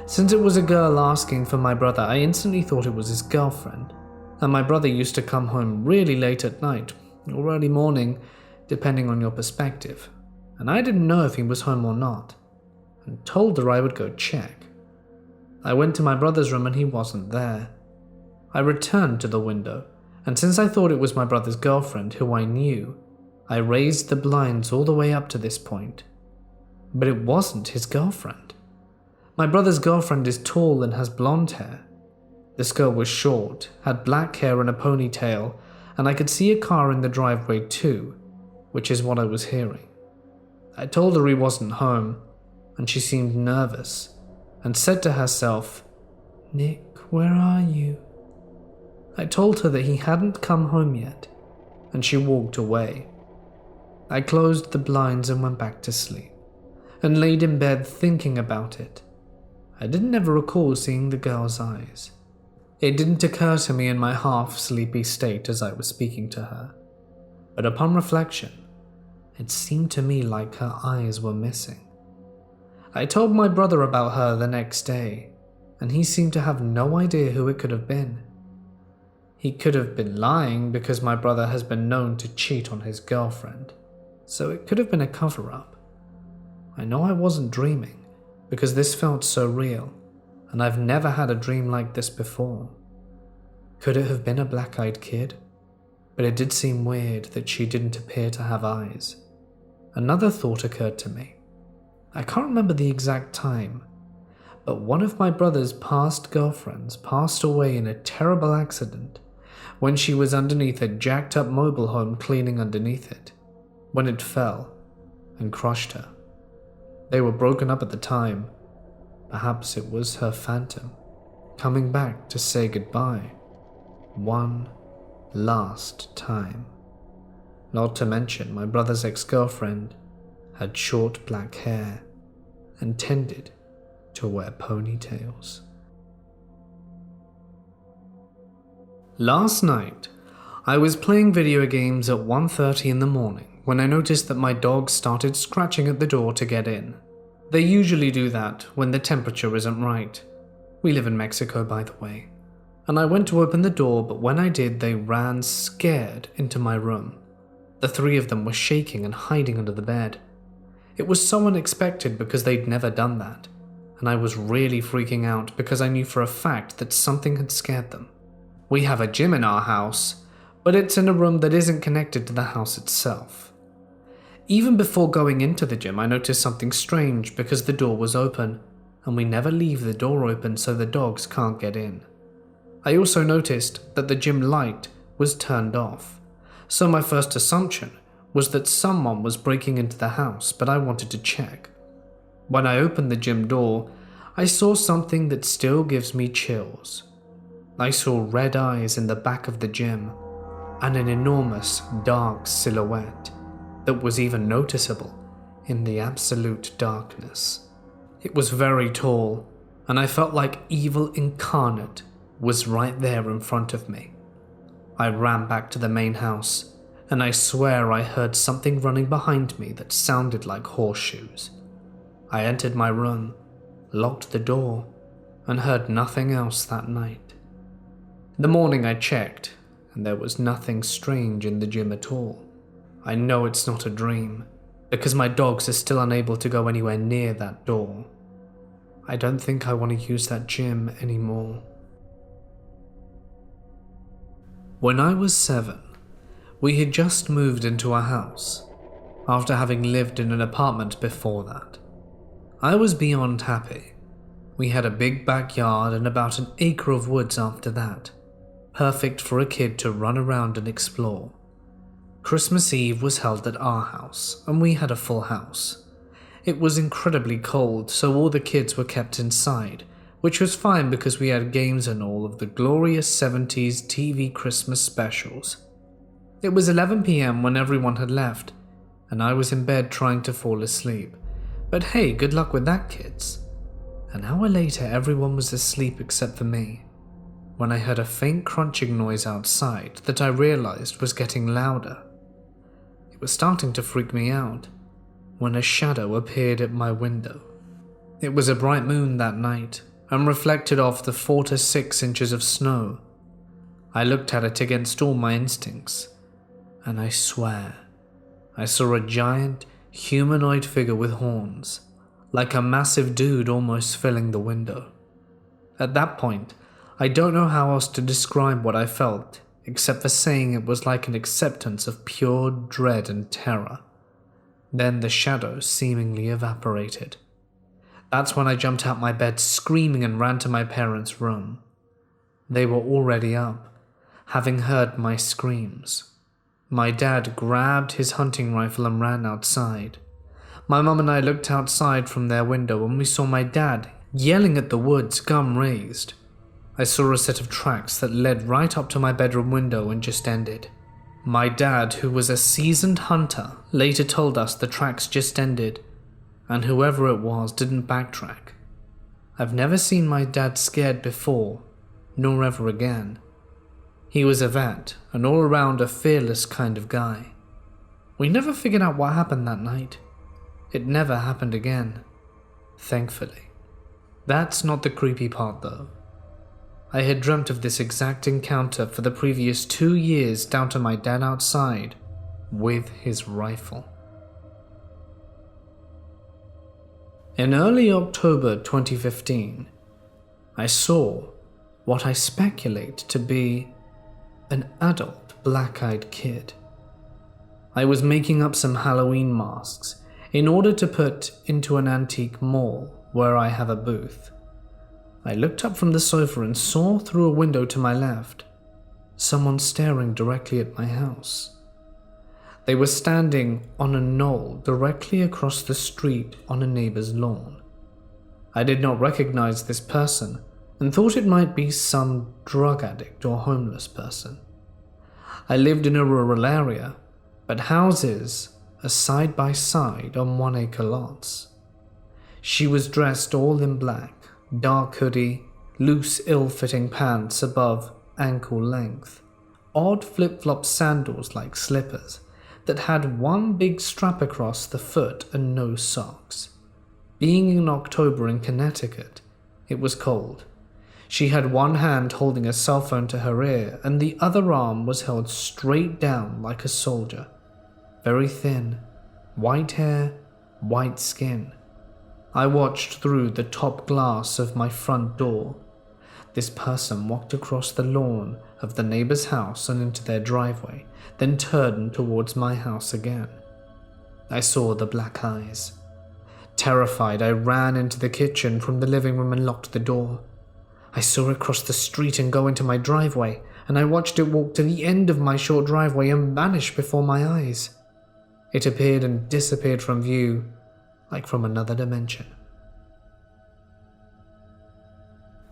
Since it was a girl asking for my brother, I instantly thought it was his girlfriend, and my brother used to come home really late at night, or early morning, depending on your perspective, and I didn't know if he was home or not, and told her I would go check. I went to my brother's room and he wasn't there. I returned to the window, and since I thought it was my brother's girlfriend, who I knew, I raised the blinds all the way up to this point. But it wasn't his girlfriend. My brother's girlfriend is tall and has blonde hair. This girl was short, had black hair and a ponytail, and I could see a car in the driveway too, which is what I was hearing. I told her he wasn't home, and she seemed nervous, and said to herself, "Nick, where are you?" I told her that he hadn't come home yet, and she walked away. I closed the blinds and went back to sleep, and laid in bed thinking about it. I didn't ever recall seeing the girl's eyes. It didn't occur to me in my half-sleepy state as I was speaking to her. but upon reflection, it seemed to me like her eyes were missing. I told my brother about her the next day, and he seemed to have no idea who it could have been. He could have been lying because my brother has been known to cheat on his girlfriend, so it could have been a cover-up. I know I wasn't dreaming because this felt so real, and I've never had a dream like this before. Could it have been a black-eyed kid? But it did seem weird that she didn't appear to have eyes. Another thought occurred to me. I can't remember the exact time, but one of my brother's past girlfriends passed away in a terrible accident when she was underneath a jacked-up mobile home cleaning underneath it, when it fell and crushed her. They were broken up at the time. Perhaps it was her phantom coming back to say goodbye one last time. Not to mention my brother's ex-girlfriend had short black hair and tended to wear ponytails. Last night, I was playing video games at 1:30 in the morning when I noticed that my dog started scratching at the door to get in. They usually do that when the temperature isn't right. We live in Mexico, by the way. And I went to open the door, but when I did, they ran scared into my room. The three of them were shaking and hiding under the bed. It was so unexpected because they'd never done that, and I was really freaking out because I knew for a fact that something had scared them. We have a gym in our house, but it's in a room that isn't connected to the house itself. Even before going into the gym, I noticed something strange because the door was open, and we never leave the door open so the dogs can't get in. I also noticed that the gym light was turned off, so my first assumption was that someone was breaking into the house, but I wanted to check. When I opened the gym door, I saw something that still gives me chills. I saw red eyes in the back of the gym, and an enormous dark silhouette that was even noticeable in the absolute darkness. It was very tall, and I felt like evil incarnate was right there in front of me. I ran back to the main house, and I swear I heard something running behind me that sounded like horseshoes. I entered my room, locked the door, and heard nothing else that night. In the morning I checked, and there was nothing strange in the gym at all. I know it's not a dream, because my dogs are still unable to go anywhere near that door. I don't think I want to use that gym anymore. When I was 7, we had just moved into a house, after having lived in an apartment before that. I was beyond happy. We had a big backyard and about an acre of woods after that, perfect for a kid to run around and explore. Christmas Eve was held at our house, and we had a full house. It was incredibly cold, so all the kids were kept inside, which was fine because we had games and all of the glorious 70s TV Christmas specials. It was 11 p.m. when everyone had left, and I was in bed trying to fall asleep. But hey, good luck with that, kids. An hour later, everyone was asleep except for me, when I heard a faint crunching noise outside that I realized was getting louder. It was starting to freak me out when a shadow appeared at my window. It was a bright moon that night, and reflected off the 4 to 6 inches of snow. I looked at it against all my instincts, and I swear, I saw a giant, humanoid figure with horns, like a massive dude almost filling the window. At that point, I don't know how else to describe what I felt, except for saying it was like an acceptance of pure dread and terror. Then the shadow seemingly evaporated. That's when I jumped out my bed screaming and ran to my parents' room. They were already up, having heard my screams. My dad grabbed his hunting rifle and ran outside. My mum and I looked outside from their window and we saw my dad yelling at the woods, gun raised. I saw a set of tracks that led right up to my bedroom window and just ended. My dad, who was a seasoned hunter, later told us the tracks just ended, and whoever it was didn't backtrack. I've never seen my dad scared before, nor ever again. He was a vet, and all around a fearless kind of guy. We never figured out what happened that night. It never happened again, thankfully. That's not the creepy part though. I had dreamt of this exact encounter for the previous 2 years down to my dad outside with his rifle. In early October 2015, I saw what I speculate to be an adult black-eyed kid. I was making up some Halloween masks in order to put into an antique mall where I have a booth. I looked up from the sofa and saw through a window to my left someone staring directly at my house. They were standing on a knoll directly across the street on a neighbor's lawn. I did not recognize this person and thought it might be some drug addict or homeless person. I lived in a rural area, but houses are side by side on 1-acre lots. She was dressed all in black, dark hoodie, loose ill-fitting pants above ankle length, odd flip-flop sandals like slippers that had one big strap across the foot and no socks. Being in October in Connecticut, it was cold. She had one hand holding a cell phone to her ear and the other arm was held straight down like a soldier. Very thin, white hair, white skin. I watched through the top glass of my front door. This person walked across the lawn of the neighbor's house and into their driveway, then turned towards my house again. I saw the black eyes. Terrified, I ran into the kitchen from the living room and locked the door. I saw it cross the street and go into my driveway, and I watched it walk to the end of my short driveway and vanish before my eyes. It appeared and disappeared from view, like from another dimension.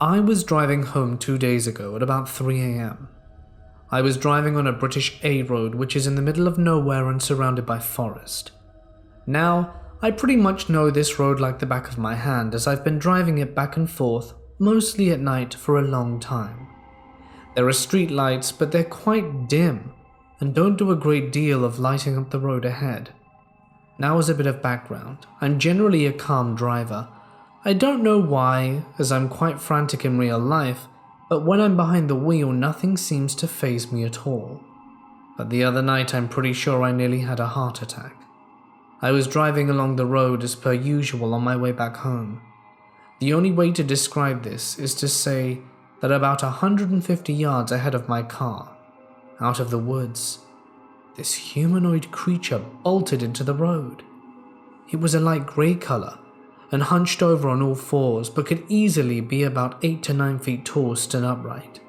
I was driving home 2 days ago at about 3 a.m. I was driving on a British A road which is in the middle of nowhere and surrounded by forest. Now, I pretty much know this road like the back of my hand as I've been driving it back and forth, mostly at night, for a long time. There are street lights, but they're quite dim and don't do a great deal of lighting up the road ahead. Now as a bit of background, I'm generally a calm driver. I don't know why, as I'm quite frantic in real life, but when I'm behind the wheel nothing seems to faze me at all. But the other night I'm pretty sure I nearly had a heart attack. I was driving along the road as per usual on my way back home. The only way to describe this is to say that about 150 yards ahead of my car, out of the woods, this humanoid creature bolted into the road. It was a light grey colour and hunched over on all fours, but could easily be about 8 to 9 feet tall stood upright.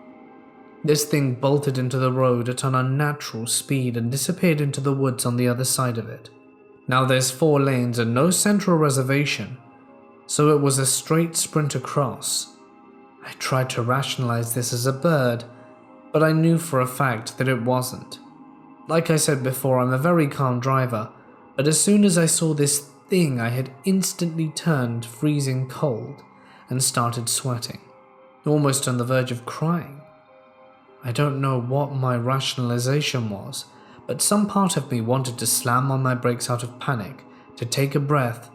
This thing bolted into the road at an unnatural speed and disappeared into the woods on the other side of it. Now there's 4 lanes and no central reservation, so it was a straight sprint across. I tried to rationalize this as a bird, but I knew for a fact that it wasn't. Like I said before, I'm a very calm driver, but as soon as I saw this thing, I had instantly turned freezing cold and started sweating, almost on the verge of crying. I don't know what my rationalization was, but some part of me wanted to slam on my brakes out of panic, to take a breath,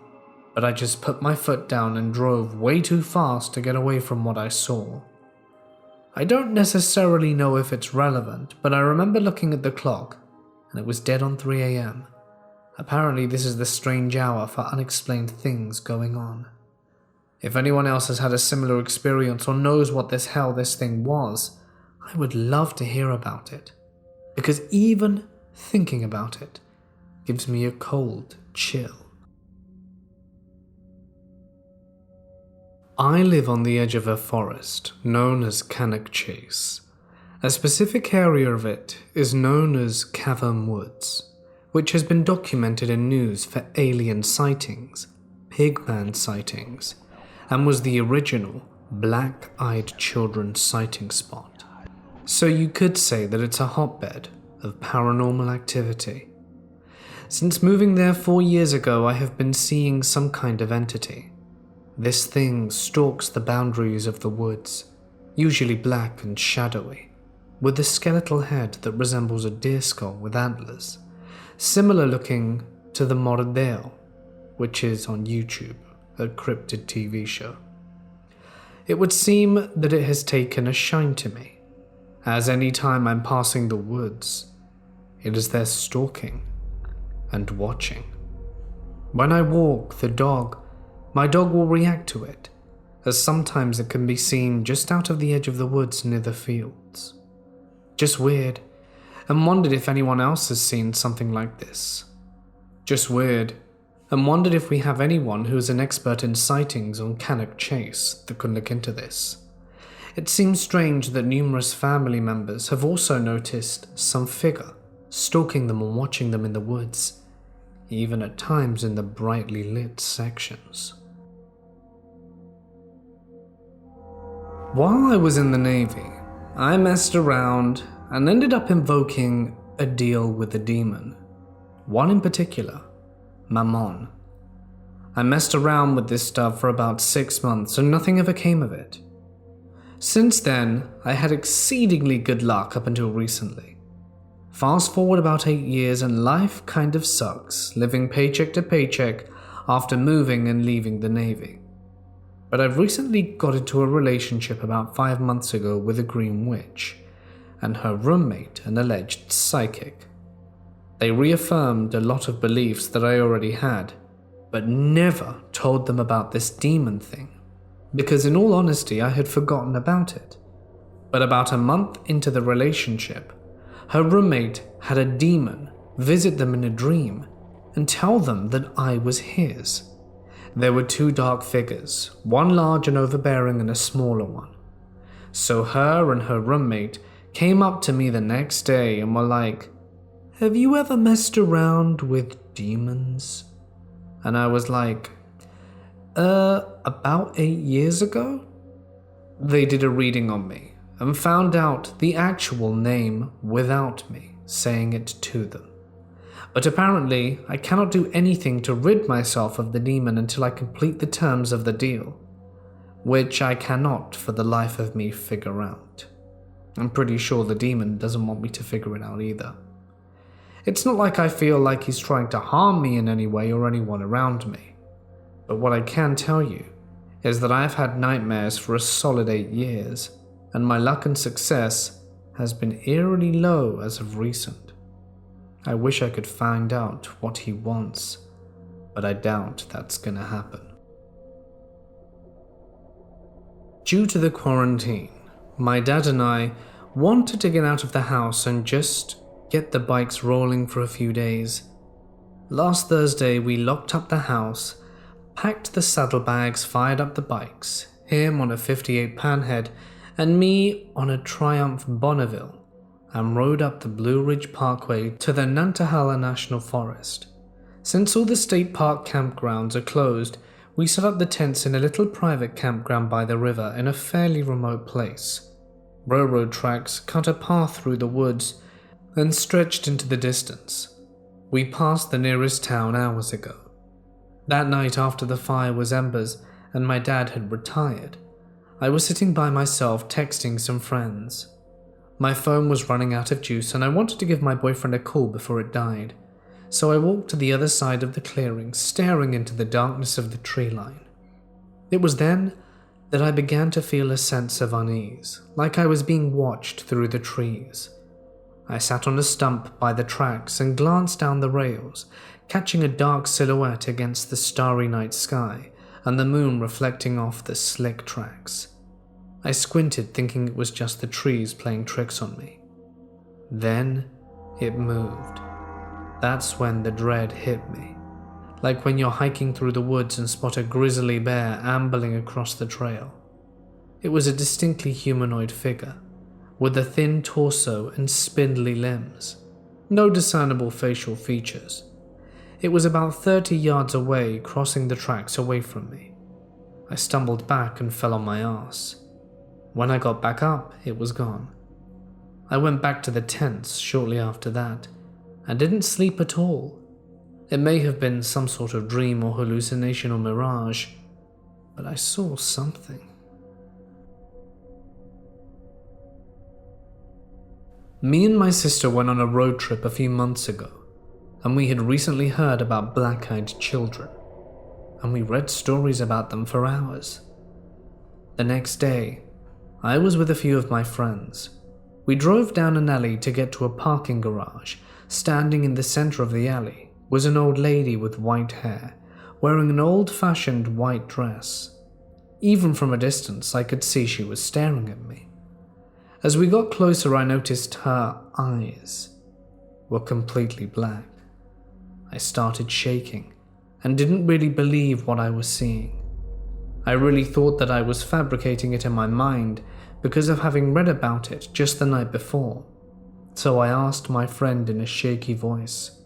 but I just put my foot down and drove way too fast to get away from what I saw. I don't necessarily know if it's relevant, but I remember looking at the clock, and it was dead on 3 a.m. Apparently this is the strange hour for unexplained things going on. If anyone else has had a similar experience or knows what this hell this thing was, I would love to hear about it, because even thinking about it gives me a cold chill. I live on the edge of a forest known as Cannock Chase. A specific area of it is known as Cavern Woods, which has been documented in news for alien sightings, pigman sightings, and was the original black-eyed children sighting spot. So you could say that it's a hotbed of paranormal activity. Since moving there 4 years ago, I have been seeing some kind of entity. This thing stalks the boundaries of the woods, usually black and shadowy, with a skeletal head that resembles a deer skull with antlers, similar looking to the Mortis, which is on YouTube, a Cryptid TV show. It would seem that it has taken a shine to me, as any time I'm passing the woods, it is there stalking and watching. When I walk my dog will react to it, as sometimes it can be seen just out of the edge of the woods near the fields. Just weird, and wondered if anyone else has seen something like this. Just weird, and wondered if we have anyone who is an expert in sightings on Cannock Chase that could look into this. It seems strange that numerous family members have also noticed some figure stalking them and watching them in the woods, even at times in the brightly lit sections. While I was in the Navy, I messed around and ended up invoking a deal with a demon. One in particular, Mammon. I messed around with this stuff for about 6 months and nothing ever came of it. Since then, I had exceedingly good luck up until recently. Fast forward about 8 years and life kind of sucks, living paycheck to paycheck after moving and leaving the Navy. But I've recently got into a relationship about 5 months ago with a green witch and her roommate, an alleged psychic. They reaffirmed a lot of beliefs that I already had, but never told them about this demon thing, because in all honesty I had forgotten about it. But about a month into the relationship, her roommate had a demon visit them in a dream and tell them that I was his. There were 2 dark figures, one large and overbearing and a smaller one. So her and her roommate came up to me the next day and were like, "Have you ever messed around with demons?" And I was like, about 8 years ago? They did a reading on me and found out the actual name without me saying it to them. But apparently, I cannot do anything to rid myself of the demon until I complete the terms of the deal, which I cannot for the life of me figure out. I'm pretty sure the demon doesn't want me to figure it out either. It's not like I feel like he's trying to harm me in any way or anyone around me, but what I can tell you is that I've had nightmares for a solid 8 years, and my luck and success has been eerily low as of recent. I wish I could find out what he wants, but I doubt that's gonna happen. Due to the quarantine, my dad and I wanted to get out of the house and just get the bikes rolling for a few days. Last Thursday, we locked up the house, packed the saddlebags, fired up the bikes, him on a 58 Panhead and me on a Triumph Bonneville, and rode up the Blue Ridge Parkway to the Nocturnal National Forest. Since all the state park campgrounds are closed, we set up the tents in a little private campground by the river in a fairly remote place. Railroad tracks cut a path through the woods and stretched into the distance. We passed the nearest town hours ago. That night after the fire was embers and my dad had retired, I was sitting by myself texting some friends. My phone was running out of juice and I wanted to give my boyfriend a call before it died, so I walked to the other side of the clearing, staring into the darkness of the tree line. It was then that I began to feel a sense of unease, like I was being watched through the trees. I sat on a stump by the tracks and glanced down the rails, catching a dark silhouette against the starry night sky and the moon reflecting off the slick tracks. I squinted, thinking it was just the trees playing tricks on me. Then it moved. That's when the dread hit me, like when you're hiking through the woods and spot a grizzly bear ambling across the trail. It was a distinctly humanoid figure, with a thin torso and spindly limbs. No discernible facial features. It was about 30 yards away, crossing the tracks away from me. I stumbled back and fell on my ass. When I got back up, it was gone. I went back to the tents shortly after that, and didn't sleep at all. It may have been some sort of dream or hallucination or mirage, but I saw something. Me and my sister went on a road trip a few months ago, and we had recently heard about black-eyed children, and we read stories about them for hours. The next day, I was with a few of my friends. We drove down an alley to get to a parking garage. Standing in the center of the alley was an old lady with white hair, wearing an old-fashioned white dress. Even from a distance, I could see she was staring at me. As we got closer, I noticed her eyes were completely black. I started shaking and didn't really believe what I was seeing. I really thought that I was fabricating it in my mind because of having read about it just the night before. So I asked my friend in a shaky voice,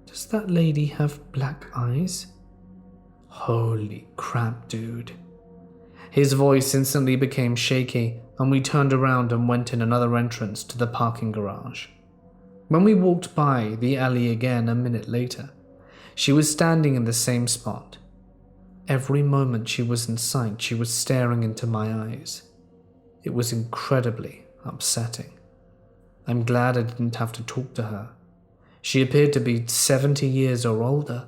"Does that lady have black eyes?" Holy crap, dude. His voice instantly became shaky, and we turned around and went in another entrance to the parking garage. When we walked by the alley again a minute later, she was standing in the same spot. Every moment she was in sight, she was staring into my eyes. It was incredibly upsetting. I'm glad I didn't have to talk to her. She appeared to be 70 years or older.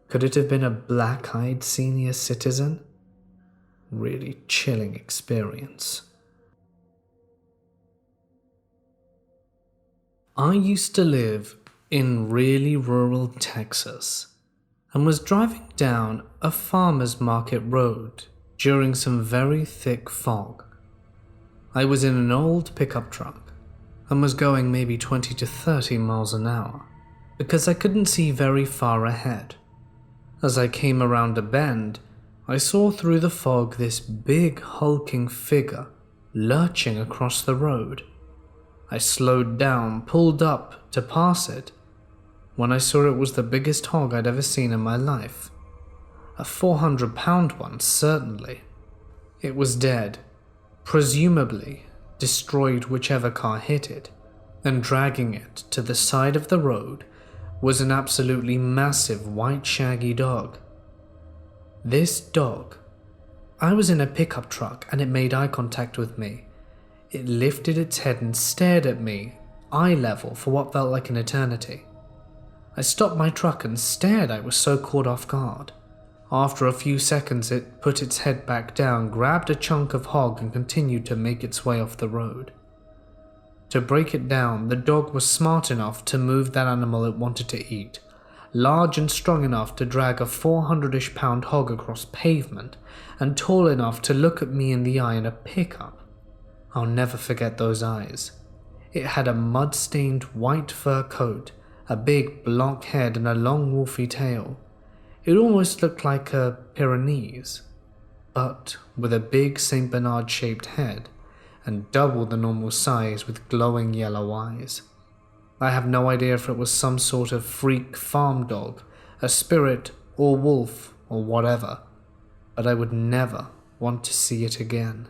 Could it have been a black-eyed senior citizen? Really chilling experience. I used to live in really rural Texas and was driving down a farmer's market road during some very thick fog. I was in an old pickup truck and was going maybe 20 to 30 miles an hour because I couldn't see very far ahead. As I came around a bend, I saw through the fog this big hulking figure lurching across the road. I slowed down, pulled up to pass it, when I saw it was the biggest hog I'd ever seen in my life. A 400-pound one, certainly. It was dead, presumably destroyed whichever car hit it, and dragging it to the side of the road was an absolutely massive white shaggy dog. This dog, I was in a pickup truck and it made eye contact with me. It lifted its head and stared at me, eye level, for what felt like an eternity. I stopped my truck and stared. I was so caught off guard. After a few seconds, it put its head back down, grabbed a chunk of hog and continued to make its way off the road. To break it down, the dog was smart enough to move that animal it wanted to eat, large and strong enough to drag a 400-ish pound hog across pavement, and tall enough to look at me in the eye in a pickup. I'll never forget those eyes. It had a mud-stained white fur coat, a big block head and a long wolfy tail. It almost looked like a Pyrenees, but with a big St. Bernard-shaped head and double the normal size with glowing yellow eyes. I have no idea if it was some sort of freak farm dog, a spirit or wolf or whatever, but I would never want to see it again.